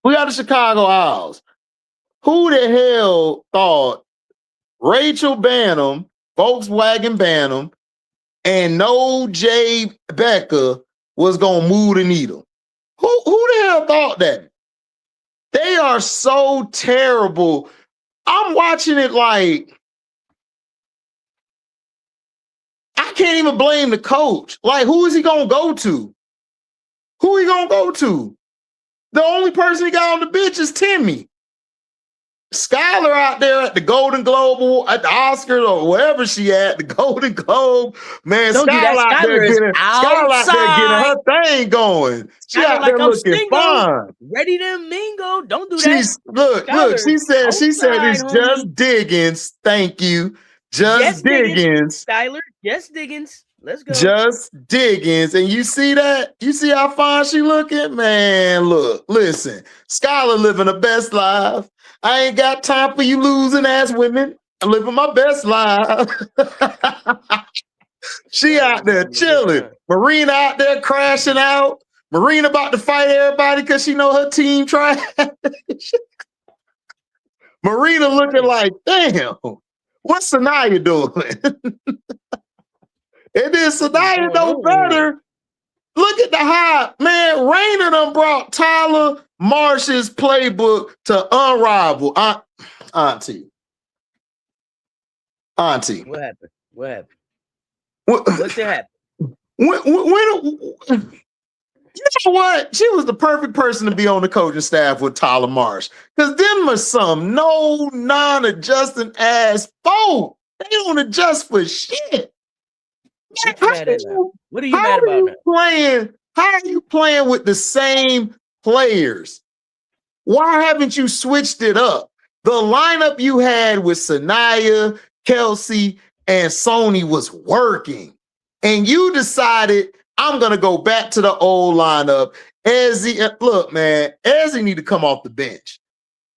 We got the Chicago Owls. Who the hell thought Rachel Banham, Volkswagen Banham, and No Jay Becker was gonna move the needle? Who the hell thought that? They are so terrible. I'm watching it like I can't even blame the coach. Like, who is he gonna go to? Who he gonna go to? The only person he got on the bench is Timmy. Skylar out there at the Golden Globe, at the Oscars, or wherever she at, the Golden Globe. Man, Skylar out there getting her thing going. She out there looking fine. Ready to mingle. Don't do that. Look, she said it's just Diggins. Thank you. Just Diggins. Skylar, just Diggins. Let's go. Just Diggins. And you see that? You see how fine she looking? Man, look, listen. Skylar living her best life. I ain't got time for you losing ass women. I'm living my best life. She out there chilling. Marina out there crashing out. Marina about to fight everybody because she know her team trash. Marina looking like, damn, what's Sanaya doing? And then Sanaya know better. Look at the hype. Man, Raina done brought Tyler Marsh's playbook to Unrivaled. Auntie. What happened? What's that happen? You know what? She was the perfect person to be on the coaching staff with Tyler Marsh. Because them are some non-adjusting ass folk. They don't adjust for shit. What are you mad about now? How are you playing with the same players? Why haven't you switched it up? The lineup you had with Sanaya, Kelsey, and Sony was working. And you decided, I'm going to go back to the old lineup. Ezzy, look, man, Ezzy need to come off the bench.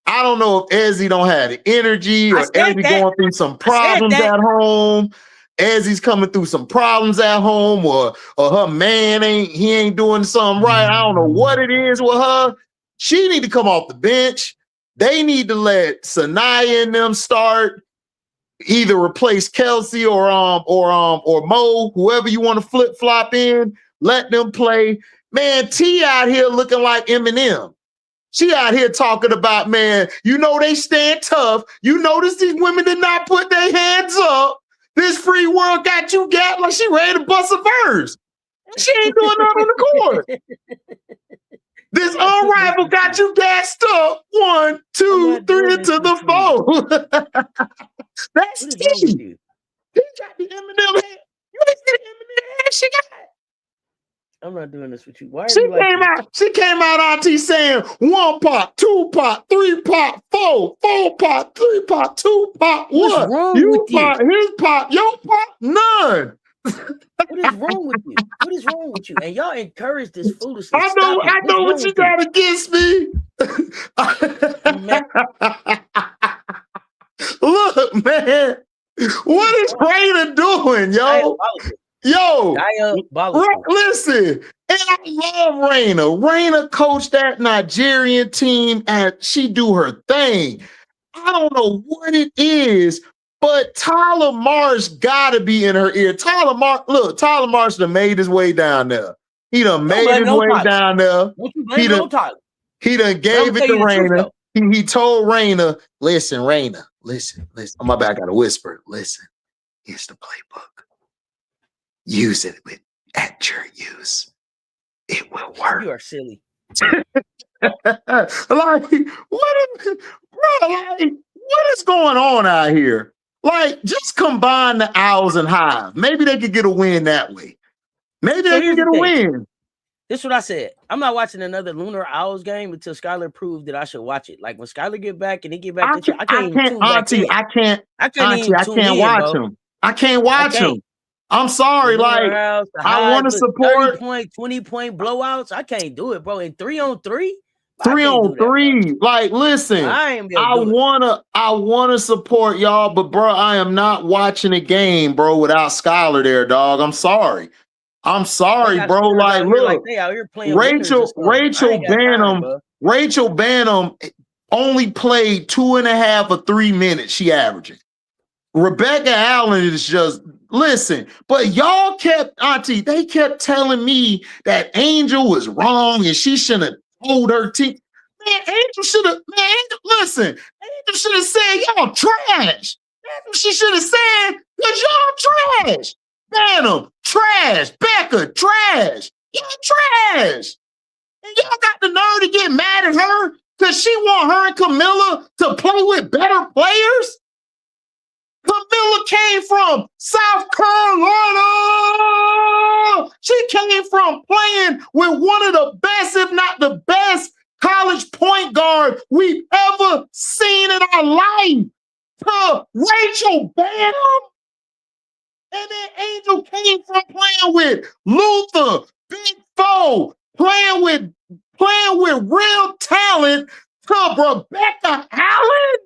I don't know if Ezzy don't have the energy or Ezzy going through some problems at home. Ezzy's coming through some problems at home, or her man ain't doing something right. I don't know what it is with her. She need to come off the bench. They need to let Sanaya and them start. Either replace Kelsey or Mo, whoever you want to flip-flop in, let them play. Man, T out here looking like Eminem. She out here talking about, man, you know they stand tough. You notice these women did not put their hands up. This free world got you like she ready to bust a verse. She ain't doing nothing on the court. This Unrivaled got you gassed up. 1, 2, 3 into the 4. That's T. He got the Eminem head. You ain't see the Eminem head she got. I'm not doing this with you. Why She came out, Auntie, saying 1 pot, 2 pot, 3 pot, 4 pot, 3 pot, 2 pot. What's wrong with you? His pot, your pot, none. What is wrong with you? What is wrong with you? And y'all encourage this foolishness. I know what you got against me. Look, man. What is Raina doing, yo? Listen, and I love Raina. Raina coached that Nigerian team and she do her thing. I don't know what it is, but Tyler Marsh gotta be in her ear. Tyler Marsh done made his way down there. He done made his way down there. Don't you blame it on Tyler. He done gave it to Raina. He told Raina, listen, Raina, listen. Oh, my bad, I gotta whisper. Listen, here's the playbook. Use it at your use. It will work. You are silly. What is going on out here? Like, just combine the Owls and Hive. Maybe they could get a win that way. Maybe they can get a win. This is what I said. I'm not watching another Lunar Owls game until Skylar proved that I should watch it. Like when Skylar get back and he get back, I can't watch him. I can't watch him. I'm sorry. Like, I want to support 20-point blowouts. I can't do it, bro. In 3-on-3. 3-on-3. Like, listen, I wanna support y'all, but bro, I am not watching a game, bro, without Skylar there, dog. I'm sorry, bro. Like, look, Rachel Banham only played 2.5 or 3 minutes. She averaging. Rebecca Allen is just but y'all they kept telling me that Angel was wrong and she shouldn't have told her team. Man, Angel should have said y'all trash. That's what she should have said, because y'all trash. Banham, trash. Becca, trash. Y'all trash. And y'all got the nerve to get mad at her because she want her and Camilla to play with better players? Camilla came from South Carolina. She came from playing with one of the best, if not the best, college point guard we've ever seen in our life. To Rachel Banham. And then Angel came from playing with Luther, Big Foe, playing with real talent, to Rebecca Allen.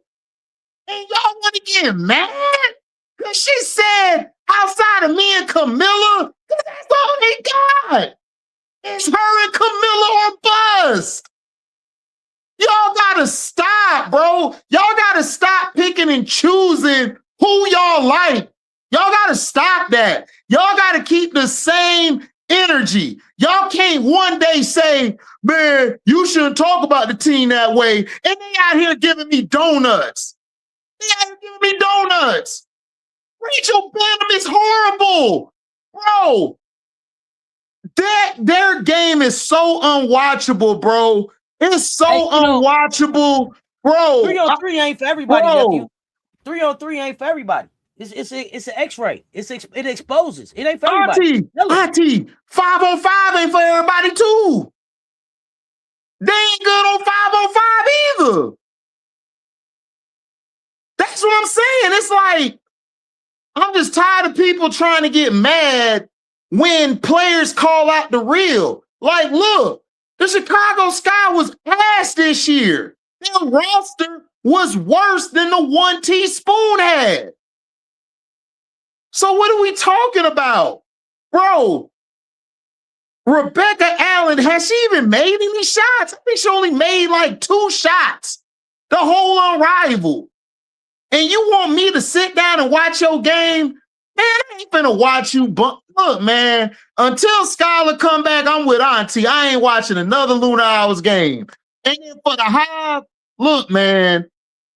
And y'all want to get mad? Because she said, outside of me and Camilla, that's all they got. It's her and Camilla or bust. Y'all gotta stop, bro. Y'all gotta stop picking and choosing who y'all like. Y'all gotta stop that. Y'all gotta keep the same energy. Y'all can't one day say, man, you shouldn't talk about the team that way, and they out here giving me donuts. Rachel Banham is horrible, bro. Their game is so unwatchable, bro. It's so unwatchable, bro. 3-on-3 ain't for everybody, nephew. 3-on-3 ain't for everybody. It's an X-ray. It exposes. It ain't for everybody. Auntie, 5-on-5 ain't for everybody too. They ain't good on 5-on-5 either. That's what I'm saying. It's like, I'm just tired of people trying to get mad when players call out the real. Like, look, the Chicago Sky was ass this year. Their roster was worse than the one Teaspoon had. So what are we talking about? Bro, Rebecca Allen, has she even made any shots? I think she only made like 2 shots. The whole unrivaled. And you want me to sit down and watch your game? Man, I ain't finna watch you. Look, man, until Skylar come back, I'm with Auntie. I ain't watching another Lunar Owls game. And then for the Hive, look, man,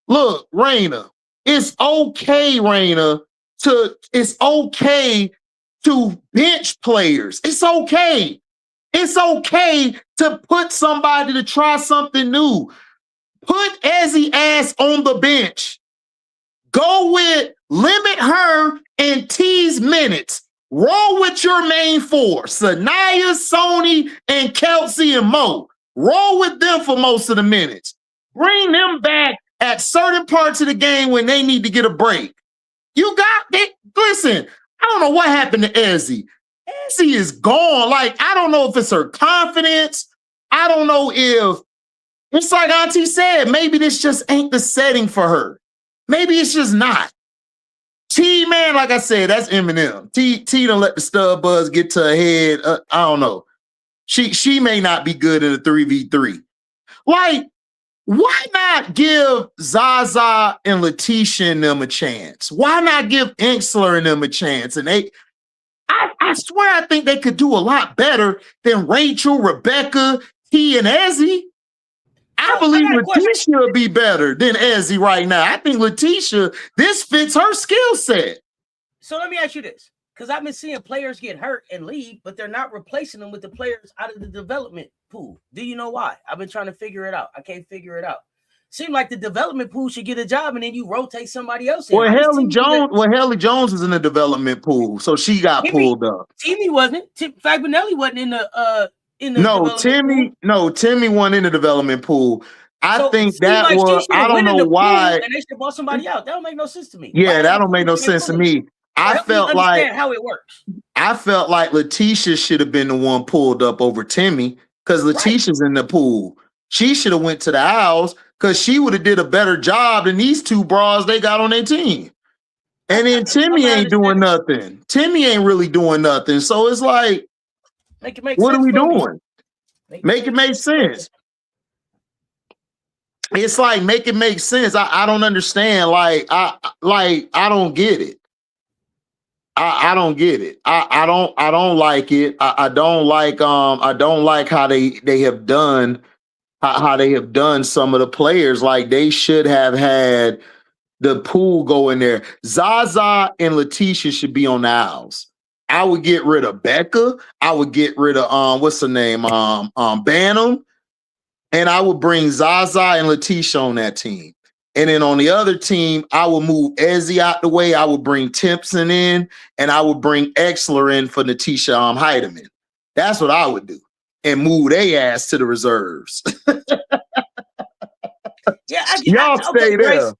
look, Raina, it's okay, Raina, it's okay to bench players. It's okay. It's okay to put somebody to try something new. Put Ezzy ass on the bench. Go with, limit her and T's minutes. Roll with your main 4, Sanaya, Sony, and Kelsey and Mo. Roll with them for most of the minutes. Bring them back at certain parts of the game when they need to get a break. You got it. Listen, I don't know what happened to Ezzy. Ezzy is gone. Like, I don't know if it's her confidence. I don't know if, it's like Auntie said, maybe this just ain't the setting for her. Maybe it's just not. T, man, like I said, that's Eminem. T don't let the stud buzz get to her head. I don't know. She may not be good in a 3v3. Like, Why not give Zaza and Letitia and them a chance? Why not give Inksler and them a chance? And I swear I think they could do a lot better than Rachel, Rebecca, T, and Ezzy. I believe Letitia would be better than Ezzy right now. I think Letitia, this fits her skill set. So let me ask you this, because I've been seeing players get hurt and leave, but they're not replacing them with the players out of the development pool. Do you know why? I've been trying to figure it out. I can't figure it out. Seems like the development pool should get a job, and then you rotate somebody else in. Well, Haley Jones is in the development pool, so she got pulled up. Timmy wasn't. Fagbinelli wasn't in the Timmy wasn't in the development pool. I think that was, I don't know why. And they should bought somebody out. That don't make no sense to me. Yeah, that don't make no sense to me. I felt like how it works. I felt like Letitia should have been the one pulled up over Timmy because Letitia's in the pool. She should have went to the Owls because she would have did a better job than these two bras they got on their team. And then Timmy ain't doing nothing. Timmy ain't really doing nothing. So it's like, what are we doing? Make it make sense. It's like, make it make sense. I don't understand. I don't get it. I don't get it. I don't like it. I don't like how they have done some of the players. Like, they should have had the pool go in there. Zaza and Letitia should be on the Owls. I would get rid of Becca. I would get rid of what's her name? Bantam. And I would bring Zaza and Letitia on that team. And then on the other team, I would move Ezzy out the way. I would bring Timpson in, and I would bring Exler in for Letitia Heidemann. That's what I would do, and move their ass to the reserves. Y'all stay there.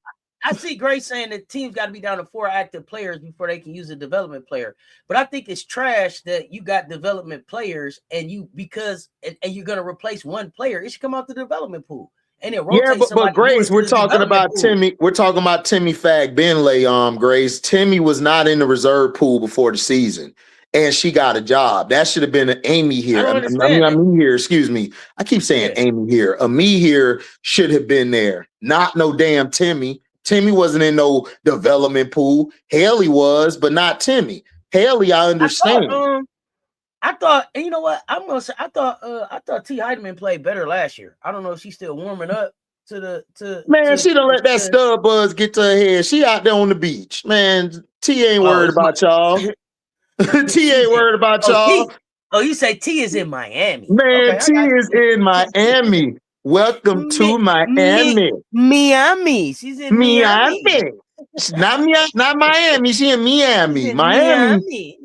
I see Grace saying that teams got to be down to 4 active players before they can use a development player. But I think it's trash that you got development players and you're going to replace one player. It should come out the development pool. And it rotates but Grace, we're talking about Timmy. We're talking about Timmy Fagbenley. Grace, Timmy was not in the reserve pool before the season, and she got a job. That should have been Amy here. Amy here. Excuse me. I keep saying Amy here. Me here should have been there. Not no damn Timmy. Timmy wasn't in no development pool. Haley was, but not Timmy. Haley, I understand. I thought, and you know what? I'm gonna say I thought T. Heidemann played better last year. I don't know if she's still warming up she don't let that stub buzz get to her head. She out there on the beach. Man, T ain't worried about y'all. T ain't worried about y'all. You say T is in Miami. Man, T is in Miami. Welcome to Miami. Miami. She's in Miami. Not Miami. She in Miami. Miami.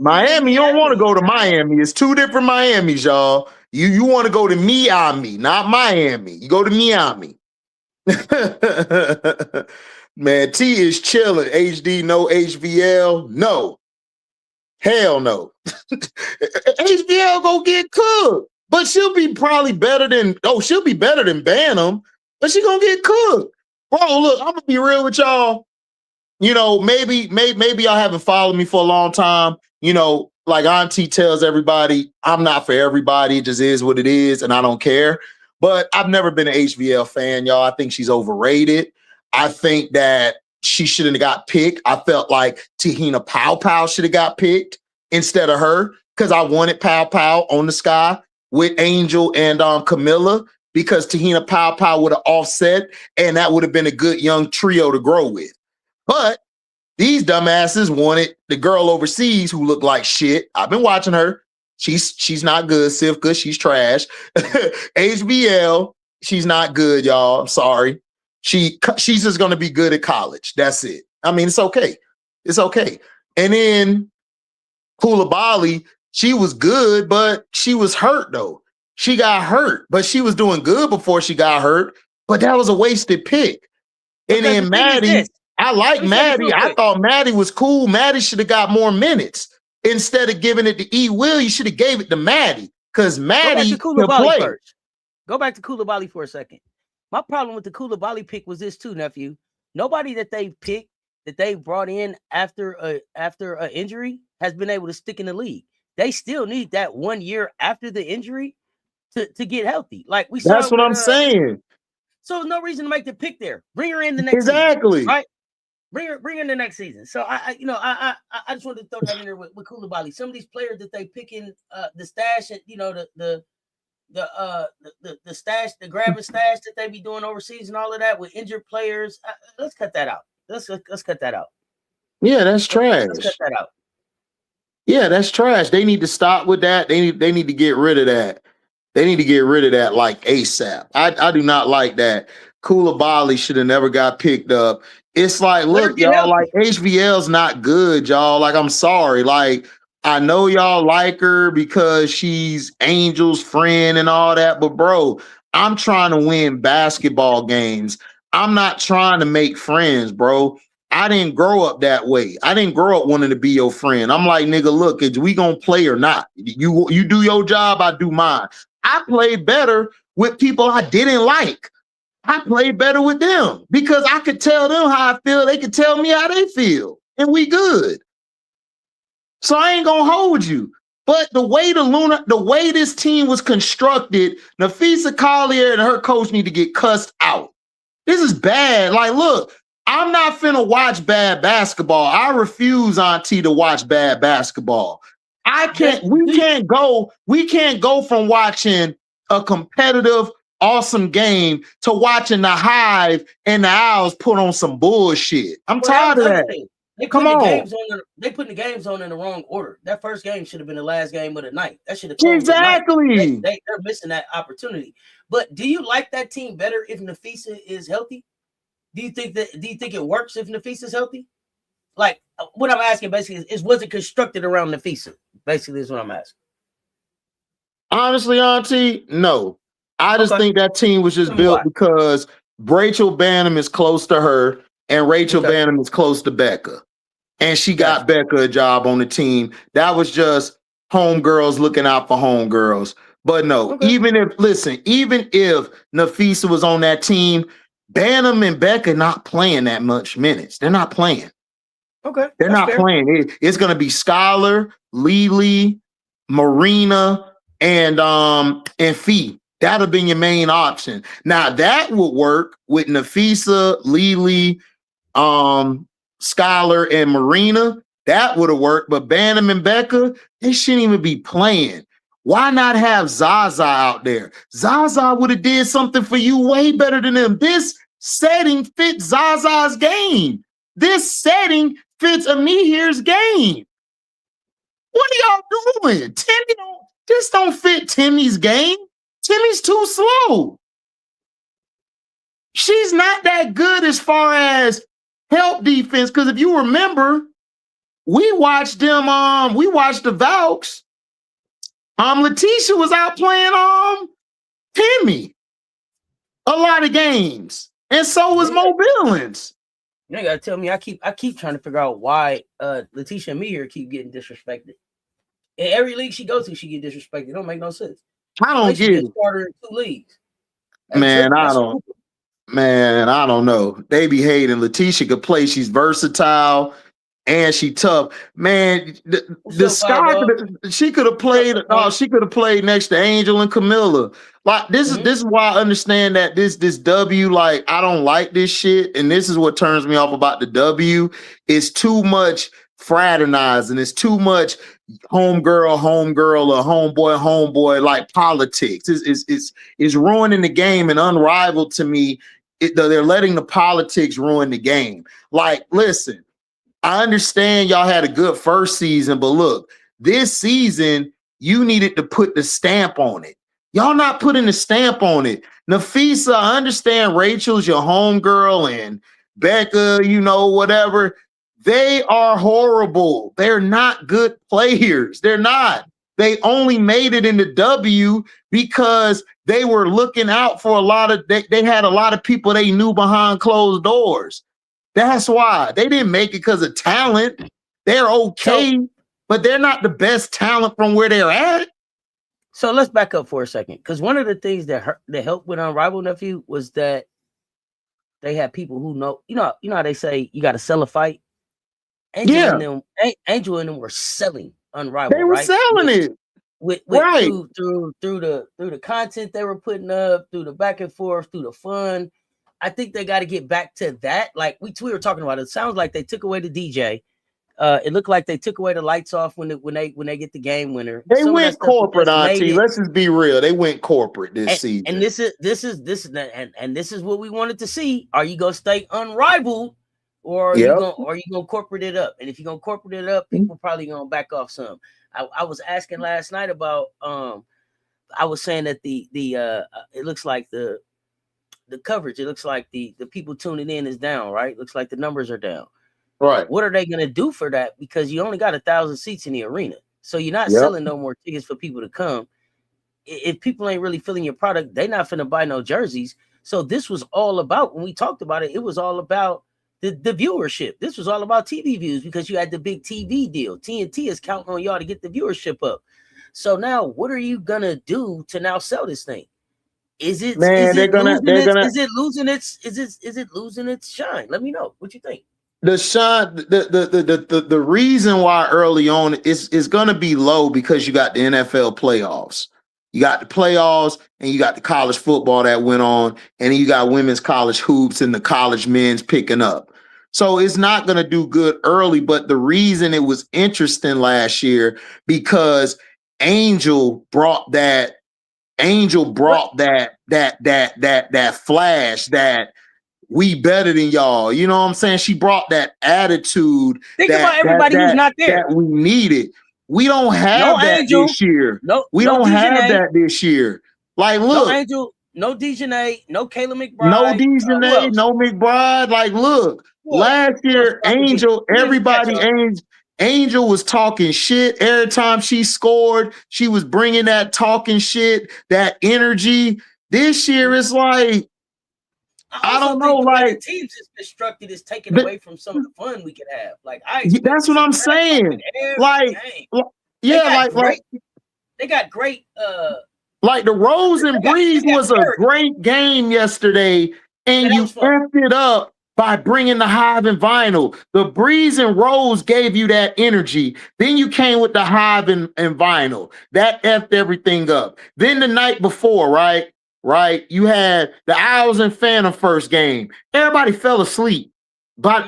You don't want to go to Miami. It's two different Miamis, y'all. You want to go to Miami, not Miami. You go to Miami. Man, T is chilling. HD, no HVL. No. Hell no. HVL go get cooked. But she'll be probably better than Bantam, but she gonna get cooked. Bro, look, I'm gonna be real with y'all. You know, maybe y'all haven't followed me for a long time. You know, like Auntie tells everybody, I'm not for everybody. It just is what it is, and I don't care. But I've never been an HVL fan, y'all. I think she's overrated. I think that she shouldn't have got picked. I felt like Tahina Pow should have got picked instead of her because I wanted Pow on the sky with Angel and Camilla because Tahina Pow would have offset, and that would have been a good young trio to grow with. But these dumbasses wanted the girl overseas who looked like shit. I've been watching her. She's not good. Sivka, she's trash. HBL, she's not good, y'all. I'm sorry. She's just going to be good at college. That's it. I mean, it's okay. It's okay. And then Koulibaly, she was good, but she was hurt, though. She got hurt, but she was doing good before she got hurt. But that was a wasted pick. And then Maddie, I like Maddie. I thought Maddie was cool. Maddie should have got more minutes. Instead of giving it to E. Will, you should have gave it to Maddie because Maddie can play. First. Go back to Koulibaly for a second. My problem with the Koulibaly pick was this too, nephew. Nobody that they picked, that they brought in after an injury has been able to stick in the league. They still need that 1 year after the injury to get healthy. Like we saw. That's what I'm saying. So there's no reason to make the pick there. Bring her in the next Exactly. season, right? Bring her in the next season. So I just wanted to throw that in there with Koulibaly. Some of these players that they pick in the stash, and the stash, the grabbing stash that they be doing overseas and all of that with injured players. Let's cut that out. Let's cut that out. Yeah, that's trash. Let's cut that out. Yeah, that's trash. They need to stop with that. They need to get rid of that. They need to get rid of that like ASAP. I do not like that. Koulibaly should have never got picked up. It's like, look, y'all, like HVL's not good, y'all. Like, I'm sorry. Like, I know y'all like her because she's Angel's friend and all that, but bro, I'm trying to win basketball games. I'm not trying to make friends, bro. I didn't grow up that way. I didn't grow up wanting to be your friend. I'm like, nigga, look, is we gonna play or not? You do your job, I do mine. I played better with people I didn't like. I played better with them because I could tell them how I feel. They could tell me how they feel, and we good. So I ain't gonna hold you. But the way this team was constructed, Nafisa Collier and her coach need to get cussed out. This is bad. Like, look, I'm not finna watch bad basketball. I refuse, Auntie, to watch bad basketball. We can't go from watching a competitive, awesome game to watching the Hive and the Owls put on some bullshit. I'm tired of that. They putting the games on in the wrong order. That first game should have been the last game of the night. That should have exactly. They're missing that opportunity. But do you like that team better if Nafisa is healthy? Do you think it works if Nafisa is healthy? Like, what I'm asking basically is was it constructed around Nafisa? Basically, is what I'm asking. Honestly, Auntie, no. I just think that team was just built because Rachel Bannum is close to her, and Rachel Bannum is close to Becca. And she got Becca a job on the team. That was just homegirls looking out for homegirls. But no, even if Nafisa was on that team, Bannum and Becca not playing that much minutes. They're not playing. Okay. They're not playing. It's going to be Skylar, Lily, Marina, and Fee. That'll be your main option. Now that would work with Nafisa, Lily, Skylar, and Marina. That would have worked. But Bannum and Becca, they shouldn't even be playing. Why not have Zaza out there? Zaza would have did something for you way better than them. This setting fits Zaza's game. This setting fits Amihir's game. What are y'all doing? This don't fit Timmy's game. Timmy's too slow. She's not that good as far as help defense. Because if you remember, we watched the Valks. Letitia was out playing Timmy a lot of games. And so was Mo Billings. You gotta tell me, I keep trying to figure out why Letitia and me here keep getting disrespected. In every league she goes to, she get disrespected. It don't make no sense. I don't get it. Starter in 2 leagues. Man, I don't know. They be hating. Letitia could play. She's versatile and she tough. Man, she could have played. She could have played next to Angel and Camilla. Like this is why I understand that this W, like, I don't like this shit. And this is what turns me off about the W. It's too much fraternizing. It's too much homegirl or homeboy, like politics. It's ruining the game and unrivaled to me. They're letting the politics ruin the game. Like, listen, I understand y'all had a good first season, but look, this season, you needed to put the stamp on it. Y'all not putting the stamp on it. Nafisa, I understand Rachel's your homegirl and Becca, whatever. They are horrible. They're not good players. They're not. They only made it in the W because they were looking out for they had a lot of people they knew behind closed doors. That's why. They didn't make it because of talent. They're okay, but they're not the best talent from where they're at. So let's back up for a second. Because one of the things that helped with Unrivaled Nephew was that they had people who know, how they say you got to sell a fight? Angel and them were selling Unrivaled. They were selling it. with Right. through the content they were putting up, through the back and forth, through the fun. I think they got to get back to that. Like we were talking about, it sounds like they took away the DJ. It looked like they took away the lights off when they get the game winner. They Some went of that stuff corporate, just made Auntie. it. Let's just be real. They went corporate this season. And this is what we wanted to see. Are you gonna stay unrivaled, or are you gonna corporate it up? And if you're gonna corporate it up, people probably gonna back off some. I was asking last night about I was saying that the it looks like the coverage, it looks like the people tuning in is down, right? Looks like the numbers are down. Right. What are they gonna do for that? Because you only got 1,000 seats in the arena. So you're not selling no more tickets for people to come. If people ain't really feeling your product, they not finna buy no jerseys. So this was all about, when we talked about it, it was all about the viewership. This was all about TV views because you had the big TV deal. TNT is counting on y'all to get the viewership up. So now what are you gonna do to now sell this thing? Is it losing its shine? Let me know what you think. The shine, the reason why early on is gonna be low because you got the NFL playoffs. You got the playoffs and you got the college football that went on, and then you got women's college hoops and the college men's picking up. So it's not going to do good early, but the reason it was interesting last year because Angel brought that flash that we better than y'all. You know what I'm saying? She brought that attitude. Think about everybody who's not there that we needed. We don't have that Angel, this year. We no don't DJanae, have that this year. Like, look, no Angel, no DJanae, no Kayla McBride, no DJanae, no McBride. Like, look, last year, Angel, Angel was talking shit every time she scored. She was bringing that talking shit, that energy. This year, it's like, I don't know, like teams is constructed is taken away from some of the fun we could have. Like that's what I'm saying. Like, they got great. Like the Rose and Breeze was a great game yesterday, and you effed it up by bringing the Hive and Vinyl. The Breeze and Rose gave you that energy. Then you came with the Hive and Vinyl. That effed everything up. Then the night before, right? You had the Owls and Phantom first game. Everybody fell asleep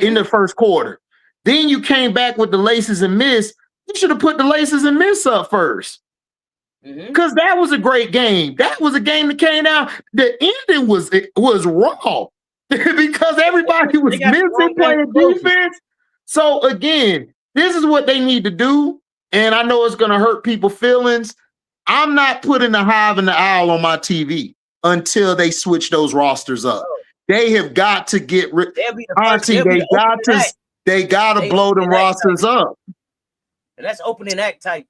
in the first quarter. Then you came back with the Laces and Mist. You should have put the Laces and Mist up first. Because that was a great game. That was a game that came out. The ending was raw because everybody was missing playing defense. So again, this is what they need to do. And I know it's going to hurt people's feelings. I'm not putting the Hive and the Owl on my TV until they switch those rosters up. They have got to get rid. Auntie, they got to blow them rosters up. And that's opening act type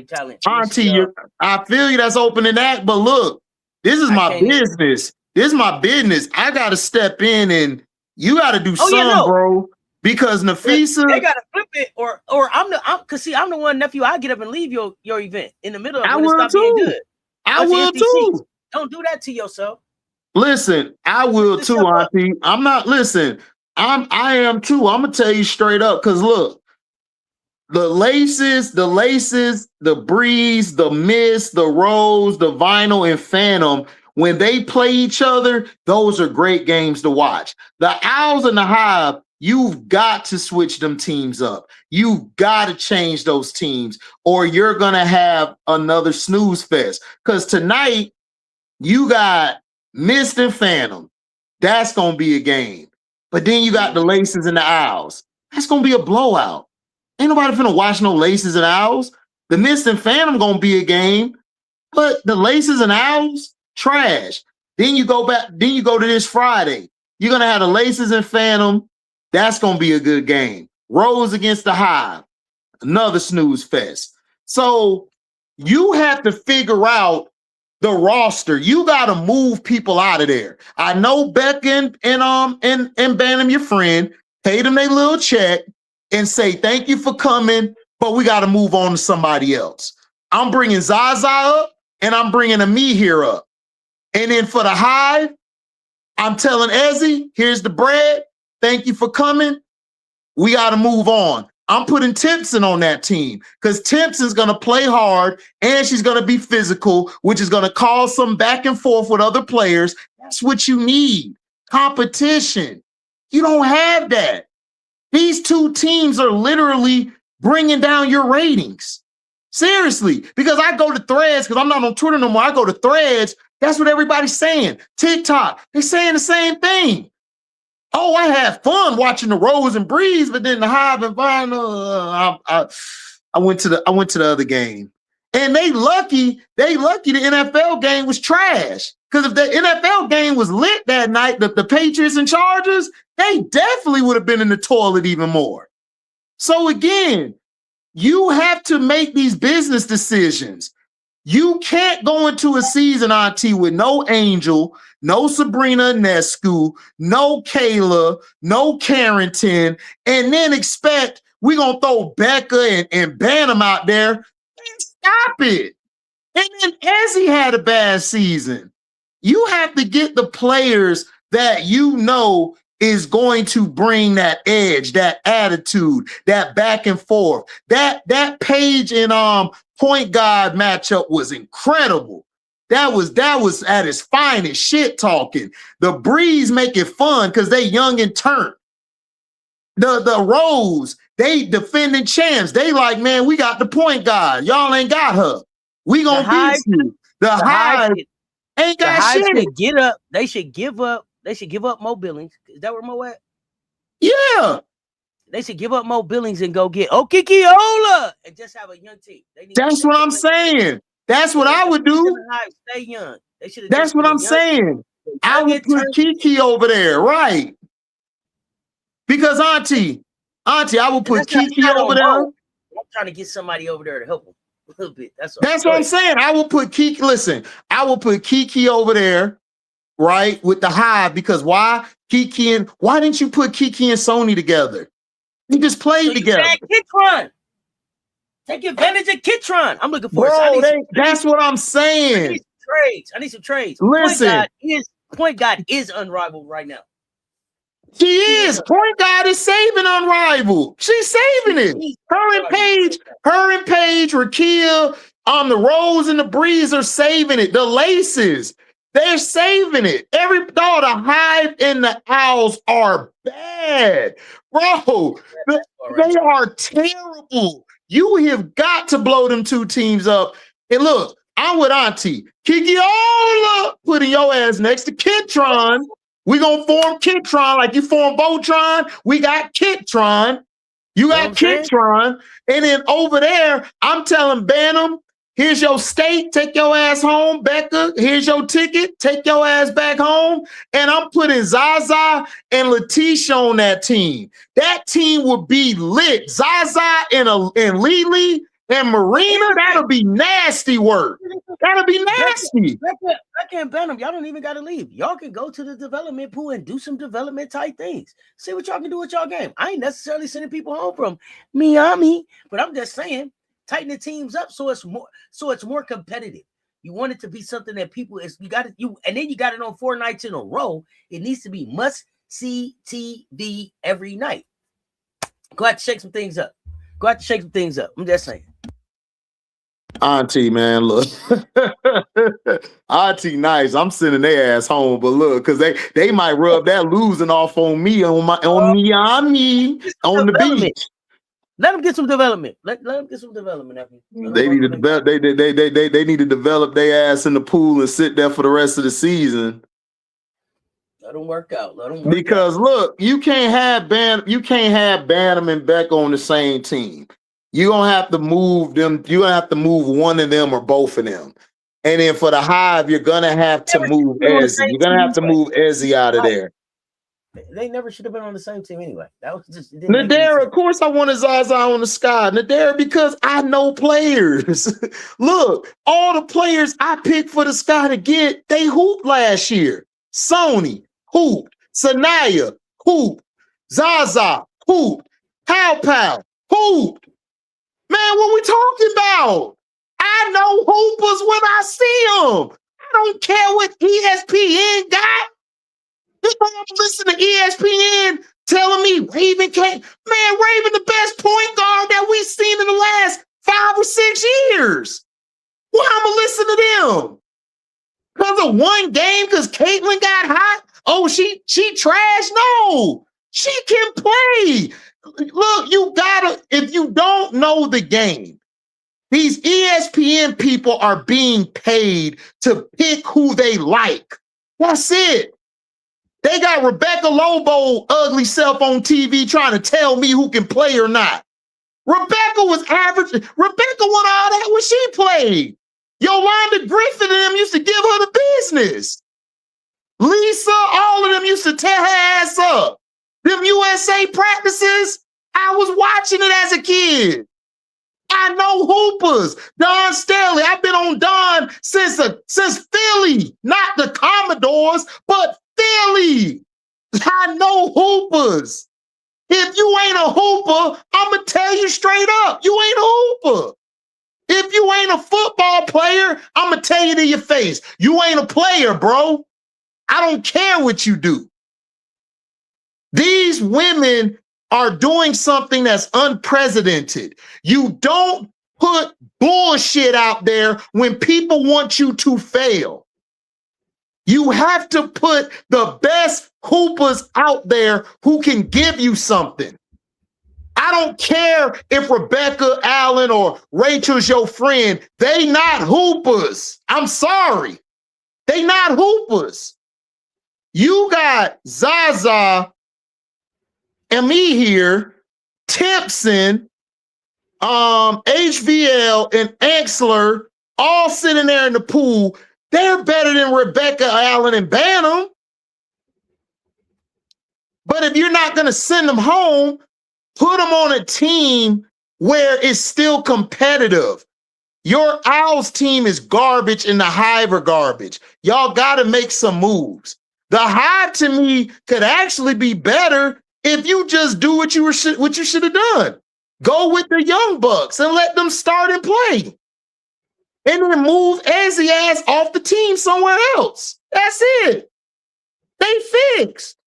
talent. Auntie, I feel you. That's opening act, but look, this is my business. This is my business. I got to step in, and you got to do something, bro. Because Nafisa, they got to flip it, or I'm the one nephew. I get up and leave your event in the middle of it. I will too. I will too. Don't do that to yourself. Listen, I will too, Auntie. I'm not. Listen, I am too. I'm gonna tell you straight up, because look. The Laces, the Breeze, the Mist, the Rose, the Vinyl, and Phantom, when they play each other, those are great games to watch. The Owls and the Hive, you've got to switch them teams up. You've got to change those teams, or you're going to have another snooze fest. Because tonight, you got Mist and Phantom. That's going to be a game. But then you got the Laces and the Owls. That's going to be a blowout. Ain't nobody finna watch no Laces and Owls. The Mist and Phantom gonna be a game, but the Laces and Owls, trash. Then you go to this Friday. You're gonna have the Laces and Phantom. That's gonna be a good game. Rose against the Hive, another snooze fest. So you have to figure out the roster. You gotta move people out of there. I know Beck and Bantam, your friend, paid them their little check and say, thank you for coming, but we got to move on to somebody else. I'm bringing Zaza up, and I'm bringing Ami here up. And then for the Hive, I'm telling Ezzy, here's the bread. Thank you for coming. We got to move on. I'm putting Timpson on that team because Timpson's going to play hard and she's going to be physical, which is going to cause some back and forth with other players. That's what you need. Competition. You don't have that. These two teams are literally bringing down your ratings. Seriously, because I go to Threads, because I'm not on Twitter no more. I go to Threads. That's what everybody's saying. TikTok, they're saying the same thing. Oh, I had fun watching the Rose and Breeze, but then the Hive and Vinyl, I went to the other game. And they lucky the NFL game was trash. Because if the NFL game was lit that night, the Patriots and Chargers, they definitely would have been in the toilet even more. So again, you have to make these business decisions. You can't go into a season, Auntie, with no Angel, no Sabrina Nescu, no Kayla, no Carrington, and then expect we're going to throw Becca and Bantam out there. Stop it. And then Ezzy had a bad season. You have to get the players that you know is going to bring that edge, that attitude, that back and forth. That Paige and point guard matchup was incredible. That was at its finest, shit talking. The Breeze make it fun because they young and turnt. The Rose, they defending champs. They like, man, we got the point guard. Y'all ain't got her. We gonna beat you. The Hive ain't got shit. Should get up. They should give up. They should give up Mo Billings. Is that where Mo at? Yeah. They should give up Mo Billings and go get Okikiola and just have a young team. That's what I'm saying. That's what I would do. Stay young. They should. That's what I'm saying. I would put Kiki over there, right? Because Auntie, I will put Kiki over there. I'm trying to get somebody over there to help him a little bit. That's what I'm saying. I will put Kiki. Listen, I will put Kiki over there, right, with the Hive. Because why? Why didn't you put Kiki and Sony together? They just played together. Kitron. Take advantage of Kitron. I'm looking for it. That's what I'm saying. I need some trades. Listen, point guard is unrivaled right now. She is. Point guard is saving Unrivaled. She's saving it. Her and Paige, Rakia, the Rose and the Breeze are saving it. The Laces, they're saving it. The Hive and the Owls are bad. Bro, they are terrible. You have got to blow them two teams up. And look, I'm with Auntie. Kikiola putting your ass next to Kitron. We gonna form Kitron like you form Voltron. We got Kitron. You got Kitron. And then over there, I'm telling Bantam, here's your steak, take your ass home. Becca, here's your ticket, take your ass back home. And I'm putting Zaza and Letitia on that team. That team would be lit. Zaza and Lily and Marina, that'll be nasty work. That'll be nasty. Becca and Bantam, y'all don't even got to leave. Y'all can go to the development pool and do some development type things. See what y'all can do with y'all game. I ain't necessarily sending people home from Miami, but I'm just saying, tighten the teams up so it's more competitive. You want it to be something that people and then you got it on 4 nights in a row. It needs to be must see TV every night. Go out to shake some things up. I'm just saying. Auntie, man, look. Auntie nice. I'm sending their ass home, but look, because they might rub that losing off on me on Miami on the beach. Let them get some development. Let them get some development. They need to develop. They need to develop their ass in the pool and sit there for the rest of the season. Let them work out. Because look, you can't have Bantam and Beck on the same team. You're gonna have to move them. You're gonna have to move one of them or both of them. And then for the Hive, you're gonna have to move Ezzy. You're gonna have to move Ezzy out of there. They never should have been on the same team anyway. That was just Nadera. Of course, I wanted Zaza on the sky. Nadera, because I know players. Look, all the players I picked for the sky to get, they hooped last year. Sony hooped. Sanaya hooped. Zaza hooped. Pow hooped. Man, what we talking about? I know hoopers when I see them. I don't care what ESPN got. I'm listening to ESPN telling me Raven can't. Man, Raven the best point guard that we've seen in the last 5 or 6 years. Well, I'm going to listen to them. Because of one game, because Caitlyn got hot? Oh, she trash? No, she can play. Look, you gotta, if you don't know the game, these ESPN people are being paid to pick who they like. That's it. They got Rebecca Lobo ugly self on TV trying to tell me who can play or not. Rebecca was average. Rebecca won all that when she played. Yolanda Griffin and them used to give her the business. Lisa, all of them used to tear her ass up. Them USA practices, I was watching it as a kid. I know hoopers. Don Staley. I've been on Don since Philly, not the Commodores, but Philly. I know hoopers. If you ain't a hooper, I'm going to tell you straight up, you ain't a hooper. If you ain't a football player, I'm going to tell you to your face, you ain't a player, bro. I don't care what you do. These women are doing something that's unprecedented. You don't put bullshit out there when people want you to fail. You have to put the best hoopers out there who can give you something. I don't care if Rebecca Allen or Rachel's your friend. They not hoopers. I'm sorry. They not hoopers. You got Zaza and me here, Timpson, HVL, and Axler all sitting there in the pool. They're better than Rebecca Allen and Bantam. But if you're not going to send them home, put them on a team where it's still competitive. Your Owls team is garbage and the Hive are garbage. Y'all got to make some moves. The Hive, to me, could actually be better if you just do what you should have done. Go with the young bucks and let them start and play. And then move Ezzy ass off the team somewhere else. That's it. They fixed.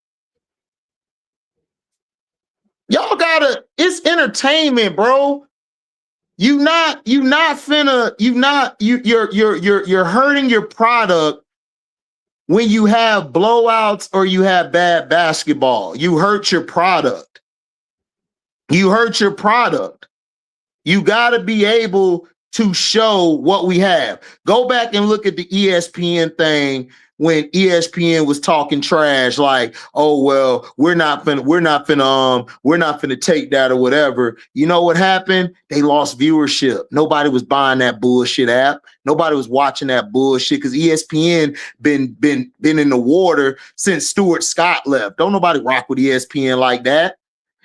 Y'all gotta, it's entertainment, bro. You're hurting your product when you have blowouts or you have bad basketball. You hurt your product. You hurt your product. You gotta be able to show what we have. Go back and look at the ESPN thing when ESPN was talking trash, like, oh, well, we're not finna take that or whatever. You know what happened? They lost viewership. Nobody was buying that bullshit app. Nobody was watching that bullshit because ESPN been in the water since Stuart Scott left. Don't nobody rock with ESPN like that.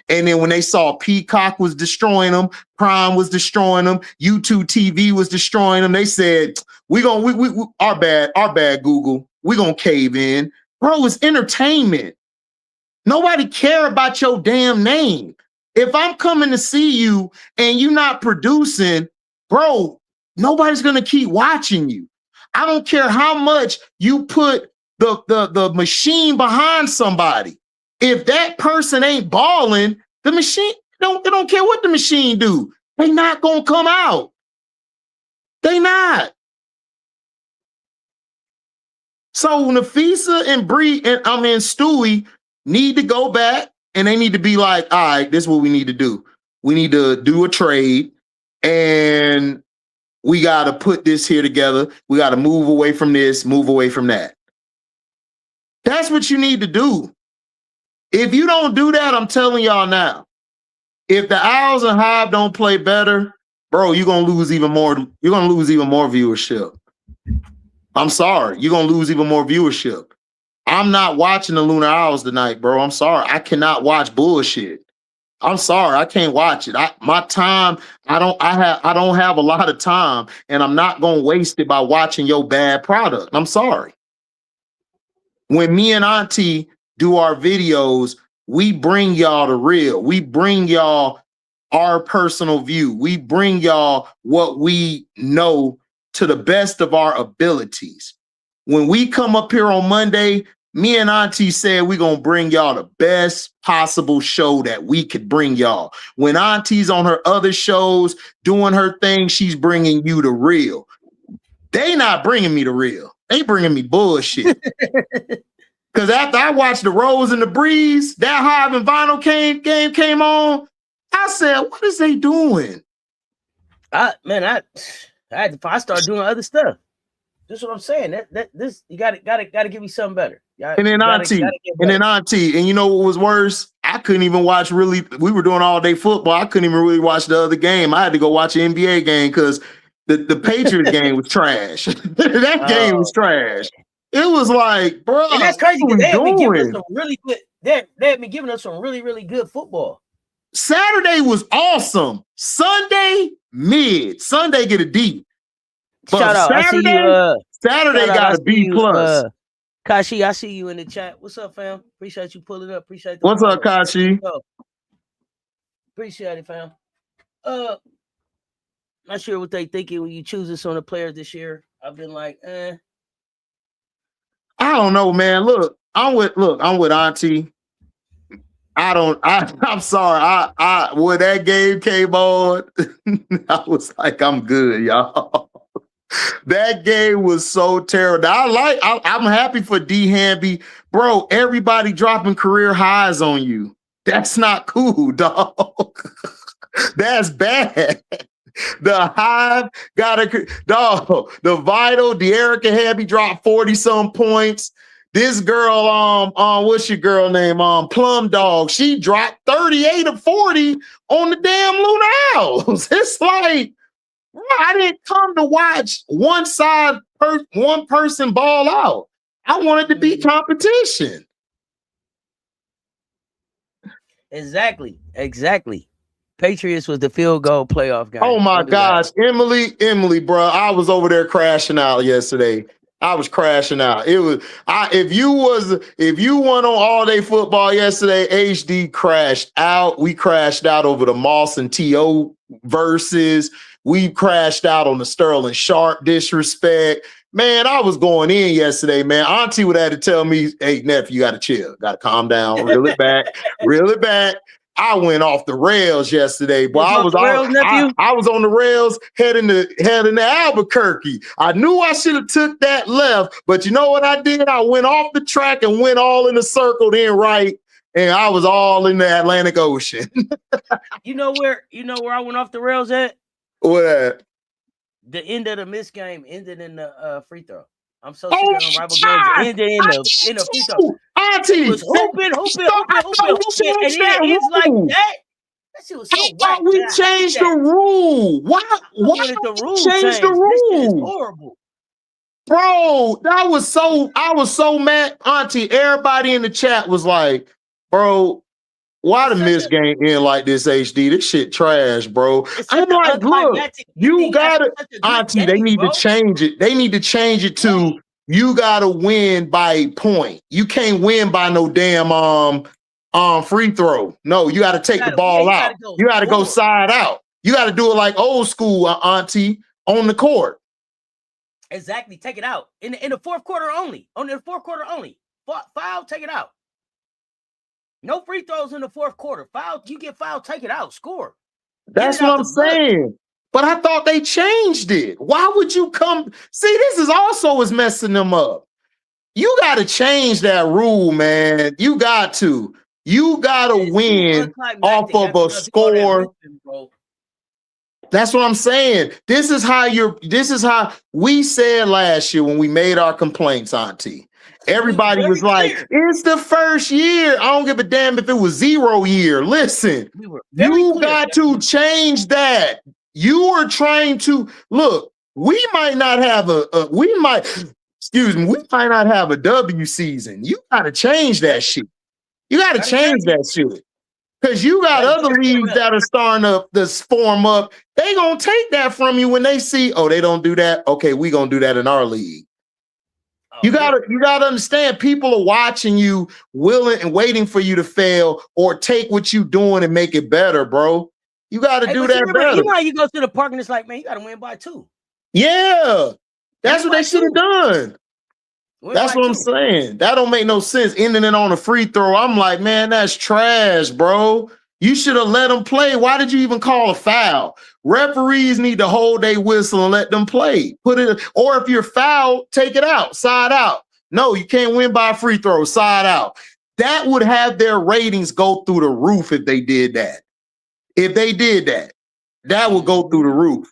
And then when they saw Peacock was destroying them, Prime was destroying them, YouTube TV was destroying them, they said, our bad, Google. We're going to cave in. Bro, it's entertainment. Nobody care about your damn name. If I'm coming to see you and you're not producing, bro, nobody's going to keep watching you. I don't care how much you put the machine behind somebody. If that person ain't balling, the machine, they don't care what the machine do. They not going to come out. They not. So Nafisa and Bree and Stewie need to go back and they need to be like, all right, this is what we need to do. We need to do a trade and we got to put this here together. We got to move away from this, move away from that. That's what you need to do. If you don't do that, I'm telling y'all now, if the Owls and Hive don't play better, bro, you're going to lose even more. You're going to lose even more viewership. I'm sorry. You're going to lose even more viewership. I'm not watching the Lunar Owls tonight, bro. I'm sorry. I cannot watch bullshit. I'm sorry. I can't watch it. My time, I don't have a lot of time, and I'm not going to waste it by watching your bad product. I'm sorry. When me and Auntie do our videos, we bring y'all the real. We bring y'all our personal view. We bring y'all what we know to the best of our abilities. When we come up here on Monday, Me and Auntie said we're going to bring y'all the best possible show that we could bring y'all. When Auntie's on her other shows doing her thing, she's bringing you the real. They not bringing me the real. They bringing me bullshit. Because after I watched the Rose and the Breeze, that Hive and Vinyl game came on, I said, what is they doing? I started doing other stuff. That's what I'm saying. This you gotta give me something better. And then Auntie, and you know what was worse? I couldn't even watch we were doing all day football. I couldn't even really watch the other game. I had to go watch an NBA game because the Patriots game was trash. That game was trash. It was like, bro, and that's crazy because they have been giving us some really good. They have been giving us some really, really good football. Saturday was awesome. Sunday, mid. Sunday get a D. But Shout out. Saturday got a B plus. Kashi, I see you in the chat. What's up, fam? Appreciate you pulling up. Appreciate What's up, Kashi? Appreciate it, fam. Not sure what they thinking when you choose this on the players this year. I've been like, I don't know, man. Look, I'm with Auntie. I'm sorry. When that game came on, I was like, I'm good, y'all. That game was so terrible. I'm happy for D Hamby. Bro, everybody dropping career highs on you. That's not cool, dog. That's bad. The Hive got the Vital, De'Erica Hamby dropped 40-some points. This girl, what's your girl name? Plum Dog. She dropped 38 of 40 on the damn Lunar Owls. It's like, I didn't come to watch one person ball out. I wanted to be competition. Exactly. Patriots was the field goal playoff game. Oh my gosh, Emily, bro, I was over there crashing out yesterday. I was crashing out. If you went on all day football yesterday, HD crashed out. We crashed out over the Moss and T.O. versus. We crashed out on the Sterling Sharp disrespect. Man, I was going in yesterday, man. Auntie would have to tell me, hey, nephew, you got to chill. Got to calm down. Reel it back. I went off the rails yesterday, but I was on the rails heading to Albuquerque. I knew I should have took that left, but you know what I did? I went off the track and went all in a circle, then right, and I was all in the Atlantic Ocean. You know where I went off the rails at? What at? The end of the missed game ended in the free throw. I'm so sick of them rival games ended in the free throw. Auntie was hooping, and it's like that. That shit was so whack. We changed the rule. Why did the rule change? The rule? This is horrible. Bro, I was so mad. Auntie, everybody in the chat was like, bro, why the missed game end like this, HD? This shit trash, bro. I'm like, look, you gotta, Auntie, they need to change it. They need to change it to you gotta win by a point. You can't win by no damn free throw. No, you gotta take the ball out. You gotta go side out. You gotta do it like old school, Auntie, on the court. Exactly. Take it out. In the fourth quarter only. Foul, take it out. No free throws in the fourth quarter. Foul, you get fouled, take it out, score. That's what I'm saying. But I thought they changed it. Why would you come? See, this is also messing them up. You got to change that rule, man. You got to win off of a score. That's what I'm saying. This is how we said last year when we made our complaints, Auntie. Everybody was like, it's the first year. I don't give a damn if it was 0 year. Listen, you got to change that. You are trying to look. We might not have we might not have a W season. You got to change that shit. You got to change that shit. Because you got other leagues that are starting to form up. They going to take that from you when they see, oh, they don't do that. Okay, we going to do that in our league. You gotta understand, people are watching you, willing and waiting for you to fail or take what you doing and make it better, bro. You gotta do that better. You know how you go to the park and it's like, man, you gotta win by 2. Yeah, that's what they should have done. That's what I'm saying. That don't make no sense. Ending it on a free throw. I'm like, man, that's trash, bro. You should have let them play. Why did you even call a foul? Referees need to hold their whistle and let them play. Put it, or if you're fouled, take it out, side out. No, you can't win by a free throw, side out. That would have their ratings go through the roof if they did that. If they did that, that would go through the roof.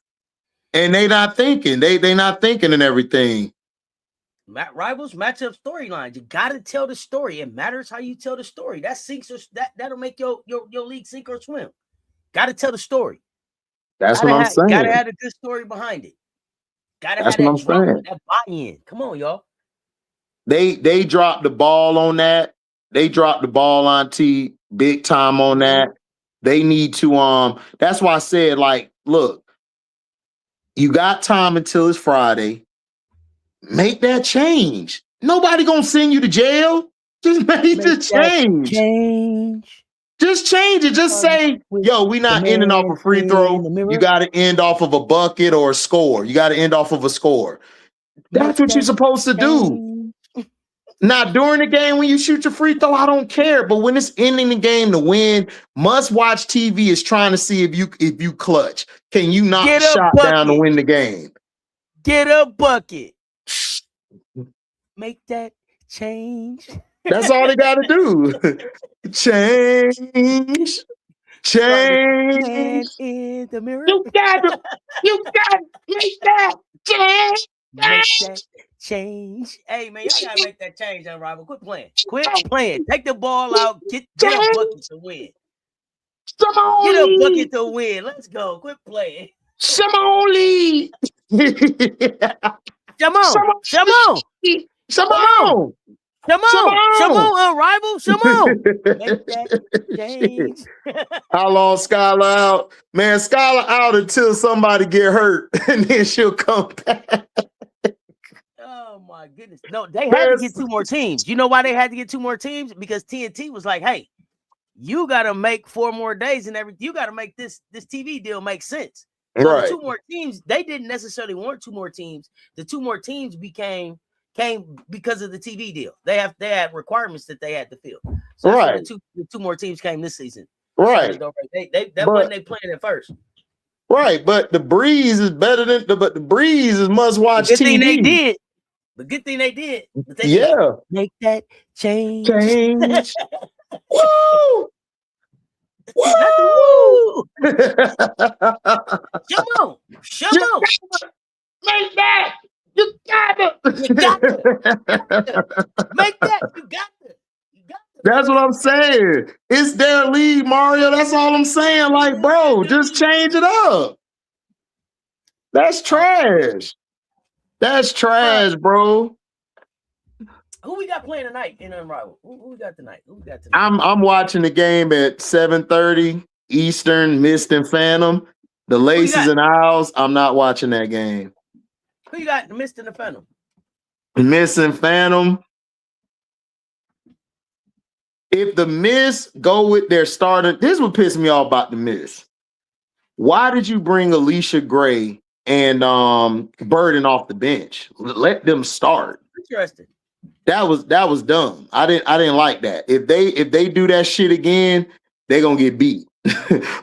And they not thinking. They not thinking and everything. Rivals matchup storylines. You gotta tell the story. It matters how you tell the story. That sinks or that'll make your league sink or swim. Gotta tell the story. That's what I'm saying. Gotta have a good story behind it. Gotta have that drama, that buy-in. Come on, y'all. They dropped the ball on that. They dropped the ball on T big time on that. They need to that's why I said, like, look, you got time until it's Friday. Make that change. Nobody gonna send you to jail. Just make the change. Just change it. Just say, yo, we not ending off a free throw. You got to end off of a bucket or a score. You got to end off of a score. That's what you're supposed to do. Now, during the game, when you shoot your free throw, I don't care. But when it's ending the game to win, must-watch TV is trying to see if you clutch. Can you knock a shot down to win the game? Get a bucket. Make that change. That's all they got to do. Change. In the mirror. You got to make that change. Make that change. Hey, man, y'all gotta make that change, rival. Quit playing. Take the ball out. Get a bucket to win. Get a bucket to win. Let's go. Quit playing. Simone. Come on, rival. Make that change. How long Skylar out? Man, Skylar out until somebody get hurt, and then she'll come back. Oh my goodness. No, they had to get 2 more teams. You know why they had to get 2 more teams? Because TNT was like, hey, you got to make 4 more days and everything. You got to make this TV deal make sense. So right. The 2 more teams, they didn't necessarily want 2 more teams. The 2 more teams came because of the TV deal. They had requirements that they had to fill. So right. The 2 more teams came this season. Right. That wasn't they playing at first. Right, but the breeze is better than the breeze is must-watch TV. Thing they did. The good thing they did. They make that change. Woo! Woo! Come on. Make that. You got it. Make that. You got it. That's what I'm saying. It's their league, Mario. That's all I'm saying. Like, bro, just change it up. That's trash. That's trash, bro. Who we got playing tonight in Unrivaled? Who we got tonight? I'm watching the game at 7:30 Eastern, Mist and Phantom. The Laces and Owls. I'm not watching that game. Who you got? The Mist and the Phantom. Mist and Phantom. If the Mist go with their starter, this is what pissed me off about the Mist. Why did you bring Alicia Gray and Burden off the bench? Let them start. Interesting. That was dumb. I didn't like that. If they do that shit again, they're gonna get beat.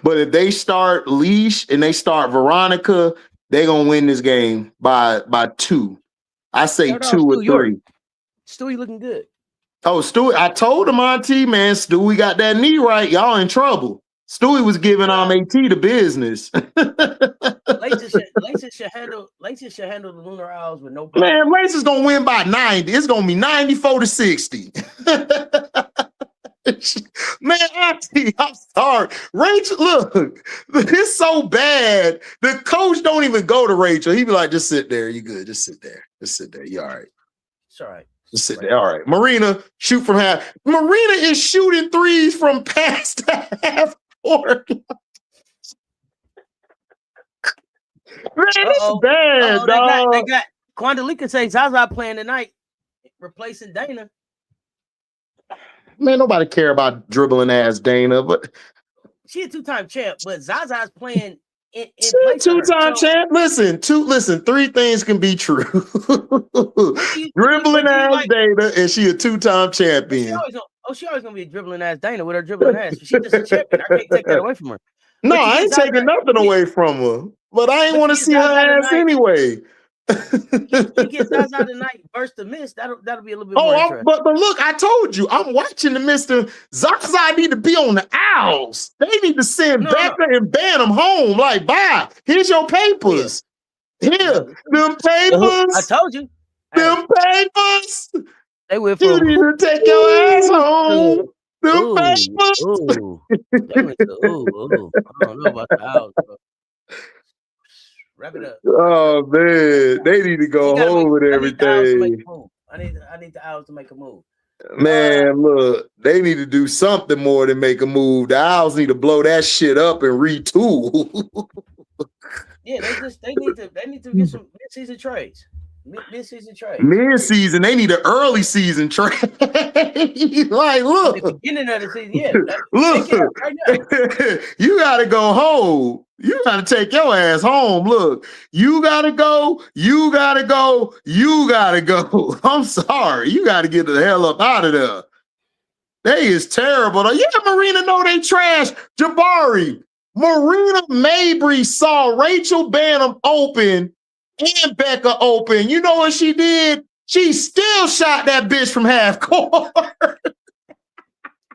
But if they start Leash and they start Veronica, they're gonna win this game by 2. I say 2 or 3. Stewie looking good. Oh, Stewie, I told him, Auntie, man, Stewie got that knee right. Y'all in trouble. Stewie was giving AT the business. Laces should handle the Lunar Owls with no problem. Man, Laces gonna win by 90. It's gonna be 94-60. Man, Auntie, I'm sorry. Rachel, look, it's so bad. The coach don't even go to Rachel. He be like, just sit there. You good. Just sit there. Just sit there. You all right. It's all right. Just sit there. All right. Marina, shoot from half. Marina is shooting threes from past half court. Man, it's bad, dog. They got Quandalika say Zaza playing tonight, replacing Dana. Man, nobody care about dribbling ass Dana, but she a 2-time champ. But Zaza's playing play two-time champ. Listen, three things can be true. Dribbling ass Dana, and she a two-time champion. She always gonna be a dribbling ass Dana with her dribbling ass. She's just a champion. I can't take that away from her. No, I ain't taking nothing away from her. But I ain't want to see her ass anyway. You get Zaza tonight versus the Mist. That'll be a little bit more interesting. But look, I told you, I'm watching the Mr. Zaza need to be on the Owls. They need to send Becca and Bantam home. Like, bye. Here's your papers. Here, them papers. I told you. Them papers. They went you need to take your ass home. Them papers. They went to, I don't know about the Owls, bro. Wrap it up. Oh man, they need to go home with everything. I need the Owls to make a move. Man, look, they need to do something more than make a move. The Owls need to blow that shit up and retool. Yeah, they need to get some mid-season trades. Mid-season trade. Mid-season, they need an early season trade. Like, look. At the beginning of the season, yeah. Look, right now. You gotta go home. You gotta take your ass home. Look, you gotta go. You gotta go. You gotta go. I'm sorry. You gotta get the hell up out of there. They is terrible. Yeah, Marina know they trash. Jabari. Marina Mabry saw Rachel Bantam open and Becca open. You know what she did? She still shot that bitch from half court.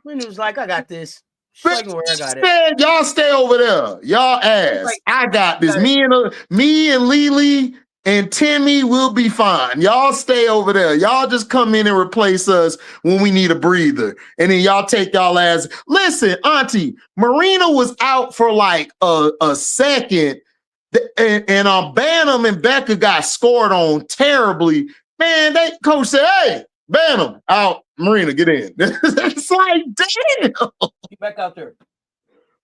When it was like, I got this. Where I got it. Y'all stay over there. Y'all ass. Like, I got this. Me and Lily and Timmy will be fine. Y'all stay over there. Y'all just come in and replace us when we need a breather. And then y'all take y'all ass. Listen, Auntie, Marina was out for like a second. And Bantam and Becca got scored on terribly. Man, coach said, hey, Bantam, out. Marina, get in. It's like, damn. Get back out there.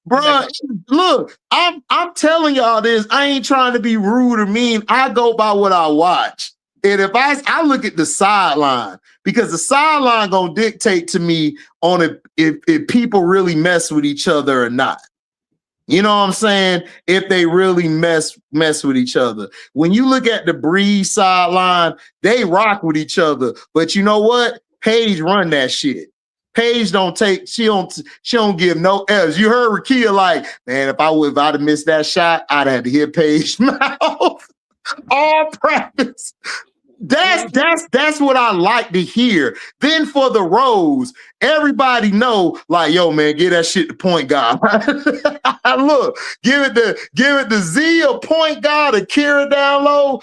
Bro, look, I'm telling y'all this. I ain't trying to be rude or mean. I go by what I watch. And if I look at the sideline, because the sideline gonna dictate to me on if people really mess with each other or not. You know what I'm saying? If they really mess with each other. When you look at the Breeze sideline, they rock with each other. But you know what? Paige run that shit. Paige she don't give no F's. You heard Rakia like, man, if I'd have missed that shot, I'd have to hit Paige's mouth all practice. That's what I like to hear. Then for the Rose, everybody know, like, yo, man, get that shit to point guard. Look, give it to Z, a point guard, Akira down low.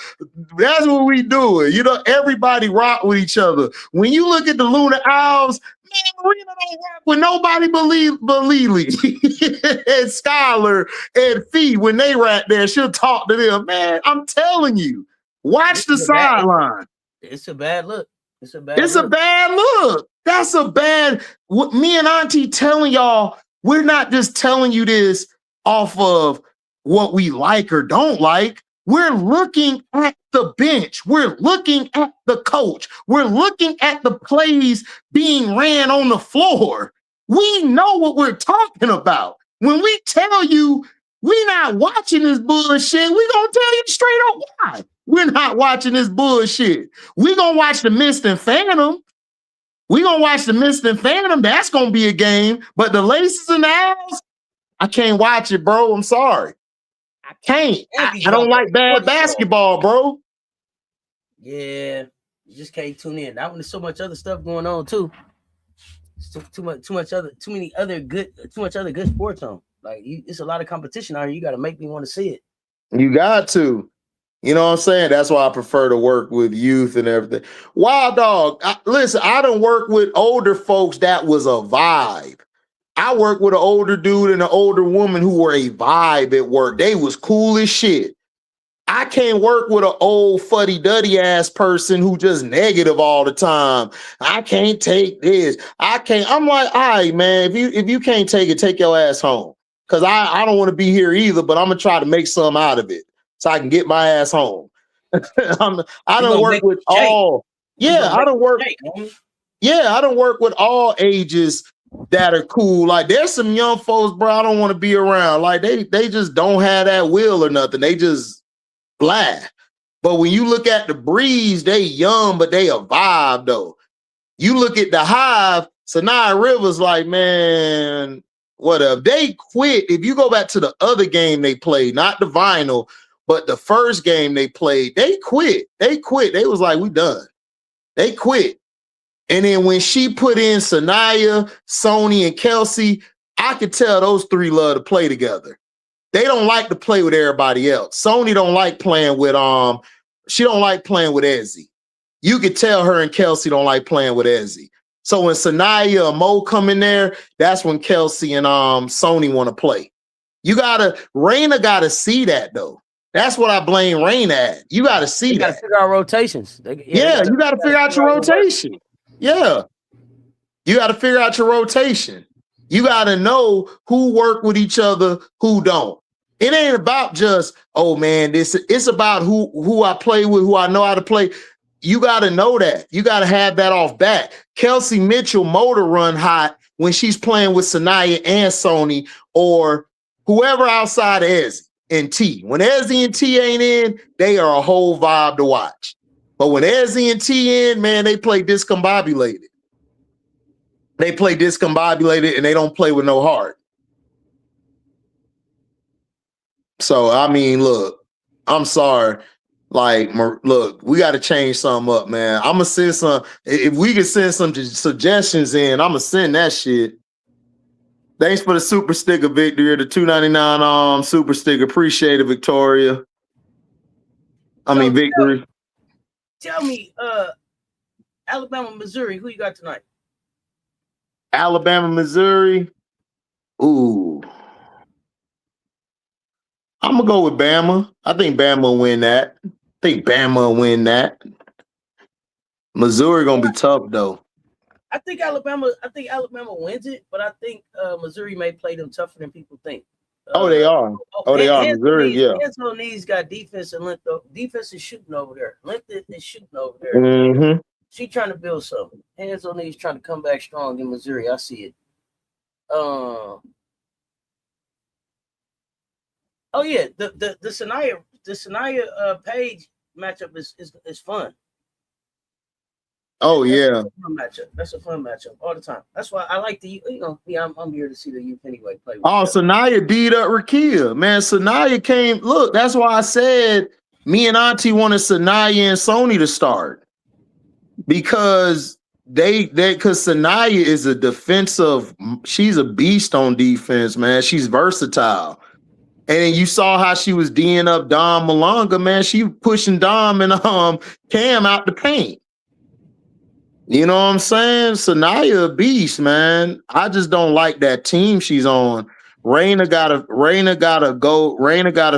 That's what we doing. You know, everybody rock with each other. When you look at the Lunar Owls, man, Marina don't rock with nobody but Lily and Skylar and Fee. When they right there, she'll talk to them. Man, I'm telling you. Watch the sideline. It's a bad look. It's a bad look. That's a bad. Me and Auntie telling y'all, we're not just telling you this off of what we like or don't like. We're looking at the bench. We're looking at the coach. We're looking at the plays being ran on the floor. We know what we're talking about. When we tell you we're not watching this bullshit, we're going to tell you straight up why. We're not watching this bullshit. We're going to watch the Mist and Phantom. We're going to watch the Mist and Phantom. That's going to be a game. But the Laces and the Owls, I can't watch it, bro. I'm sorry. I can't. I don't like bad basketball, bro. Yeah, you just can't tune in. That one, there's so much other stuff going on, too. Too much other good sports on. Like, it's a lot of competition out here. You got to make me want to see it. You got to. You know what I'm saying? That's why I prefer to work with youth and everything. Wild Dog, listen, I done work with older folks that was a vibe. I worked with an older dude and an older woman who were a vibe at work. They was cool as shit. I can't work with an old fuddy-duddy ass person who just negative all the time. I can't take this. I'm like, all right, man, if you can't take it, take your ass home. Because I don't want to be here either, but I'm going to try to make something out of it so I can get my ass home. I don't work with all. Yeah, I don't work. Yeah, I don't work with all ages that are cool. Like there's some young folks, bro, I don't want to be around. Like they just don't have that will or nothing. They just blah. But when you look at the Breeze, they young, but they a vibe though. You look at the Hive, Sanaa Rivers, like, man, whatever. They quit. If you go back to the other game they played, not the vinyl, but the first game they played, they quit. They quit. They was like, we done. They quit. And then when she put in Sanaya, Sony, and Kelsey, I could tell those three love to play together. They don't like to play with everybody else. Sony don't like playing with she don't like playing with Ezzy. You could tell her and Kelsey don't like playing with Ezzy. So when Sanaya or Mo come in there, that's when Kelsey and Sony want to play. Raina gotta see that though. That's what I blame Raina at. You gotta see that. You gotta figure out rotations. You gotta figure out your rotation. Yeah. You gotta figure out your rotation. You gotta know who work with each other, who don't. It ain't about just, oh man, it's about who I play with, who I know how to play. You gotta know that. You gotta have that off bat. Kelsey Mitchell motor run hot when she's playing with Sanaya and Sony or whoever outside of Ezzy and T. When Ezzy and T ain't in, they are a whole vibe to watch. But when Ezzy and T in, man, they play discombobulated. They play discombobulated and they don't play with no heart. So, I mean, look, I'm sorry. Like, look, we got to change something up, man. I'm going to send some, if we can send some suggestions in, I'm going to send that shit. Thanks for the super sticker, Victoria, the $2.99 super sticker. Appreciate it, Victoria. Victory. Tell me, Alabama, Missouri, who you got tonight? Alabama, Missouri. Ooh. I'm going to go with Bama. I think Bama will win that. Missouri going to be tough, though. I think Alabama wins it, but I think Missouri may play them tougher than people think. They are. They are. Missouri, yeah. Hansel Needs got defense and length. Defense is shooting over there. Length is shooting over there. Mm-hmm. She trying to build something. Hansel Needs trying to come back strong in Missouri. I see it. Oh yeah, the Sanaya Page matchup is fun. Oh yeah, that's a fun matchup. That's a fun matchup all the time. That's why I like I'm here to see the youth anyway play. Sanaya beat up Rakia, man. Sanaya came. Look, that's why I said me and Auntie wanted Sanaya and Sony to start because because Sanaya is a defensive. She's a beast on defense, man. She's versatile. And you saw how she was D'ing up Dom Malonga, man. She pushing Dom and Cam out the paint. You know what I'm saying? Sanaya a beast, man. I just don't like that team she's on. Raina gotta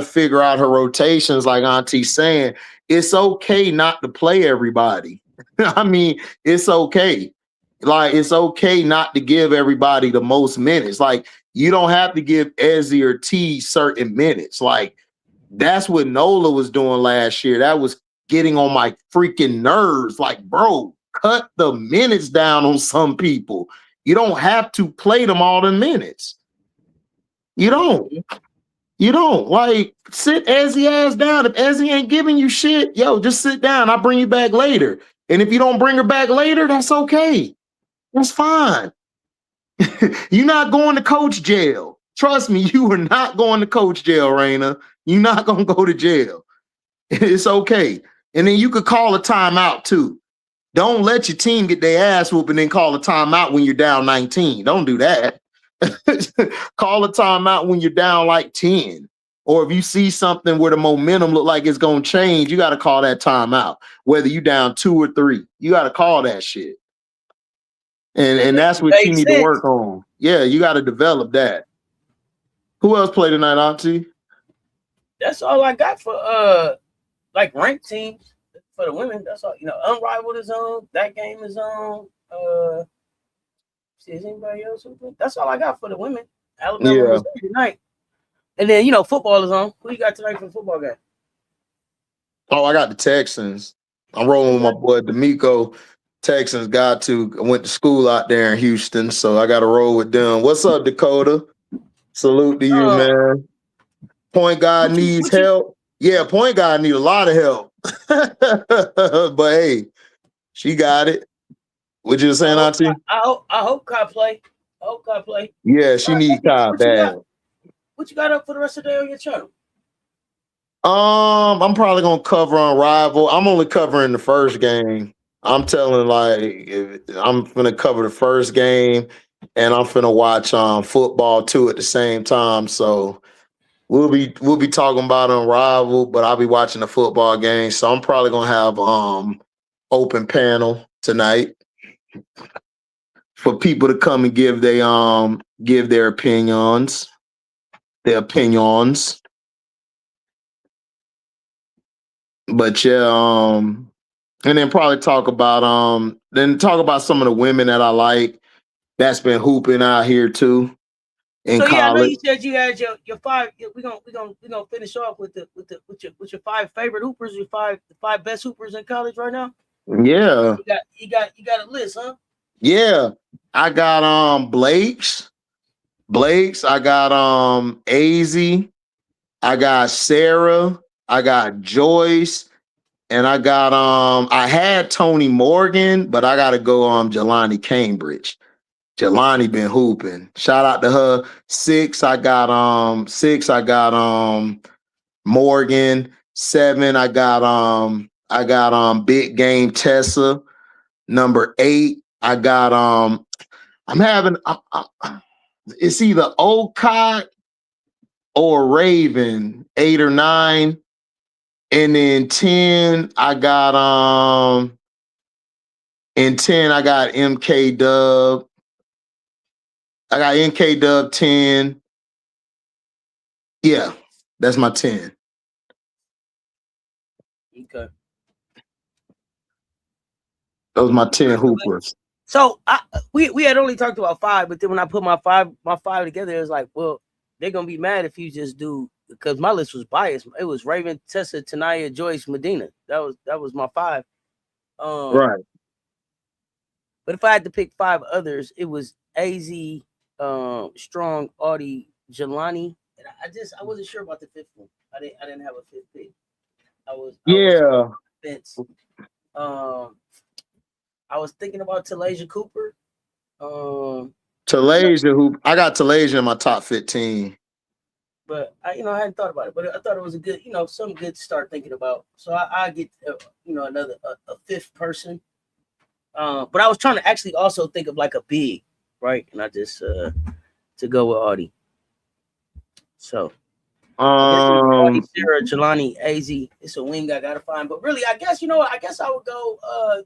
figure out her rotations, like Auntie's saying. It's okay not to play everybody. I mean, it's okay. Like, it's okay not to give everybody the most minutes. Like, you don't have to give Ezzy or T certain minutes. Like, that's what Nola was doing last year. That was getting on my freaking nerves. Like, bro, cut the minutes down on some people. You don't have to play them all the minutes. You don't. Like, sit Ezzy ass down. If Ezzy ain't giving you shit, yo, just sit down. I'll bring you back later. And if you don't bring her back later, that's okay. That's fine. You're not going to coach jail. Trust me, you are not going to coach jail, Raina. You're not going to go to jail. It's okay. And then you could call a timeout too. Don't let your team get their ass whooped and then call a timeout when you're down 19. Don't do that. Call a timeout when you're down like 10. Or if you see something where the momentum look like it's going to change, you got to call that timeout. Whether you down 2 or 3, you got to call that shit. And that's what you need to work on. Yeah, you got to develop that. Who else played tonight, Auntie? That's all I got for like ranked teams for the women. That's all. Unrivaled is on. That game is on. Is anybody else? That's all I got for the women. Alabama was tonight. And then football is on. Who you got tonight for the football game? Oh, I got the Texans. I'm rolling with my boy D'Amico. Texans got to. I went to school out there in Houston, so I got to roll with them. What's up, Dakota? Salute to you, man. Point guard needs help. Yeah, point guard need a lot of help. But hey, she got it. What you saying, Auntie? I hope Kai play. I hope Kai play. Yeah, she needs Kai bad. What you got up for the rest of the day on your channel? I'm probably gonna cover on Rival. I'm only covering the first game. I'm telling I'm gonna cover the first game, and I'm gonna watch football too at the same time. So we'll be talking about on Rival, but I'll be watching the football game. So I'm probably gonna have open panel tonight for people to come and give their opinions. But yeah, and then probably talk about some of the women that I like that's been hooping out here too in college. Yeah, I know you said you had your five. We're gonna finish off with your five favorite hoopers, the five best hoopers in college right now. Yeah. You got a list, huh? Yeah. I got Blake's. I got AZ. I got Sarah. I got Joyce. And I got I had Tony Morgan, but I gotta go Jelani Cambridge. Jelani been hooping. Shout out to her. Six, I got Morgan. Seven, I got Big Game Tessa. Number 8, I got I'm having it's either Ocott or Raven, 8 or 9. And then 10, I got in 10, I got MK Dub. I got MK Dub 10. Yeah, that's my 10. Okay. Those are my 10 hoopers. So we had only talked about 5, but then when I put my five together, it was like, well, they're gonna be mad if you just do, because my list was biased. It was Raven, Tessa, Tanaya, Joyce, Medina. That was my 5. Right. But if I had to pick 5 others, it was AZ, Strong, Audie, Jelani. And I wasn't sure about the 5th one. I didn't have a 5th pick. I was fence. I was thinking about Talasia Cooper. Talasia hoop. I got Talasia in my top 15. But I hadn't thought about it. But I thought it was a good, something good to start thinking about. So I get, another a 5th person. But I was trying to actually also think of like a big, right? And I just to go with Audie. So Audie, Sarah, Jelani, AZ. It's a wing I gotta find. But really, I guess I would go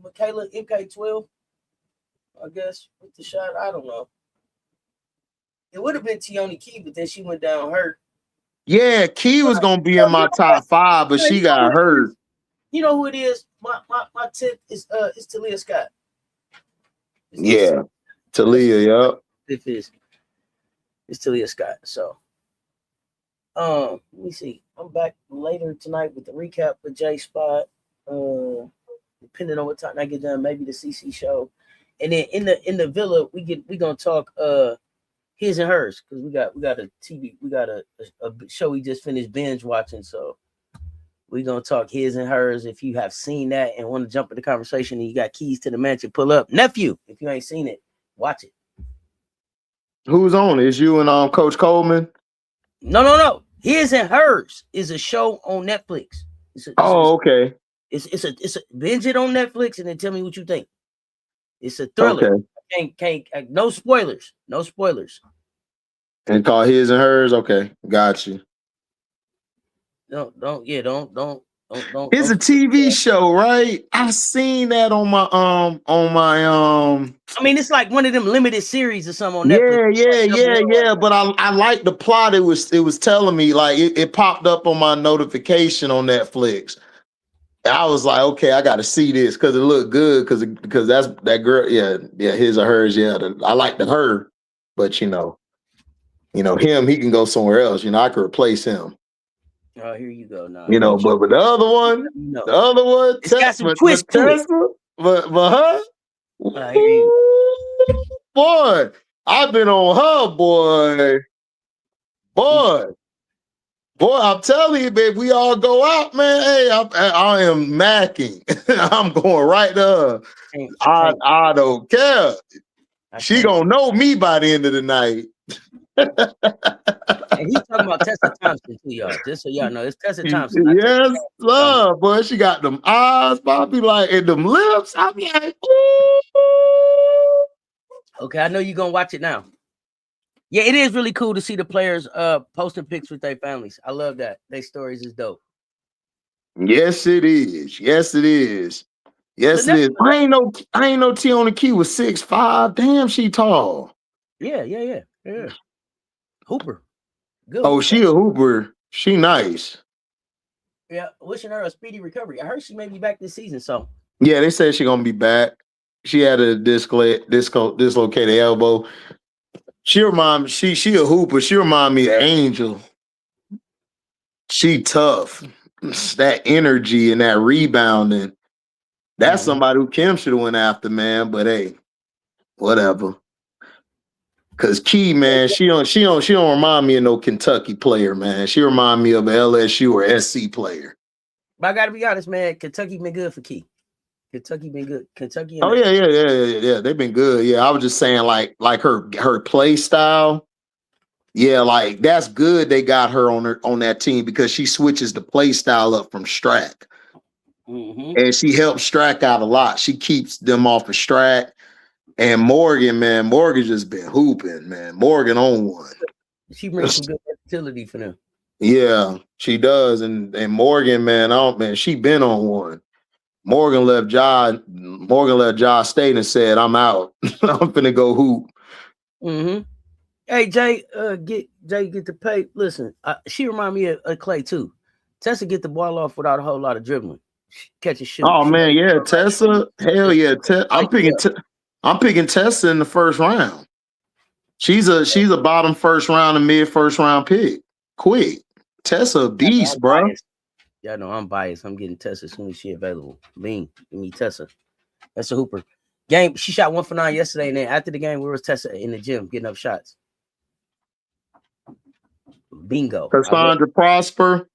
Michaela MK12. I guess with the shot. I don't know. It would have been Tioni Key, but then she went down hurt. Yeah, Key was gonna be in my top 5, but she got hurt. You know who it is? My 10th is Talia Scott. Yeah, Talia. Yup. It's Talia Scott. So, let me see. I'm back later tonight with the recap with J Spot. Depending on what time I get done, maybe the CC show, and then in the villa we gonna talk his and hers, because we got a TV, we got a show we just finished binge watching, so we're gonna talk his and hers. If you have seen that and want to jump in the conversation and you got keys to the mansion, pull up. Nephew, if you ain't seen it, watch it. Who's on it? Is you and Coach Coleman? No. His and Hers is a show on Netflix. Okay. It's a binge it on Netflix and then tell me what you think. It's a thriller. Okay. Can't no spoilers. No spoilers. And call His and Hers. Okay, got you. Don't. It's a TV show, right? I've seen that on my I mean, it's like one of them limited series or something on Netflix. Yeah. But I like the plot. It was telling me, like, it popped up on my notification on Netflix. I was like, okay, I got to see this because it looked good because that's that girl. Yeah, His or Hers. Yeah, I like the her, but him, he can go somewhere else. I could replace him. Oh, here you go now. But the other one, it's got some twist to it. but her, I hear you. boy, I've been on her, boy. Boy, I'm telling you, babe, we all go out, man. Hey, I am macking. I'm going right to her. I don't care. She gonna know me by the end of the night. And he's talking about Tessa Thompson too, y'all. Just so y'all know, it's Tessa Thompson. Yes, love, boy. She got them eyes, Bobby, like, and them lips. I be like, ooh. Okay, I know you're gonna watch it now. Yeah, it is really cool to see the players posting pics with their families. I love that. Their stories is dope. Yes, it is. Yes, it is. Yes, it is. I ain't know T on the key was 6'5". Damn, she tall. Yeah. Hooper. Good. Oh, she a hooper. She nice. Yeah, wishing her a speedy recovery. I heard she may be back this season, so. Yeah, they said she gonna be back. She had a dislocated elbow. She a hooper. She remind me of Angel. She tough. That energy and that rebounding. That's somebody who Kim should have went after, man. But hey, whatever. Cause Key, man, she don't remind me of no Kentucky player, man. She remind me of an LSU or SC player. But I gotta be honest, man. Kentucky been good for Key. Kentucky been good. Kentucky. Oh yeah. They've been good. Yeah, I was just saying, like her play style. Yeah, like that's good. They got her on that team because she switches the play style up from Strack, and she helps Strack out a lot. She keeps them off of Strack. And Morgan, man, Morgan just been hooping, man. Morgan on one. She brings some good versatility for them. Yeah, she does. And Morgan, man, she been on one. Morgan left Josh State and said, I'm out. I'm finna go hoop. Hey, Jay, get the pay. Listen, she remind me of Clay too. Tessa get the ball off without a whole lot of dribbling. Catch a shoot. Oh man, yeah, Tessa. Hell yeah. I'm picking Tessa in the first round. She's a bottom first round and mid first round pick. Quick. Tessa a beast, bro. Y'all know I'm biased. I'm getting Tessa as soon as she available. Bean, give me Tessa. That's a hooper. Game, she shot 1 for 9 yesterday, and then after the game, where was Tessa in the gym getting up shots? Bingo. Cassandra Prosper.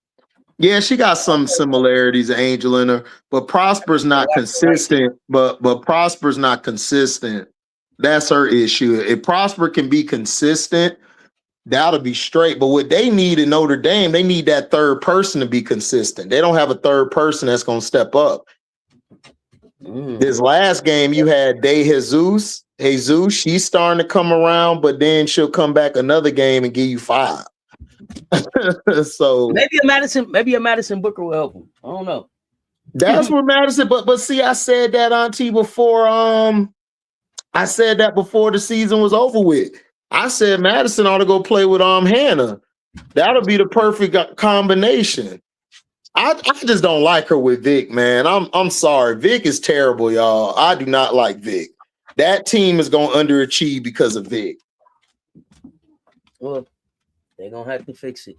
Yeah, she got some similarities to Angel in her, but Prosper's not consistent. But Prosper's not consistent. That's her issue. If Prosper can be consistent, that'll be straight. But what they need in Notre Dame, they need that third person to be consistent. They don't have a third person that's going to step up. This last game, you had De Jesus. She's starting to come around, but then she'll come back another game and give you 5. So maybe a Madison Booker will help him. I don't know. That's where Madison, but see, I said that, Auntie, before. I said that before the season was over with. I said Madison ought to go play with Hannah. That'll be the perfect combination. I just don't like her with Vic, man. I'm sorry. Vic is terrible, y'all. I do not like Vic. That team is going to underachieve because of Vic. Well, they're going to have to fix it.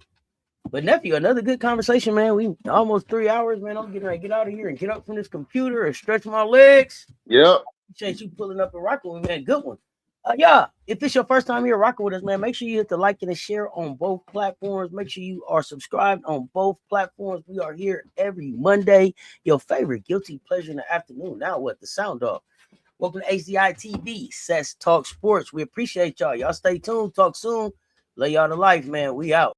But nephew, another good conversation, man. We almost 3 hours, man. I'm getting ready to get out of here and get up from this computer and stretch my legs. Yep. Appreciate you pulling up and rocking with me, man. Good one. Yeah, if it's your first time here rocking with us, man, make sure you hit the like and the share on both platforms. Make sure you are subscribed on both platforms. We are here every Monday. Your favorite guilty pleasure in the afternoon. Now what? The sound off. Welcome to HDiiTV, Cess Talk Sports. We appreciate y'all. Y'all stay tuned. Talk soon. Lay y'all to life, man. We out.